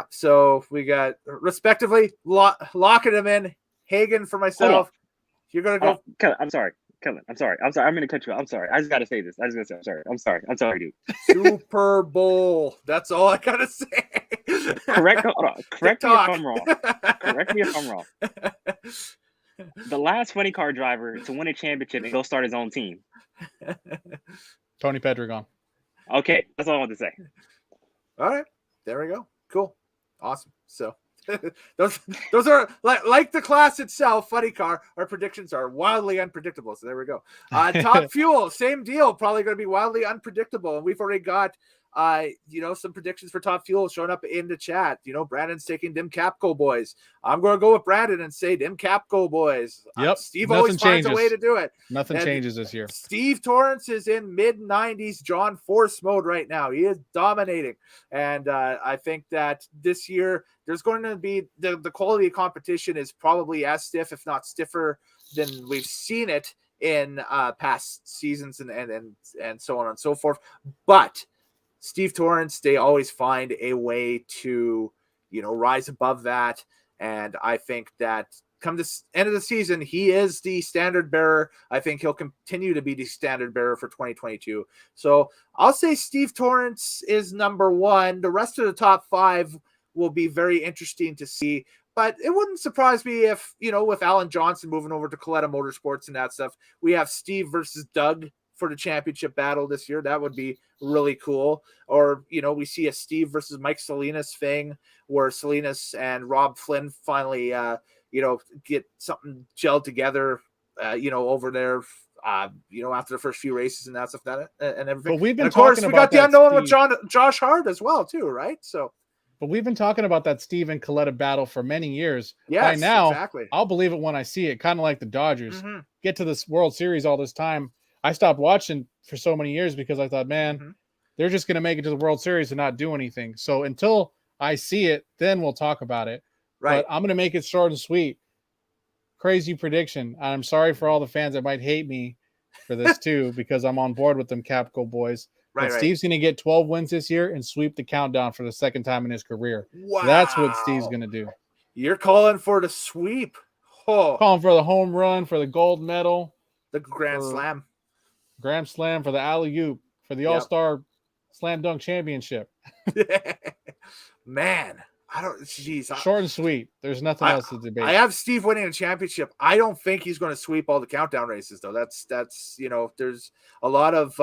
So we got respectively locking them in. Hagan for myself. You're gonna go. Kellen, I'm sorry. I'm gonna cut you off. I'm sorry. I just gotta say this. I'm sorry, dude. Super Bowl. That's all I gotta say. Correct me if I'm wrong. The last funny car driver to win a championship and go start his own team. Tony Pedregon. Okay, that's all I want to say. All right, there we go. Cool, awesome. So those are like the class itself. Funny car. Our predictions are wildly unpredictable. So there we go. Top Fuel, same deal. Probably going to be wildly unpredictable, and we've already got some predictions for Top Fuel showing up in the chat. Brandon's taking them Capco boys. I'm going to go with Brandon and say them Capco boys. Yep. Steve always finds a way to do it. Nothing changes this year. Steve Torrance is in mid-90s John Force mode right now. He is dominating. And I think that this year there's going to be the quality of competition is probably as stiff, if not stiffer, than we've seen it in past seasons and so on and so forth. But Steve Torrance, they always find a way to, rise above that. And I think that come this end of the season, he is the standard bearer. I think he'll continue to be the standard bearer for 2022. So I'll say Steve Torrance is number one. The rest of the top five will be very interesting to see. But it wouldn't surprise me if, with Alan Johnson moving over to Coletta Motorsports and that stuff, we have Steve versus Doug for the championship battle this year. That would be really cool. Or, we see a Steve versus Mike Salinas thing where Salinas and Rob Flynn finally, get something gelled together, over there, after the first few races and that stuff and everything. But we've been of course, we got the unknown Steve. with Josh Hart as well, too, right? So. But we've been talking about that Steve and Coletta battle for many years. Yes, by now, exactly. I'll believe it when I see it, kind of like the Dodgers. Get to this World Series all this time. I stopped watching for so many years because I thought, man, they're just going to make it to the World Series and not do anything. So until I see it, then we'll talk about it. Right. But I'm going to make it short and sweet. Crazy prediction. I'm sorry for all the fans that might hate me for this too, because I'm on board with them Capco boys. Right, Steve's going to get 12 wins this year and sweep the countdown for the second time in his career. Wow. That's what Steve's going to do. You're calling for the sweep. Oh. Calling for the home run, for the gold medal. The Grand Slam. Grand Slam, for the alley-oop, for the All-Star Slam Dunk Championship. Man, short and sweet. There's nothing else to debate. I have Steve winning a championship. I don't think he's going to sweep all the countdown races, though. That's there's a lot of,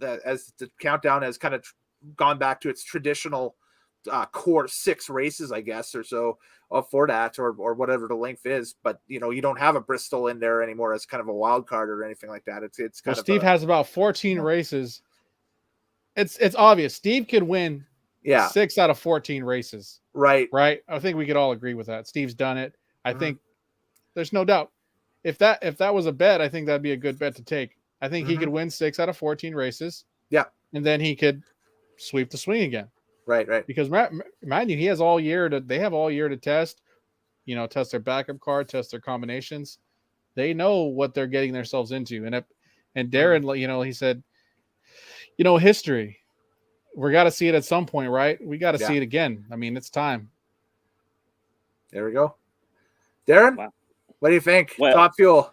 as the countdown has kind of gone back to its traditional core 6 races, I guess, or so for that, or whatever the length is. But you don't have a Bristol in there anymore as kind of a wild card or anything like that. It's kind of Steve has about 14 races. It's obvious Steve could win 6 out of 14 races. Right. I think we could all agree with that. Steve's done it. I think there's no doubt. If that was a bet, I think that'd be a good bet to take. I think he could win 6 out of 14 races. Yeah. And then he could sweep the swing again. Right. Because mind you, he has all year they have all year to test, test their backup card, test their combinations. They know what they're getting themselves into. And Darin, he said, history. We got to see it at some point, right? We got to see it again. I mean, it's time. There we go. Darin, what do you think? Top Fuel.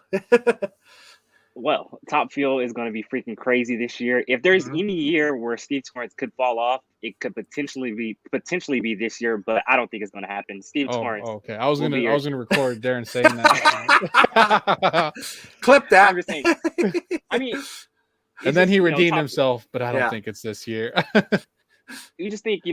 Well, Top Fuel is going to be freaking crazy this year. If there's any year where Steve Torrance could fall off, it could potentially be this year, but I don't think it's going to happen. Steve Torrance. Okay. I was going to record Darin saying that. Clip that. I'm just saying. I mean, and then he redeemed himself, but I don't think it's this year. You just think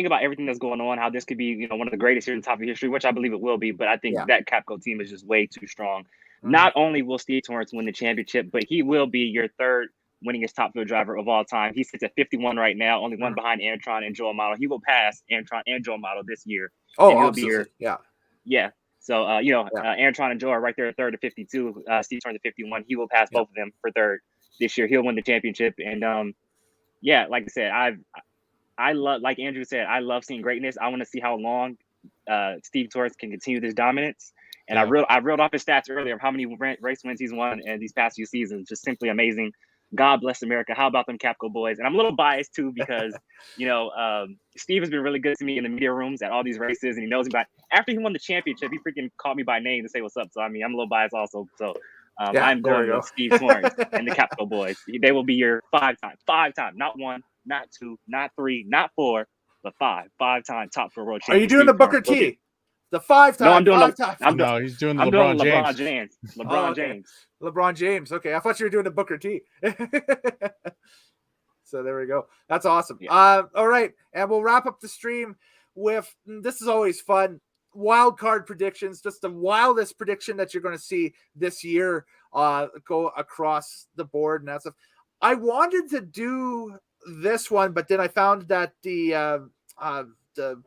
about everything that's going on, how this could be, one of the greatest years in Top Fuel history, which I believe it will be. But I think that Capco team is just way too strong. Not only will Steve Torrance win the championship, but he will be your third winningest Top Fuel driver of all time. He sits at 51 right now, only one behind Antron and Joe Amato. He will pass Antron and Joe Amato this year. Oh, he'll be yeah. So, Antron and Joe are right there at third to 52. Steve Torrance at 51. He will pass both of them for third this year. He'll win the championship. And, like I said, I love, like Andrew said, I love seeing greatness. I want to see how long Steve Torrance can continue this dominance. And I reeled off his stats earlier of how many race wins he's won in these past few seasons. Just simply amazing. God bless America. How about them Capco boys? And I'm a little biased too because, Steve has been really good to me in the media rooms at all these races, and he knows me by. After he won the championship, he freaking called me by name to say what's up. So I mean, I'm a little biased also. So I'm going with Steve Torrance and the Capco boys. They will be your five-time, not 1, not 2, not 3, not 4, but 5-time Top Fuel World Champion. Are you doing the Booker T? The 5-time. No, I'm doing he's doing the LeBron James. James. LeBron James. Okay, I thought you were doing the Booker T. So there we go. That's awesome. Yeah. All right, and we'll wrap up the stream with, this is always fun, wild card predictions. Just the wildest prediction that you're going to see this year go across the board and that stuff. I wanted to do this one, but then I found that the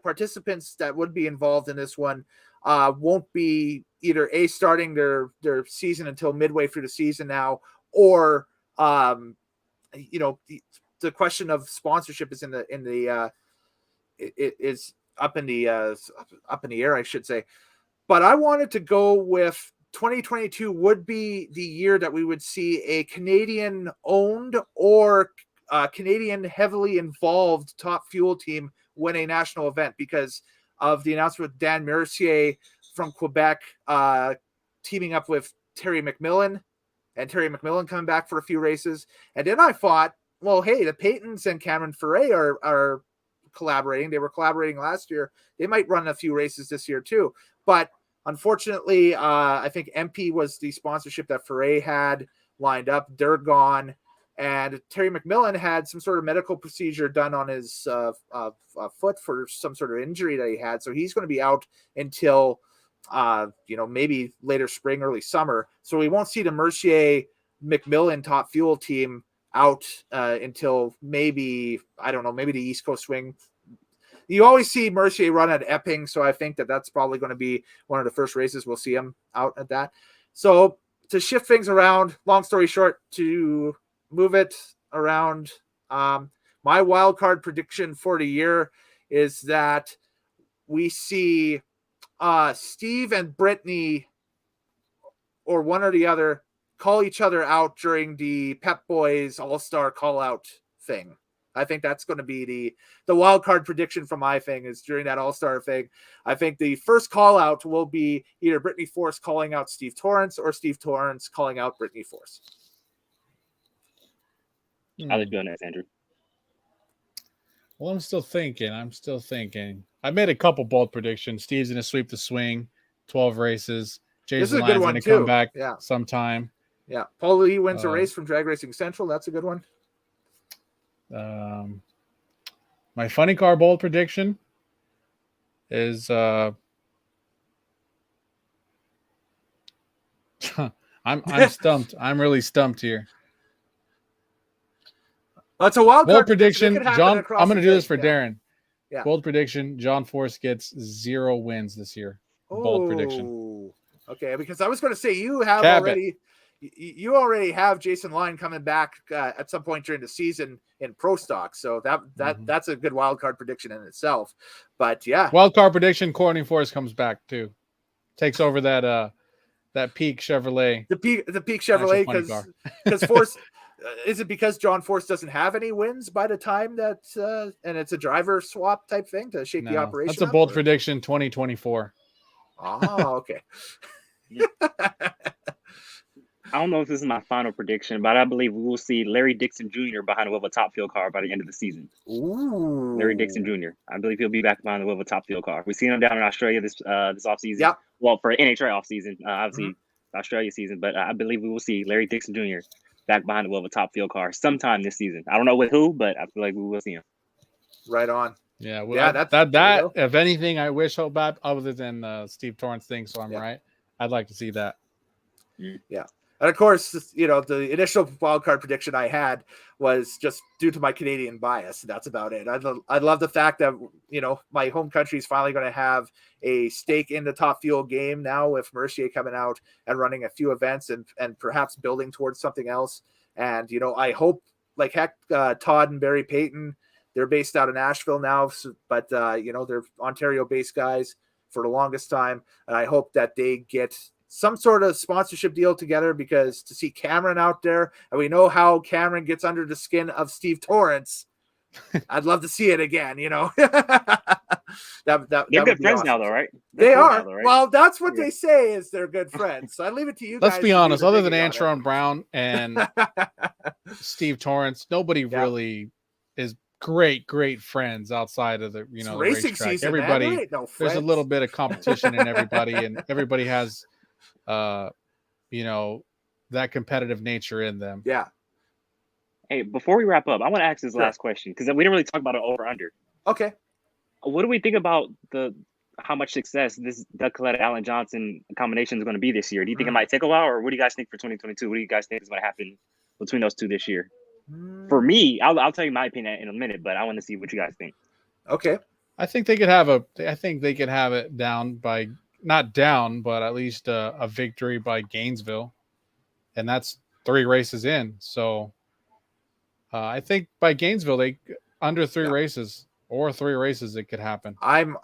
participants that would be involved in this one won't be either starting their season until midway through the season now, or the question of sponsorship is is up in the air, I should say. But I wanted to go with 2022 would be the year that we would see a Canadian owned or Canadian heavily involved top fuel team win a national event, because of the announcement with Dan Mercier from Quebec teaming up with Terry McMillan, and Terry McMillan coming back for a few races. And then I thought, well, hey, the Paytons and Cameron Ferret are collaborating. They were collaborating last year. They might run a few races this year too. But unfortunately, I think MP was the sponsorship that Ferret had lined up. They're gone. And Terry McMillan had some sort of medical procedure done on his foot for some sort of injury that he had. So he's going to be out until, maybe later spring, early summer. So we won't see the Mercier McMillan top fuel team out until maybe the East Coast swing. You always see Mercier run at Epping, so I think that's probably going to be one of the first races we'll see him out at that. So to shift things around, long story short, to move it around, my wild card prediction for the year is that we see Steve and Brittany, or one or the other, call each other out during the Pep Boys All-Star call-out thing. I think that's going to be the wild card prediction from my thing, is during that All-Star thing. I think the first call-out will be either Brittany Force calling out Steve Torrance or Steve Torrance calling out Brittany Force. How did you doing that, Andrew? Well, I'm still thinking. I made a couple bold predictions. Steve's going to sweep the swing, 12 races. Jason Lyon's going to come back sometime. Yeah. Paul Lee wins a race from Drag Racing Central. That's a good one. My funny car bold prediction is I'm stumped. I'm really stumped here. That's a wild bold prediction. John, I'm going to do this for yeah. Darin. Yeah. Bold prediction. John Force gets 0 wins this year. Bold prediction. Okay, because I was going to say you already have Jason Lyon coming back at some point during the season in Pro Stock, so that's a good wild card prediction in itself. But yeah, wild card prediction: Courtney Force comes back too, takes over that Peak Chevrolet. The Peak Chevrolet, because Force. Is it because John Force doesn't have any wins by the time that and it's a driver swap type thing to shake the operation? That's a bold prediction. 2024. Oh, okay. I don't know if this is my final prediction, but I believe we will see Larry Dixon Jr. behind the wheel of a top fuel car by the end of the season. Ooh. Larry Dixon Jr. I believe he'll be back behind the wheel of a top fuel car. We've seen him down in Australia this offseason. Yeah. Well, for NHRA offseason, obviously Australia season, but I believe we will see Larry Dixon Jr. back behind the wheel of a top fuel car sometime this season. I don't know with who, but I feel like we will see him. Right on. Yeah, well, that if anything, I wish hope bad other than Steve Torrance thing. So I'm right. I'd like to see that. Yeah. And of course, the initial wild card prediction I had was just due to my Canadian bias. That's about it. I love the fact that, my home country is finally going to have a stake in the top fuel game now, with Mercier coming out and running a few events and perhaps building towards something else. And, I hope, like heck, Todd and Barry Payton, they're based out of Nashville now, but, they're Ontario-based guys for the longest time. And I hope that they get some sort of sponsorship deal together, because to see Cameron out there, and we know how Cameron gets under the skin of Steve Torrance, I'd love to see it again, They're good friends now, though, right? They are. Now, right? Well, that's what they say, is they're good friends. So I leave it to you guys. Let's be honest, other than Antron Brown and Steve Torrance, nobody really is great friends outside of the racing racetrack. Season. Everybody, there's a little bit of competition in everybody, and everybody has that competitive nature in them. Yeah. Hey, before we wrap up, I want to ask this last question, because we didn't really talk about it over under. Okay. What do we think about how much success this Doug Collette Alan Johnson combination is going to be this year? Do you think it might take a while, or what do you guys think for 2022? What do you guys think is going to happen between those two this year? For me, I'll tell you my opinion in a minute, but I want to see what you guys think. Okay. I think they could have it down by, not down, but at least a victory by Gainesville, and that's 3 races in. So I think by Gainesville, they under 3 races or 3 races, it could happen. I'm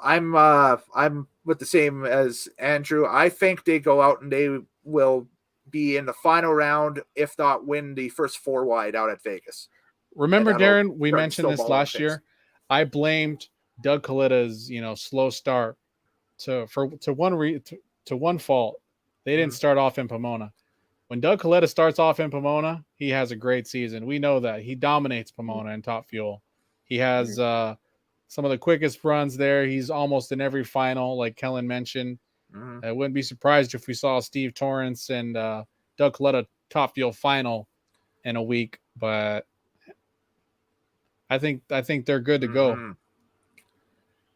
with the same as Andrew. I think they go out and they will be in the final round, if not win the first 4 wide out at Vegas. Remember, Darin, we mentioned this last year. I blamed Doug Kalita's, slow start to one fault. They didn't start off in Pomona. When Doug Kalita starts off in Pomona, he has a great season. We know that. He dominates Pomona in Top Fuel. He has some of the quickest runs there. He's almost in every final, like Kellen mentioned. I wouldn't be surprised if we saw Steve Torrance and Doug Kalita Top Fuel final in a week, but I think they're good to go.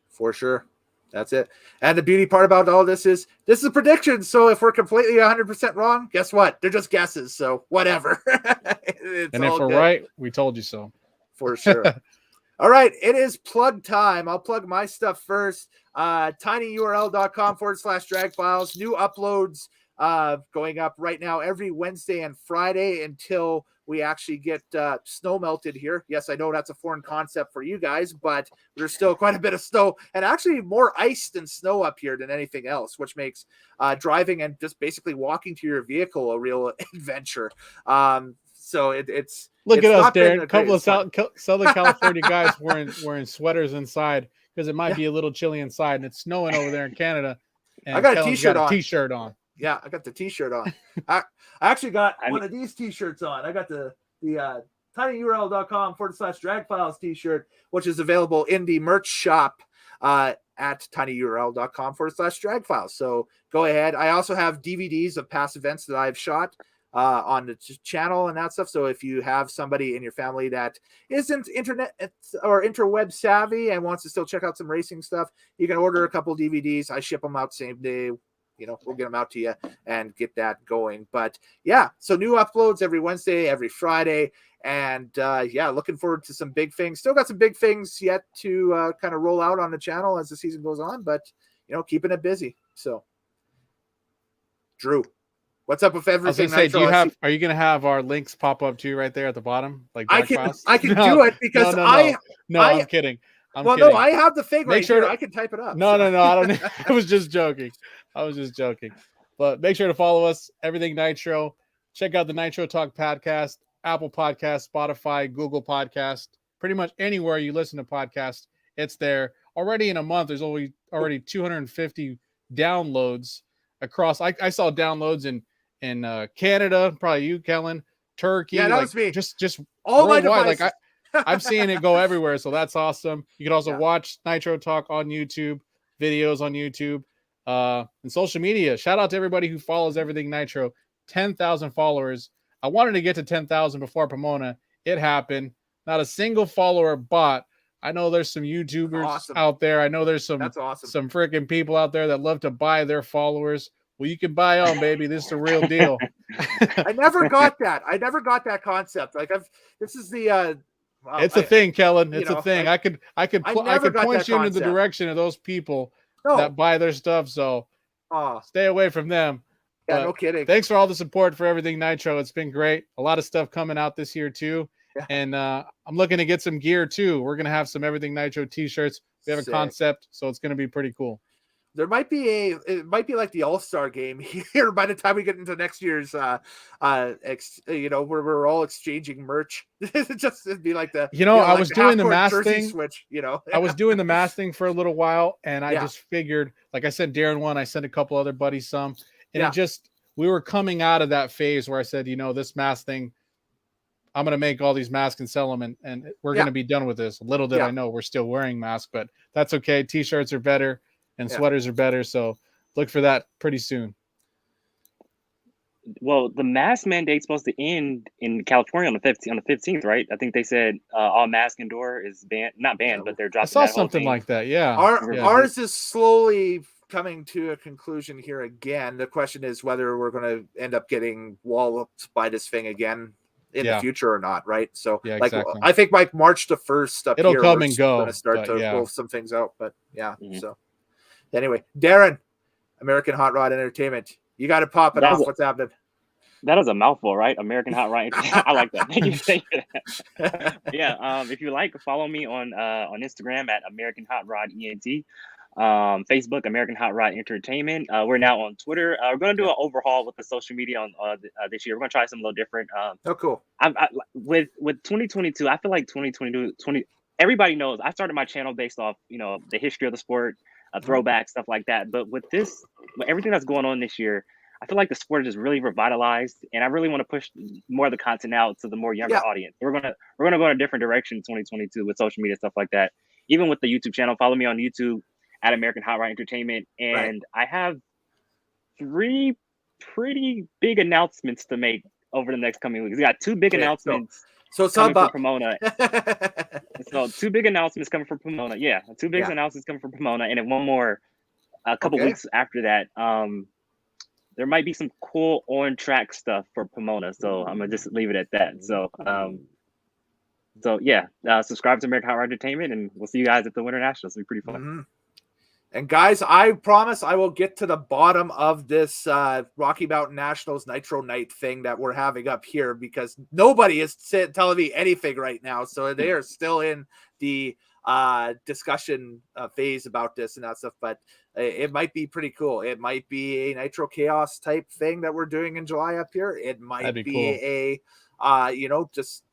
For sure. That's it. And the beauty part about all this is a prediction. So if we're completely 100% wrong, guess what? They're just guesses. So whatever. And if we're right, we told you so. For sure. All right. It is plug time. I'll plug my stuff first. tinyurl.com/drag files. New uploads going up right now every Wednesday and Friday until we actually get snow melted here. Yes, I know that's a foreign concept for you guys, but there's still quite a bit of snow and actually more ice than snow up here than anything else, which makes driving and just basically walking to your vehicle a real adventure. So it's look at us, Darin. A couple of Southern California guys wearing sweaters inside because it might be a little chilly inside, and it's snowing over there in Canada. And I got Kellen's a t-shirt on. Yeah, I got the t-shirt on. I actually got one of these t-shirts on. I got the tinyurl.com/drag files t-shirt, which is available in the merch shop at tinyurl.com/drag files. So go ahead. I also have DVDs of past events that I've shot on the channel and that stuff. So if you have somebody in your family that isn't internet or interweb savvy and wants to still check out some racing stuff, you can order a couple DVDs. I ship them out same day. We'll get them out to you and get that going. But yeah, so new uploads every Wednesday, every Friday. And looking forward to some big things. Still got some big things yet to kind of roll out on the channel as the season goes on, but keeping it busy. So Drew, what's up with everything? Are you going to have our links pop up to you right there at the bottom? Like I can do it because I'm kidding. No, I have the thing right here. I can type it up. No, I don't. I was just joking. But make sure to follow us, Everything Nitro. Check out the Nitro Talk podcast, Apple Podcast, Spotify, Google Podcast. Pretty much anywhere you listen to podcasts, it's there. Already in a month, there's already 250 downloads across. I saw downloads in Canada, probably you, Kellen, Turkey. Yeah, that was me. Just all worldwide. my devices. I'm seeing it go everywhere, so that's awesome. You can also watch Nitro Talk on YouTube, videos on YouTube, and social media. Shout out to everybody who follows Everything Nitro. 10,000 followers. I wanted to get to 10,000 before Pomona. It happened. Not a single follower bought. I know there's some YouTubers out there. I know there's some freaking people out there that love to buy their followers. Well, you can buy on, baby. This is the real deal. I never got that. I never got that concept. This is the. It's a thing, Kellen. It's a thing. I could point you into the direction of those people that buy their stuff. So stay away from them. Yeah, no kidding. Thanks for all the support for Everything Nitro. It's been great. A lot of stuff coming out this year too. Yeah. And I'm looking to get some gear too. We're gonna have some Everything Nitro t-shirts. We have a concept, so it's gonna be pretty cool. It might be like the All-Star game here by the time we get into next year's where we're all exchanging merch. It'd be like the I was doing the mask thing. Switch, I was doing the mask thing for a little while, and I just figured, like I sent Darin one, I sent a couple other buddies some, and we were coming out of that phase where I said, this mask thing, I'm gonna make all these masks and sell them, and we're gonna be done with this. Little did I know we're still wearing masks, but that's okay. T-shirts are better. And sweaters are better, so look for that pretty soon. Well, the mask mandate's supposed to end in California on the 15th, right? I think they said all mask indoor is banned, not banned, but they're dropping. I saw something like that. Yeah, ours is slowly coming to a conclusion here again. The question is whether we're going to end up getting walloped by this thing again. in the future or not, right? So like exactly. I think like March the 1st up it'll here, come and go. Going to start to roll some things out, but So anyway, Darin, American Hot Rod Entertainment, you got to pop it off. What's happening? That is a mouthful, right? American Hot Rod. I like that. Thank you for saying that. If you like, follow me on Instagram at American Hot Rod ENT. Facebook, American Hot Rod Entertainment. We're now on Twitter. We're going to do an overhaul with the social media on this year. We're going to try something a little different. Cool. With 2022, I feel like 2022, everybody knows I started my channel based off, the history of the sport, throwback, stuff like that. But with everything that's going on this year, I feel like the sport is just really revitalized, and I really want to push more of the content out to the more younger audience. We're gonna go in a different direction in 2022 with social media, stuff like that. Even with the YouTube channel, follow me on YouTube at American Hot Rod Entertainment, and I have 3 pretty big announcements to make over the next coming weeks. We got 2 big announcements. So it's coming from Pomona. So 2 big announcements coming from Pomona. 2 big announcements coming from Pomona, and then one more a couple weeks after that. There might be some cool on-track stuff for Pomona, so I'm gonna just leave it at that. So, subscribe to American Hot Rod Entertainment, and we'll see you guys at the Winter Nationals. It'll be pretty fun. And guys, I promise I will get to the bottom of this Rocky Mountain Nationals Nitro Night thing that we're having up here, because nobody is telling me anything right now. So they are still in the discussion phase about this and that stuff, but it might be pretty cool. It might be a Nitro Chaos type thing that we're doing in July up here. It might be cool. Just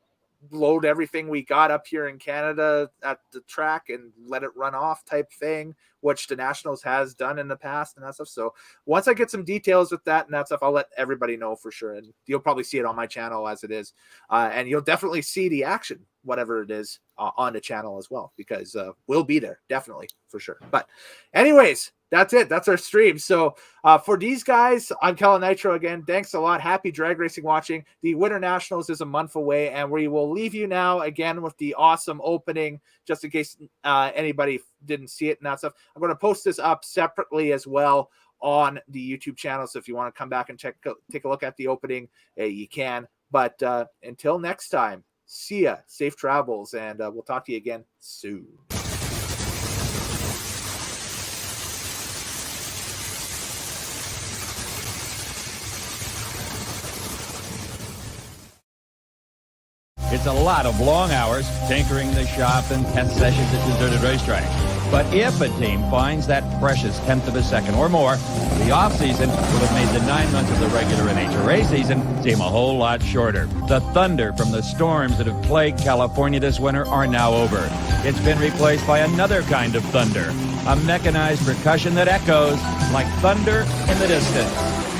load everything we got up here in Canada at the track and let it run off type thing, which the Nationals has done in the past and that stuff. So once I get some details with that and that stuff, I'll let everybody know for sure. And you'll probably see it on my channel as it is. And you'll definitely see the action, whatever it is, on the channel as well, because we'll be there definitely for sure. But anyways, that's it. That's our stream. So for these guys, I'm Kellen Nitro again. Thanks a lot. Happy drag racing watching. The Winter Nationals is a month away, and we will leave you now again with the awesome opening, just in case anybody didn't see it and that stuff. I'm going to post this up separately as well on the YouTube channel. So if you want to come back and take a look at the opening, you can. But until next time, see ya. Safe travels, and we'll talk to you again soon. It's a lot of long hours tinkering the shop and test sessions at deserted racetracks. But if a team finds that precious tenth of a second or more, the off-season will have made the 9 months of the regular NHRA season seem a whole lot shorter. The thunder from the storms that have plagued California this winter are now over. It's been replaced by another kind of thunder, a mechanized percussion that echoes like thunder in the distance.